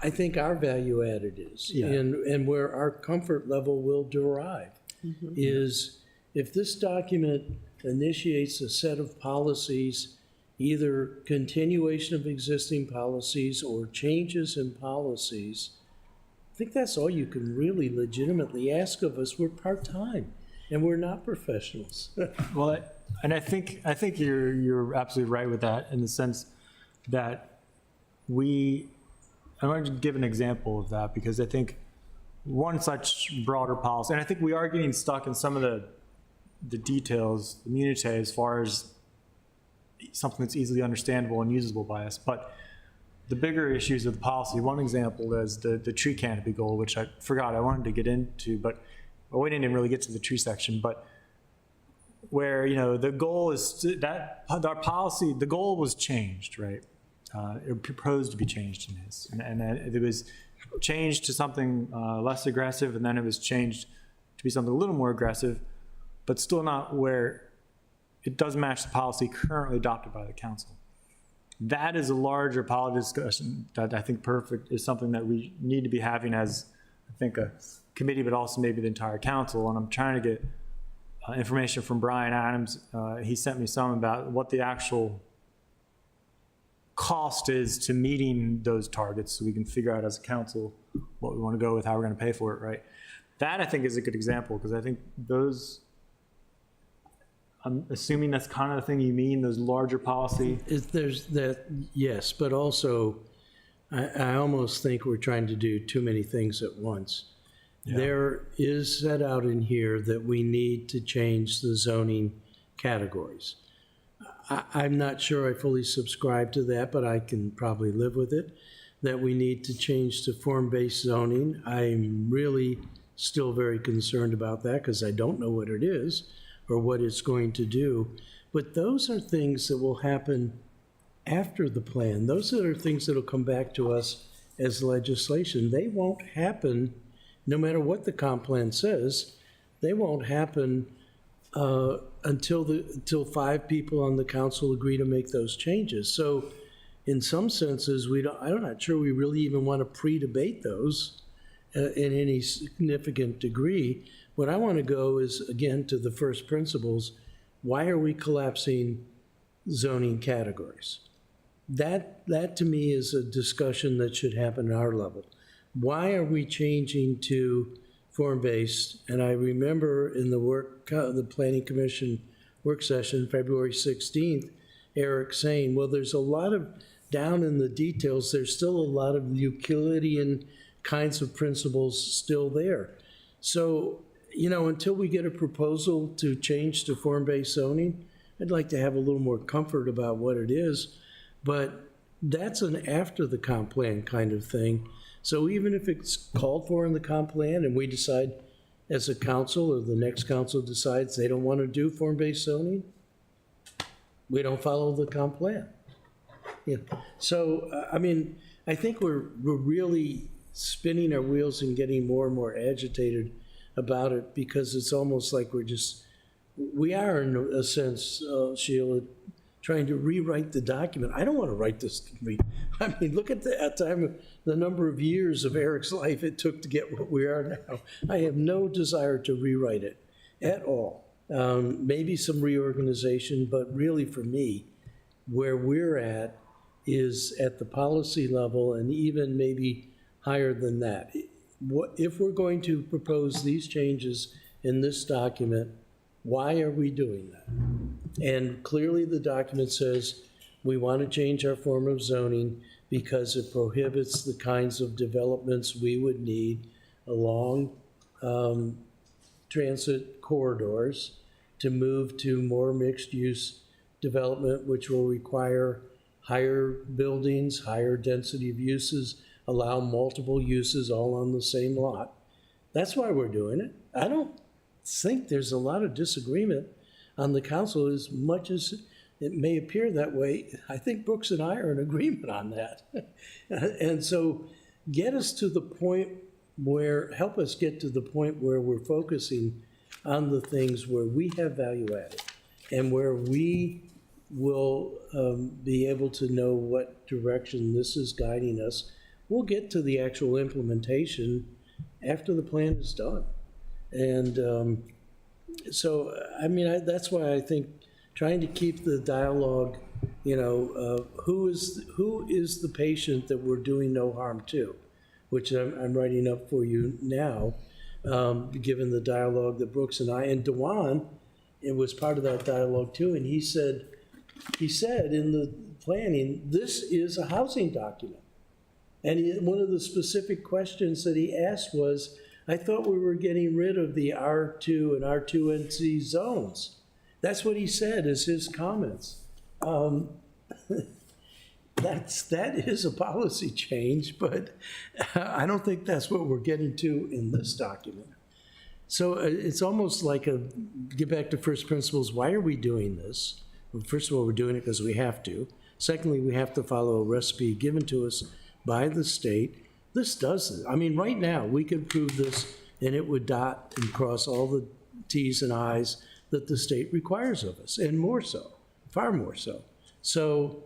I think our value added is, and where our comfort level will derive, is if this document initiates a set of policies, either continuation of existing policies or changes in policies, I think that's all you can really legitimately ask of us. We're part-time and we're not professionals.
Well, and I think you're absolutely right with that, in the sense that I want to give an example of that, because I think one such broader policy, and I think we are getting stuck in some of the details, the minutiae, as far as something that's easily understandable and usable by us. But the bigger issues of the policy, one example is the tree canopy goal, which I forgot I wanted to get into, but we didn't really get to the tree section. But where, the goal is that our policy, the goal was changed, right? It was proposed to be changed in this, and it was changed to something less aggressive, and then it was changed to be something a little more aggressive, but still not where it does match the policy currently adopted by the council. That is a larger policy discussion that I think is something that we need to be having as, I think, a committee, but also maybe the entire council. And I'm trying to get information from Brian Adams. He sent me some about what the actual cost is to meeting those targets, so we can figure out as a council what we want to go with, how we're going to pay for it, right? That, I think, is a good example, because I think those, I'm assuming that's kind of the thing you mean, those larger policy.
There's that, yes, but also I almost think we're trying to do too many things at once. Yeah. There is set out in here that we need to change the zoning categories. I'm not sure I fully subscribe to that, but I can probably live with it, that we need to change to form-based zoning. I'm really still very concerned about that, because I don't know what it is or what it's going to do. But those are things that will happen after the plan. Those are things that will come back to us as legislation. They won't happen, no matter what the comp plan says, they won't happen until 5 people on the council agree to make those changes. So in some senses, I'm not sure we really even want to pre-debate those in any significant degree. What I want to go is, again, to the first principles. Why are we collapsing zoning categories. That to me is a discussion that should happen at our level. Why are we changing to form-based? And I remember in the Planning Commission work session, February 16th, Eric saying, well, there's a lot of, down in the details, there's still a lot of Euclidean kinds of principles still there. So, until we get a proposal to change to form-based zoning, I'd like to have a little more comfort about what it is, but that's an after the comp plan kind of thing. So even if it's called for in the comp plan and we decide as a council or the next council decides they don't want to do form-based zoning, we don't follow the comp plan. Yeah. So, I think we're really spinning our wheels and getting more and more agitated about it because it's almost like we are in a sense, Sheila, trying to rewrite the document. I don't want to write this. Look at the number of years of Eric's life it took to get what we are now. I have no desire to rewrite it at all. Maybe some reorganization, but really for me, where we're at is at the policy level and even maybe higher than that. If we're going to propose these changes in this document, why are we doing that? And clearly the document says we want to change our form of zoning because it prohibits the kinds of developments we would need along transit corridors to move to more mixed-use development, which will require higher buildings, higher density of uses, allow multiple uses all on the same lot. That's why we're doing it. I don't think there's a lot of disagreement on the council as much as it may appear that way. I think Brooks and I are in agreement on that. And so help us get to the point where we're focusing on the things where we have value added and where we will be able to know what direction this is guiding us. We'll get to the actual implementation after the plan is done. And that's why I think trying to keep the dialogue, who is the patient that we're doing no harm to, which I'm writing up for you now, given the dialogue that Brooks and I, and Dewan, it was part of that dialogue too, and he said in the planning, this is a housing document. And one of the specific questions that he asked was, I thought we were getting rid of the R2 and R2NC zones. That's what he said as his comments. That is a policy change, but I don't think that's what we're getting to in this document. So it's almost like get back to first principles, why are we doing this? Well, first of all, we're doing it because we have to. Secondly, we have to follow a recipe given to us by the state. This does it. Right now, we could prove this and it would dot and cross all the T's and I's that the state requires of us, and more so, far more so. So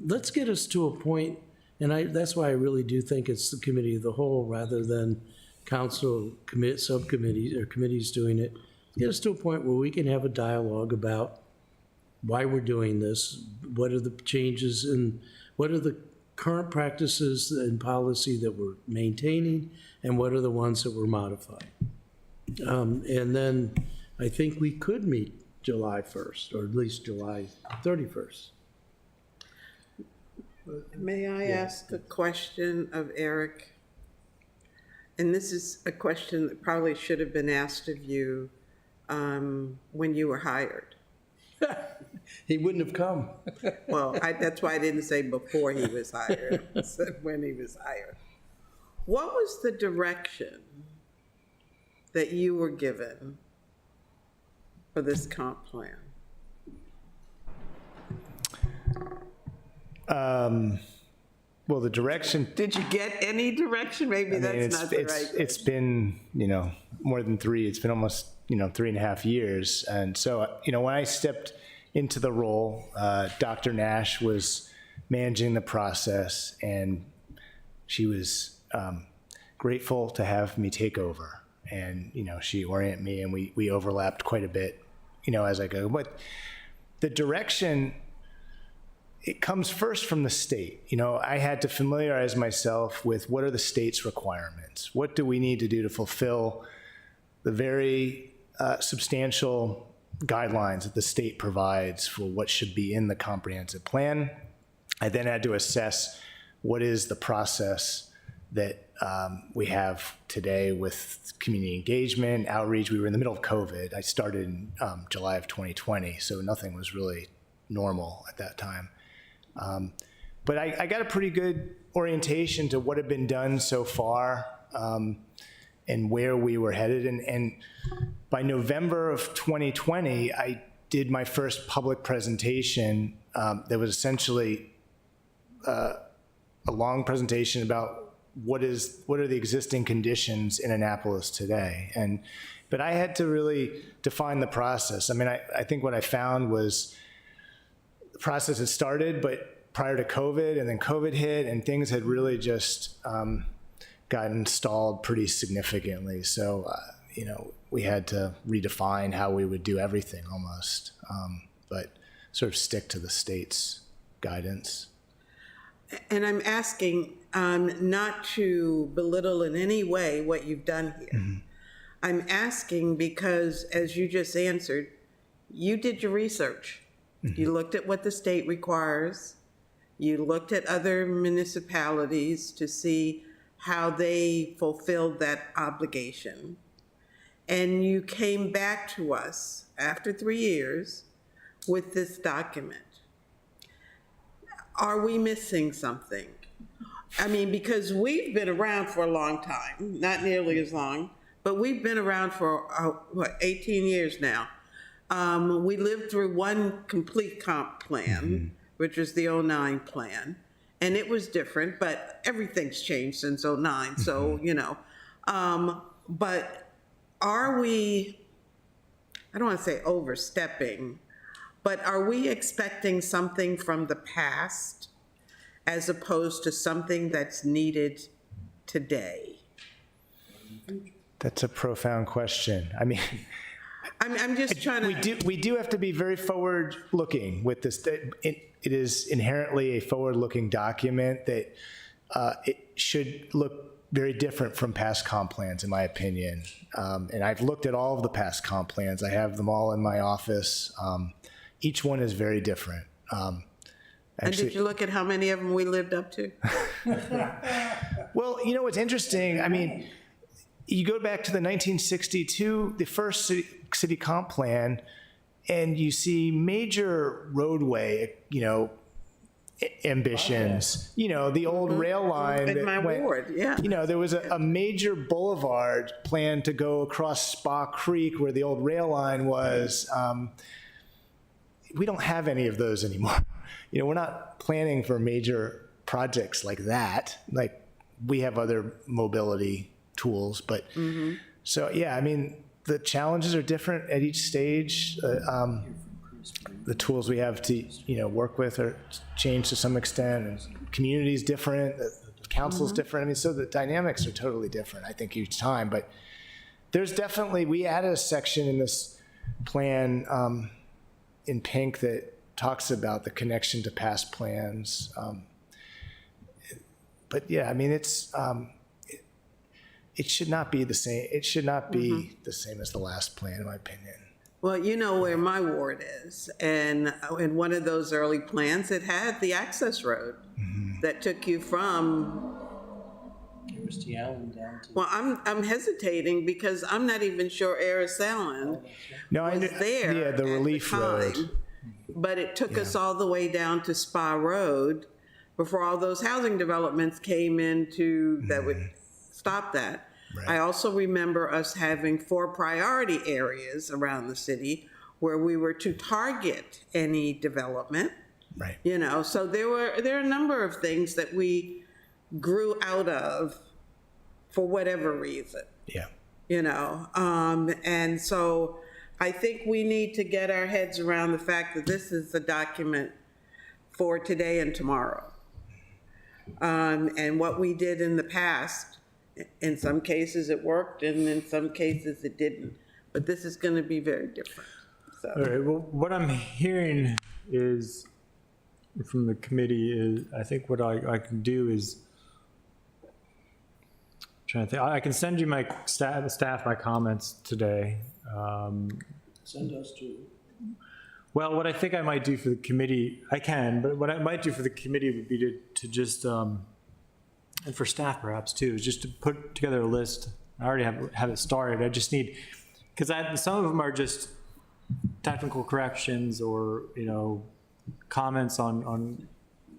let's get us to a point, and that's why I really do think it's the committee of the whole rather than council subcommittees or committees doing it. Get us to a point where we can have a dialogue about why we're doing this, what are the changes and what are the current practices and policy that we're maintaining, and what are the ones that we're modifying. And then I think we could meet July 1st, or at least July 31st.
May I ask a question of Eric? And this is a question that probably should have been asked of you when you were hired.
He wouldn't have come.
Well, that's why I didn't say before he was hired. I said when he was hired. What was the direction that you were given for this comp plan?
Well, the direction.
Did you get any direction? Maybe that's not the right.
It's been, more than three. It's been almost, 3.5 years. And so, when I stepped into the role, Dr. Nash was managing the process, and she was grateful to have me take over. And, she oriented me, and we overlapped quite a bit, as I go. But the direction it comes first from the state. You know, I had to familiarize myself with what are the state's requirements? What do we need to do to fulfill the very substantial guidelines that the state provides for what should be in the comprehensive plan? I then had to assess what is the process that we have today with community engagement, outreach. We were in the middle of COVID. I started in July of 2020, so nothing was really normal at that time. But I got a pretty good orientation to what had been done so far and where we were headed. And by November of 2020, I did my first public presentation that was essentially a long presentation about what are the existing conditions in Annapolis today. But I had to really define the process. I mean, I think what I found was the process had started, but prior to COVID, and then COVID hit, and things had really just gotten stalled pretty significantly. So, you know, we had to redefine how we would do everything almost, but sort of stick to the state's guidance.
And I'm asking not to belittle in any way what you've done here. Mm-hmm. I'm asking because, as you just answered, you did your research. Mm-hmm. You looked at what the state requires. You looked at other municipalities to see how they fulfilled that obligation. And you came back to us after 3 years with this document. Are we missing something? I mean, because we've been around for a long time, not nearly as long, but we've been around for, 18 years now. We lived through one complete comp plan, which was the 09 plan, and it was different, but everything's changed since 09, so, you know. But are we, I don't want to say overstepping, but are we expecting something from the past as opposed to something that's needed today?
That's a profound question. I mean,
I'm just trying to...
We do have to be very forward-looking with this. It is inherently a forward-looking document that it should look very different from past comp plans, in my opinion. And I've looked at all of the past comp plans. I have them all in my office. Each one is very different.
And did you look at how many of them we lived up to?
Well, you know what's interesting? I mean, you go back to the 1962, the first city comp plan, and you see major roadway, you know, ambitions. You know, the old rail line
In my ward, yeah.
You know, there was a major boulevard planned to go across Spa Creek where the old rail line was. We don't have any of those anymore. You know, we're not planning for major projects like that. Like, we have other mobility tools, but so yeah, I mean, the challenges are different at each stage. The tools we have to, you know, work with are changed to some extent, and community's different, the council's different. I mean, so the dynamics are totally different, I think, each time. But there's definitely, we added a section in this plan in pink that talks about the connection to past plans. But yeah, I mean, it's it should not be the same. It should not be the same as the last plan, in my opinion.
Well, you know where my ward is, and in one of those early plans, it had the access road that took you from.
Christie Allen down to.
Well, I'm hesitating because I'm not even sure Eris Allen was there.
Yeah, the relief road.
But it took us all the way down to Spa Road before all those housing developments came into that would stop that. Right. I also remember us having 4 priority areas around the city where we were to target any development.
Right.
You know, so there are a number of things that we grew out of for whatever reason.
Yeah.
You know, and so I think we need to get our heads around the fact that this is the document for today and tomorrow. And what we did in the past, in some cases it worked and in some cases it didn't. But this is going to be very different. So.
All right, well, what I'm hearing is from the committee is, I think what I can do is, trying to think, I can send you my staff my comments today.
Send us to.
Well, what I think I might do for the committee, I can, but what I might do for the committee would be to just, and for staff perhaps too, is just to put together a list. I already have it started. I just need, because some of them are just technical corrections or, comments on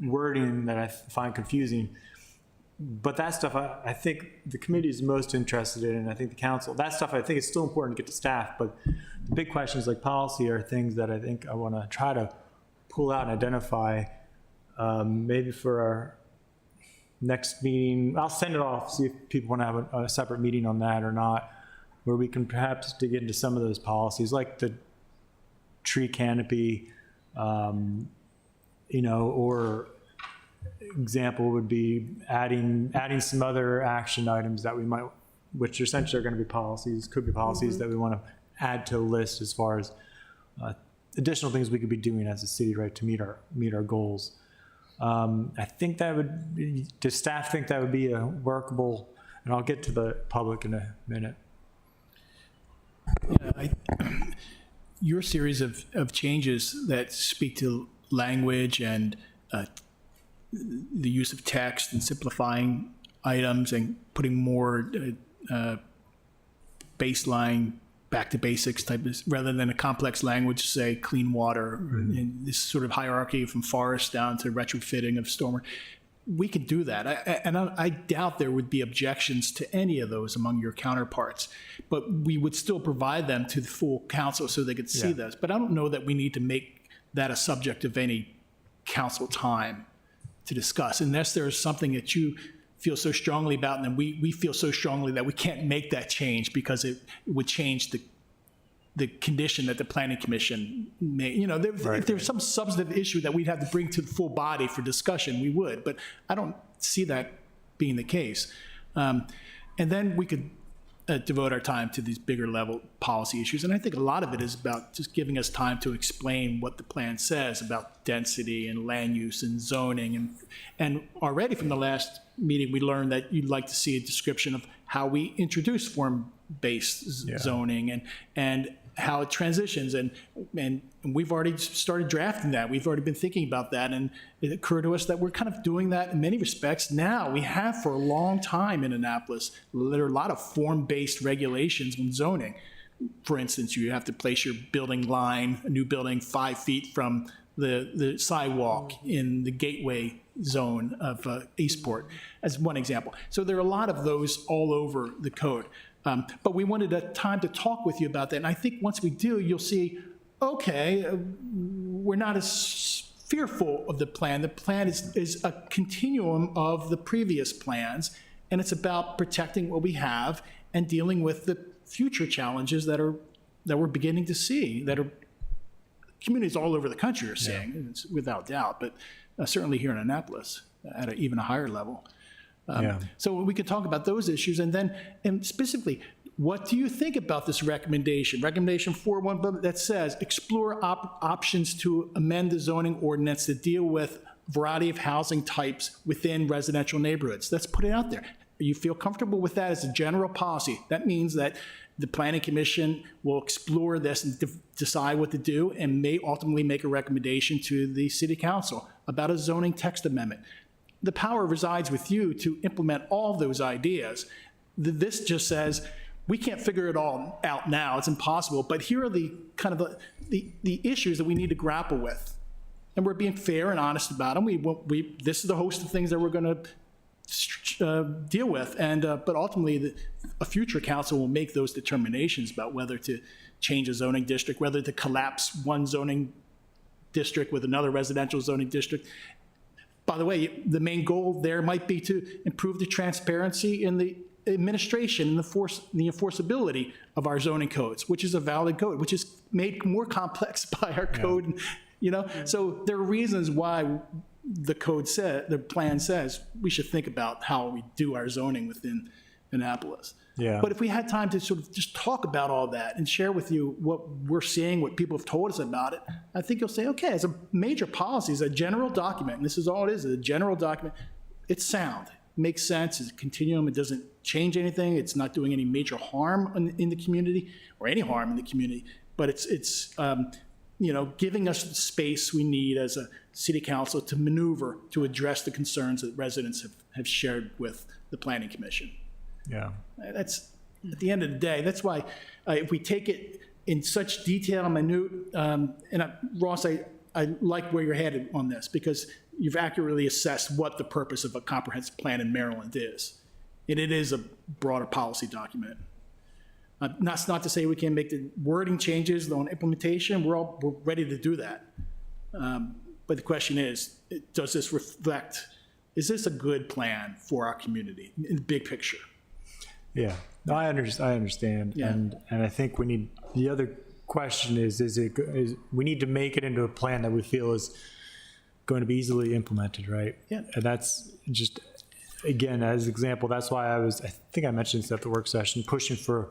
wording that I find confusing. But that stuff, I think the committee is most interested in, and I think the council, that stuff I think is still important to get to staff, but the big questions like policy are things that I think I want to try to pull out and identify, maybe for our next meeting. I'll send it off, see if people want to have a separate meeting on that or not, where we can perhaps dig into some of those policies, like the tree canopy, or example would be adding some other action items that we might, which essentially are going to be policies, could be policies that we want to add to a list as far as additional things we could be doing as a city, right, to meet our goals. I think that would be, does staff think that would be a workable, and I'll get to the public in a minute.
Yeah, your series of changes that speak to language and the use of text and simplifying items and putting more baseline back to basics type of, rather than a complex language, say clean water, and this sort of hierarchy from forest down to retrofitting of stormwater. We could do that. I doubt there would be objections to any of those among your counterparts, but we would still provide them to the full council so they could see those. But I don't know that we need to make that a subject of any council time to discuss, unless there's something that you feel so strongly about, and then we feel so strongly that we can't make that change because it would change the condition that the planning commission may, if there's some substantive issue that we'd have to bring to the full body for discussion, we would, but I don't see that being the case. And then we could devote our time to these bigger level policy issues. And I think a lot of it is about just giving us time to explain what the plan says about density and land use and zoning. And already from the last meeting, we learned that you'd like to see a description of how we introduce form-based zoning and how it transitions. And we've already started drafting that. We've already been thinking about that. And it occurred to us that we're kind of doing that in many respects now. We have for a long time in Annapolis. There are a lot of form-based regulations in zoning. For instance, you have to place your building line, a new building, 5 feet from the sidewalk in the gateway zone of Eastport, as one example. So there are a lot of those all over the code. But we wanted a time to talk with you about that. And I think once we do, you'll see, okay, we're not as fearful of the plan. The plan is a continuum of the previous plans, and it's about protecting what we have and dealing with the future challenges that we're beginning to see, that are communities all over the country are seeing, it's without doubt, but certainly here in Annapolis at even a higher level. So we could talk about those issues, and specifically, what do you think about this recommendation? Recommendation 4.1 that says, explore options to amend the zoning ordinance to deal with a variety of housing types within residential neighborhoods. Let's put it out there. You feel comfortable with that as a general policy? That means that the Planning Commission will explore this and decide what to do, and may ultimately make a recommendation to the City Council about a zoning text amendment. The power resides with you to implement all those ideas. This just says, we can't figure it all out now, it's impossible, but here are the kind of the issues that we need to grapple with. And we're being fair and honest about them. This is the host of things that we're going to deal with, but ultimately a future council will make those determinations about whether to change a zoning district, whether to collapse one zoning district with another residential zoning district. By the way, the main goal there might be to improve the transparency in the administration and the enforceability of our zoning codes, which is a valid code, which is made more complex by our code. So there are reasons why the plan says we should think about how we do our zoning within Annapolis.
Yeah.
But if we had time to sort of just talk about all that and share with you what we're seeing, what people have told us about it, I think you'll say, okay, as a major policy, as a general document, and this is all it is, a general document, it's sound, it makes sense, it's a continuum, it doesn't change anything, it's not doing any major harm in the community, or any harm in the community, but it's giving us the space we need as a city council to maneuver, to address the concerns that residents have shared with the planning commission.
Yeah.
That's, at the end of the day, that's why if we take it in such detail and minute, Ross, I like where you're headed on this, because you've accurately assessed what the purpose of a comprehensive plan in Maryland is. And it is a broader policy document. That's not to say we can't make the wording changes on implementation. We're ready to do that. But the question is, does this reflect, is this a good plan for our community in the big picture?
Yeah, no, I understand,
Yeah.
and I think we need, the other question is we need to make it into a plan that we feel is going to be easily implemented, right?
Yeah.
And that's just, again, as an example, that's why I think I mentioned this at the work session, pushing for a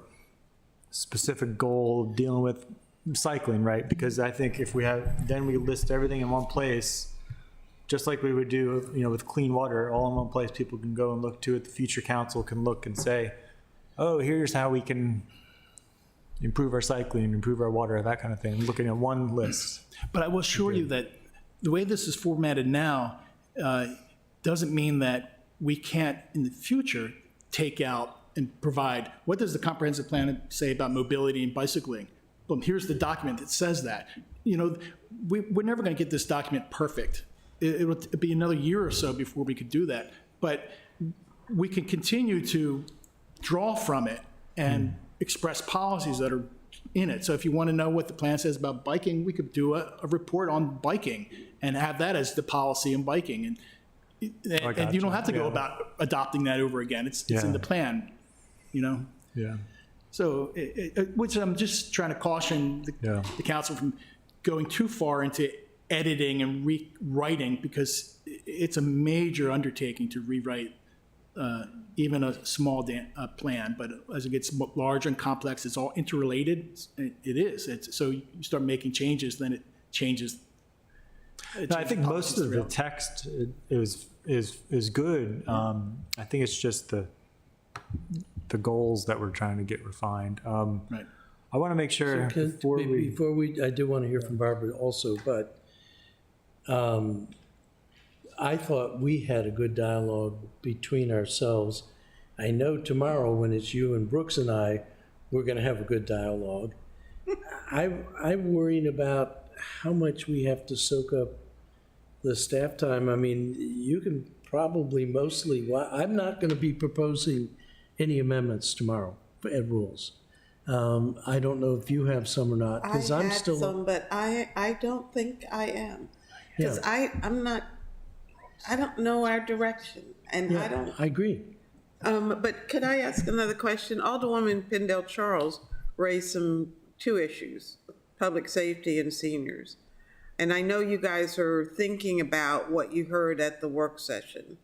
specific goal of dealing with cycling, right? Because I think if we list everything in one place, just like we would do, with clean water, all in one place, people can go and look to it. The future council can look and say, oh, here's how we can improve our cycling, improve our water, that kind of thing, looking at one list.
But I will assure you that the way this is formatted now doesn't mean that we can't, in the future, take out and provide, what does the comprehensive plan say about mobility and bicycling? Well, here's the document that says that. We're never going to get this document perfect. It'll be another year or so before we could do that. But we can continue to draw from it and express policies that are in it. So if you want to know what the plan says about biking, we could do a report on biking and have that as the policy in biking. And you don't have to go about adopting that over again. It's in the plan,
Yeah.
So, which I'm just trying to caution the council from going too far into editing and rewriting, because it's a major undertaking to rewrite even a small plan. But as it gets larger and complex, it's all interrelated. It is. So you start making changes, then it changes.
No, I think most of the text is good. I think it's just the goals that we're trying to get refined.
Right.
I want to make sure
Before we, I do want to hear from Barbara also, but I thought we had a good dialogue between ourselves. I know tomorrow when it's you and Brooks and I, we're going to have a good dialogue. I'm worrying about how much we have to soak up the staff time. I mean, you can probably mostly, I'm not going to be proposing any amendments tomorrow for ed rules. I don't know if you have some or not, because I'm still.
I had some, but I don't think I am. Because I don't know our direction, and I don't.
I agree.
But could I ask another question? Alderwoman Pendle Charles raised two issues, public safety and seniors. And I know you guys are thinking about what you heard at the work session.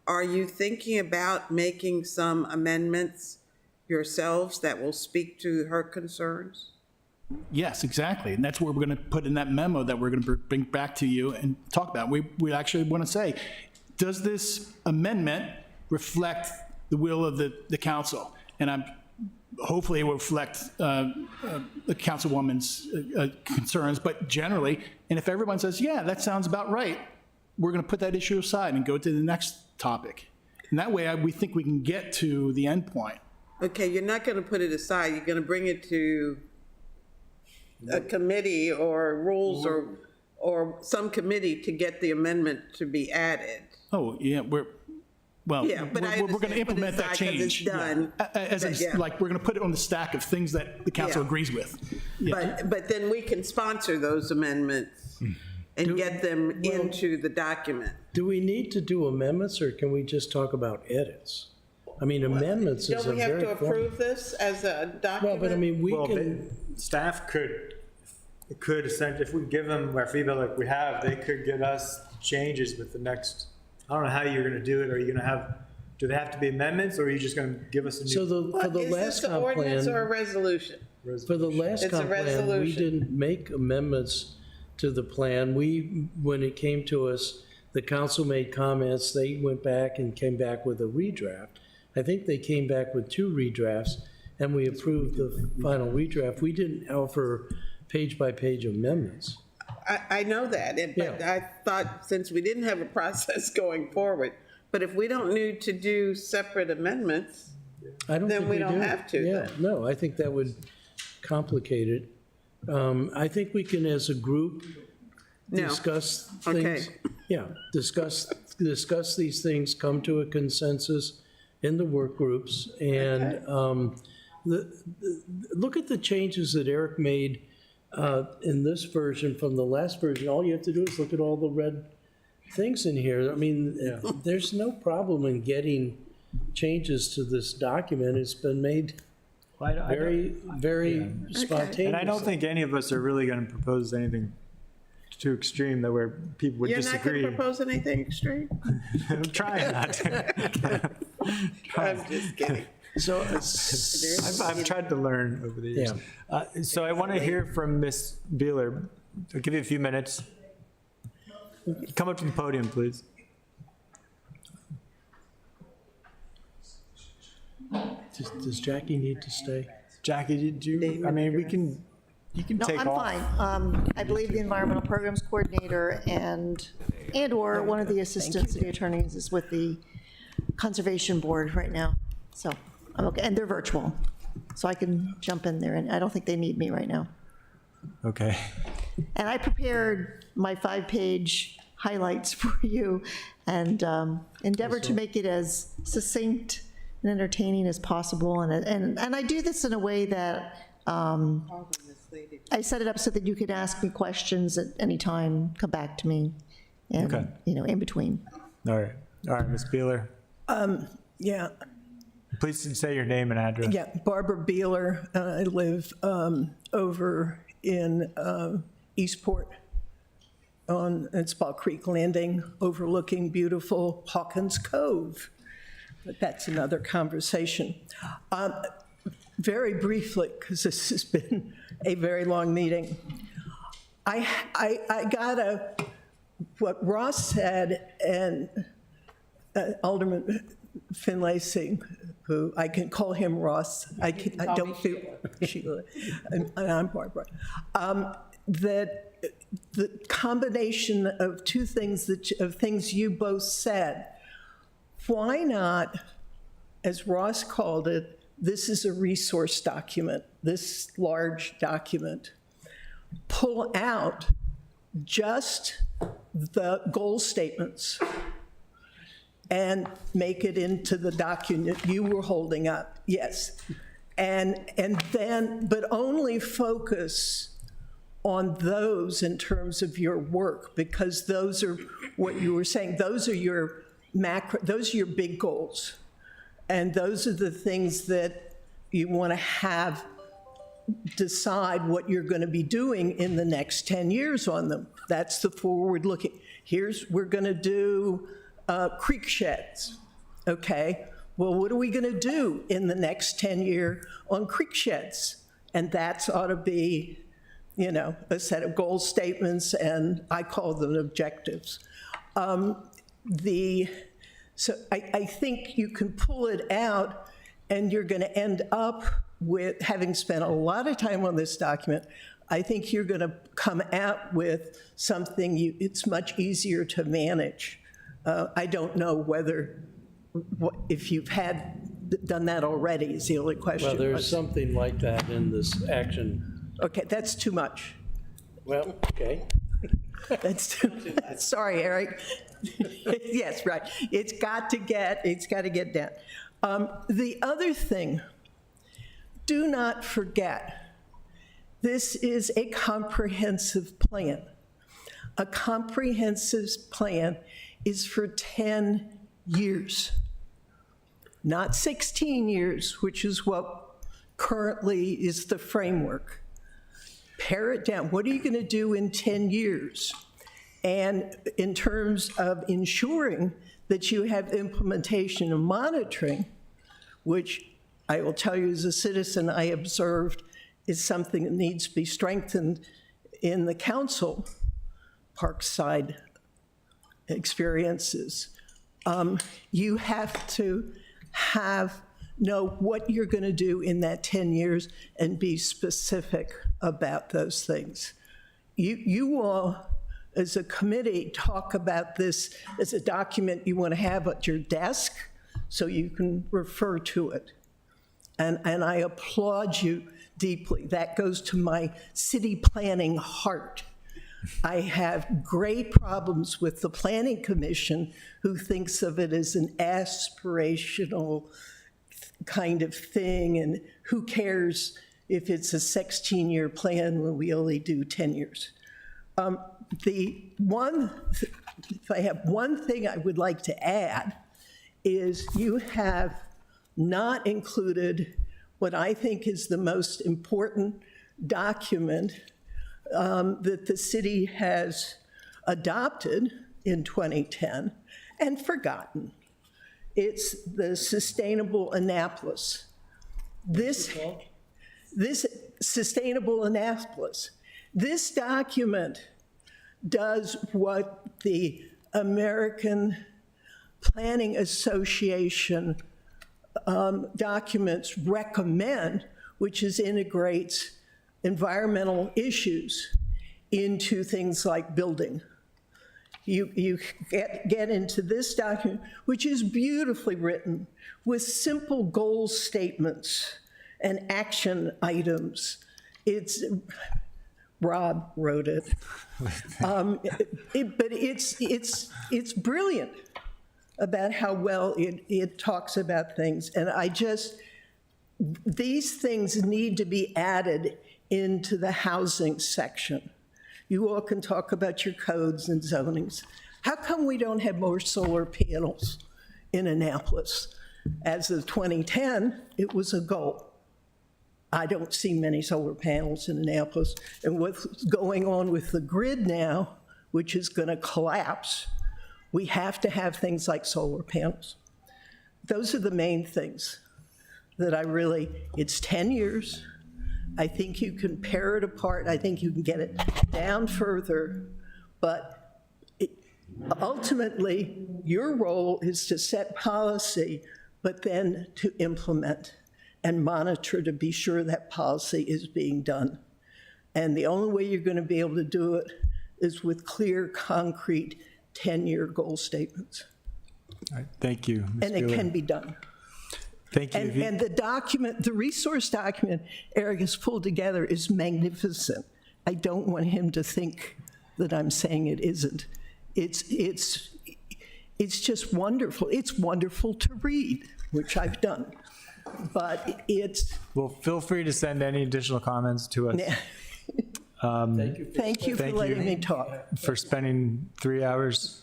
Are you thinking about making some amendments yourselves that will speak to her concerns?
Yes, exactly. And that's what we're going to put in that memo that we're going to bring back to you and talk about. We actually want to say, does this amendment reflect the will of the council? And hopefully it will reflect the councilwoman's concerns, but generally, and if everyone says, yeah, that sounds about right, we're going to put that issue aside and go to the next topic. And that way, we think we can get to the end point.
Okay, you're not going to put it aside. You're going to bring it to a committee or rules or some committee to get the amendment to be added.
Oh, yeah, we're going to implement that change.
It's done.
Yeah. Like, we're going to put it on the stack of things that the council agrees with. Yeah.
But then we can sponsor those amendments and get them into the document.
Do we need to do amendments, or can we just talk about edits? I mean, amendments is a very.
Don't we have to approve this as a document?
Well, but I mean,
staff could essentially, if we give them our feedback like we have, they could give us changes with the next, I don't know how you're going to do it. Are you going to have Do they have to be amendments, or are you just going to give us a
So
new?
for the
Is
last
this an
comp
ordinance or a
plan,
resolution?
for the last
It's a
comp plan, we
resolution.
didn't make amendments to the plan. When it came to us, the council made comments, they went back and came back with a redraft. I think they came back with 2 redrafts, and we approved the final redraft. We didn't offer page-by-page amendments.
I know that, but
Yeah.
I thought since we didn't have a process going forward, but if we don't need to do separate amendments,
I don't
Then
think
we
we
don't
do.
have to,
Yeah,
then.
no, I think that would complicate it. I think we can, as a group,
No.
discuss
Okay.
things. Yeah, discuss these things, come to a consensus in the work groups, and look at the changes that Eric made in this version from the last version. All you have to do is look at all the red things in here. I mean, there's no problem in getting changes to this document. It's been made very spontaneous.
And I don't think any of us are really going to propose anything too extreme that where people would
You're not
disagree.
going to propose anything extreme?
I'm trying not to.
I'm just kidding.
So,
I've tried to learn over the years. So I want to hear from Ms. Beeler. I'll give you a few minutes. Come up to the podium, please.
does Jackie need to stay?
Jackie, did you, I mean, you can
No,
take
I'm
off.
fine. I believe the environmental programs coordinator and/or one of the assistant city attorneys is with the conservation board right now. So I'm okay, and they're virtual, so I can jump in there, and I don't think they need me right now.
Okay.
And I prepared my 5-page highlights for you and endeavored to make it as succinct and entertaining as possible. And I do this in a way that I set it up so that you could ask me questions at any time, come back to me, and,
Okay.
in between.
All right, Ms. Beeler.
Yeah,
Please say your name and address.
yeah, Barbara Beeler. I live over in Eastport on Spa Creek Landing, overlooking beautiful Hawkins Cove. But that's another conversation. Very briefly, because this has been a very long meeting. I got what Ross said, and Alderman Finlayson, who I can call him Ross. I don't feel Sheila, and I'm Barbara. That the combination of two things of things you both said. Why not, as Ross called it, this is a resource document, this large document, pull out just the goal statements and make it into the document you were holding up, yes. And then, but only focus on those in terms of your work, because those are what you were saying, those are your those are your big goals. And those are the things that you want to have decide what you're going to be doing in the next 10 years on them. That's the forward looking. We're going to do creek sheds, okay? Well, what are we going to do in the next 10 year on creek sheds? And that's ought to be, a set of goal statements, and I call them objectives. So I think you can pull it out, and you're going to end up with, having spent a lot of time on this document, I think you're going to come out with something it's much easier to manage. I don't know if you've done that already is the only question.
Well, there's something like that in this action.
Okay, that's too much.
Well, okay.
That's too, sorry, Eric. Yes, right. It's got to get down. The other thing, do not forget, this is a comprehensive plan. A comprehensive plan is for 10 years, not 16 years, which is what currently is the framework. Pare it down. What are you going to do in 10 years? And in terms of ensuring that you have implementation and monitoring, which I will tell you as a citizen, I observed is something that needs to be strengthened in the council, Parkside experiences. You have to know what you're going to do in that 10 years and be specific about those things. You all, as a committee, talk about this as a document you want to have at your desk so you can refer to it. And I applaud you deeply. That goes to my city planning heart. I have great problems with the Planning Commission, who thinks of it as an aspirational kind of thing, and who cares if it's a 16-year plan when we only do 10 years. If I have one thing I would like to add, is you have not included what I think is the most important document that the city has adopted in 2010 and forgotten. It's the Sustainable Annapolis. This Sustainable Annapolis. This document does what the American Planning Association documents recommend, which is integrates environmental issues into things like building. You get into this document, which is beautifully written with simple goal statements and action items. Rob wrote it. But it's brilliant about how well it talks about things. And these things need to be added into the housing section. You all can talk about your codes and zonings. How come we don't have more solar panels in Annapolis? As of 2010, it was a goal. I don't see many solar panels in Annapolis. And what's going on with the grid now, which is going to collapse, we have to have things like solar panels. Those are the main things that it's 10 years. I think you can pair it apart. I think you can get it down further. But ultimately, your role is to set policy, but then to implement and monitor to be sure that policy is being done. And the only way you're going to be able to do it is with clear, concrete 10-year goal statements.
All right, thank you. Ms.
And it
Bueller.
can be done.
Thank you.
And the document, the resource document Eric has pulled together is magnificent. I don't want him to think that I'm saying it isn't. It's just wonderful. It's wonderful to read, which I've done. But
Well, feel free to send any additional comments to us.
Thank you for letting me talk.
For spending 3 hours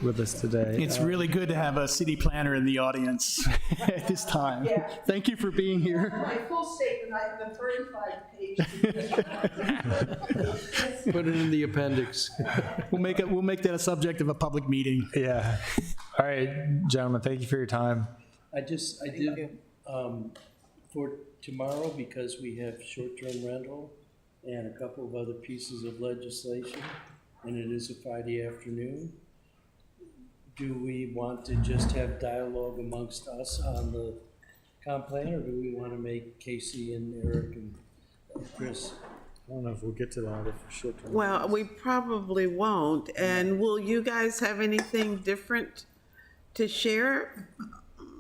with us today.
It's really good to have a city planner in the audience at this time. Thank you for being here.
My full statement, I have the 35 pages.
Put it in the appendix.
We'll make that a subject of a public meeting.
Yeah. All right, gentlemen, thank you for your time.
I did, for tomorrow, because we have short-term rental and a couple of other pieces of legislation, and it is a Friday afternoon, do we want to just have dialogue amongst us on the comp plan, or do we want to make Casey and Eric and Chris?
I don't know if we'll get to that for short-term.
Well, we probably won't. And will you guys have anything different to share?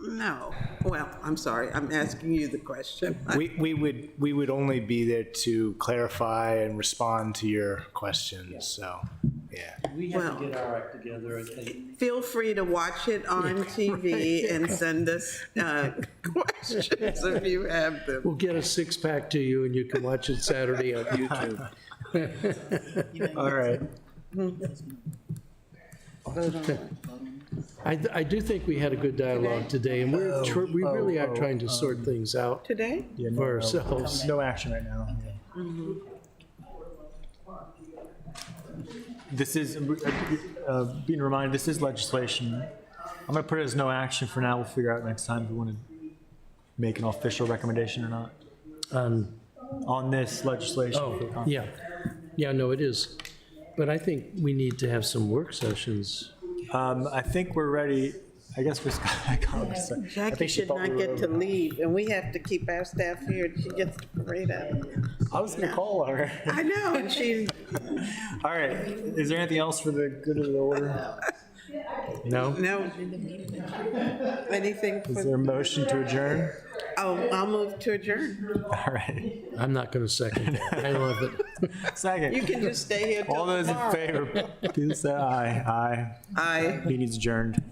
No. Well, I'm sorry, I'm asking you the question.
We would only be there to clarify and respond to your questions, so, yeah.
We have to get our act together, I think.
Feel free to watch it on TV and send us questions if you have them.
We'll get a six-pack to you, and you can watch it Saturday on YouTube.
All right.
I do think we had a good dialogue today, and we really are trying to sort things out
Today?
Yeah,
for ourselves.
No action right now. this is, being reminded, this is legislation. I'm going to put it as no action for now. We'll figure out next time if we want to make an official recommendation or not on this legislation.
Oh, yeah. Yeah, no, it is. But I think we need to have some work sessions.
I think we're ready. I guess we I
Jackie
think she
should
thought we
not
were
get to leave, and we have to keep our staff here. She gets to parade out.
I was going to call her.
I know, and she,
All right. Is there anything else for the good of the order?
No?
no. Anything
Is
for,
there a motion to adjourn?
I'll move to adjourn.
All right.
I'm not going to second it. I love it.
Second.
You can just stay here till
All those in
tomorrow.
favor, please say aye. Aye.
Aye.
Meeting's adjourned.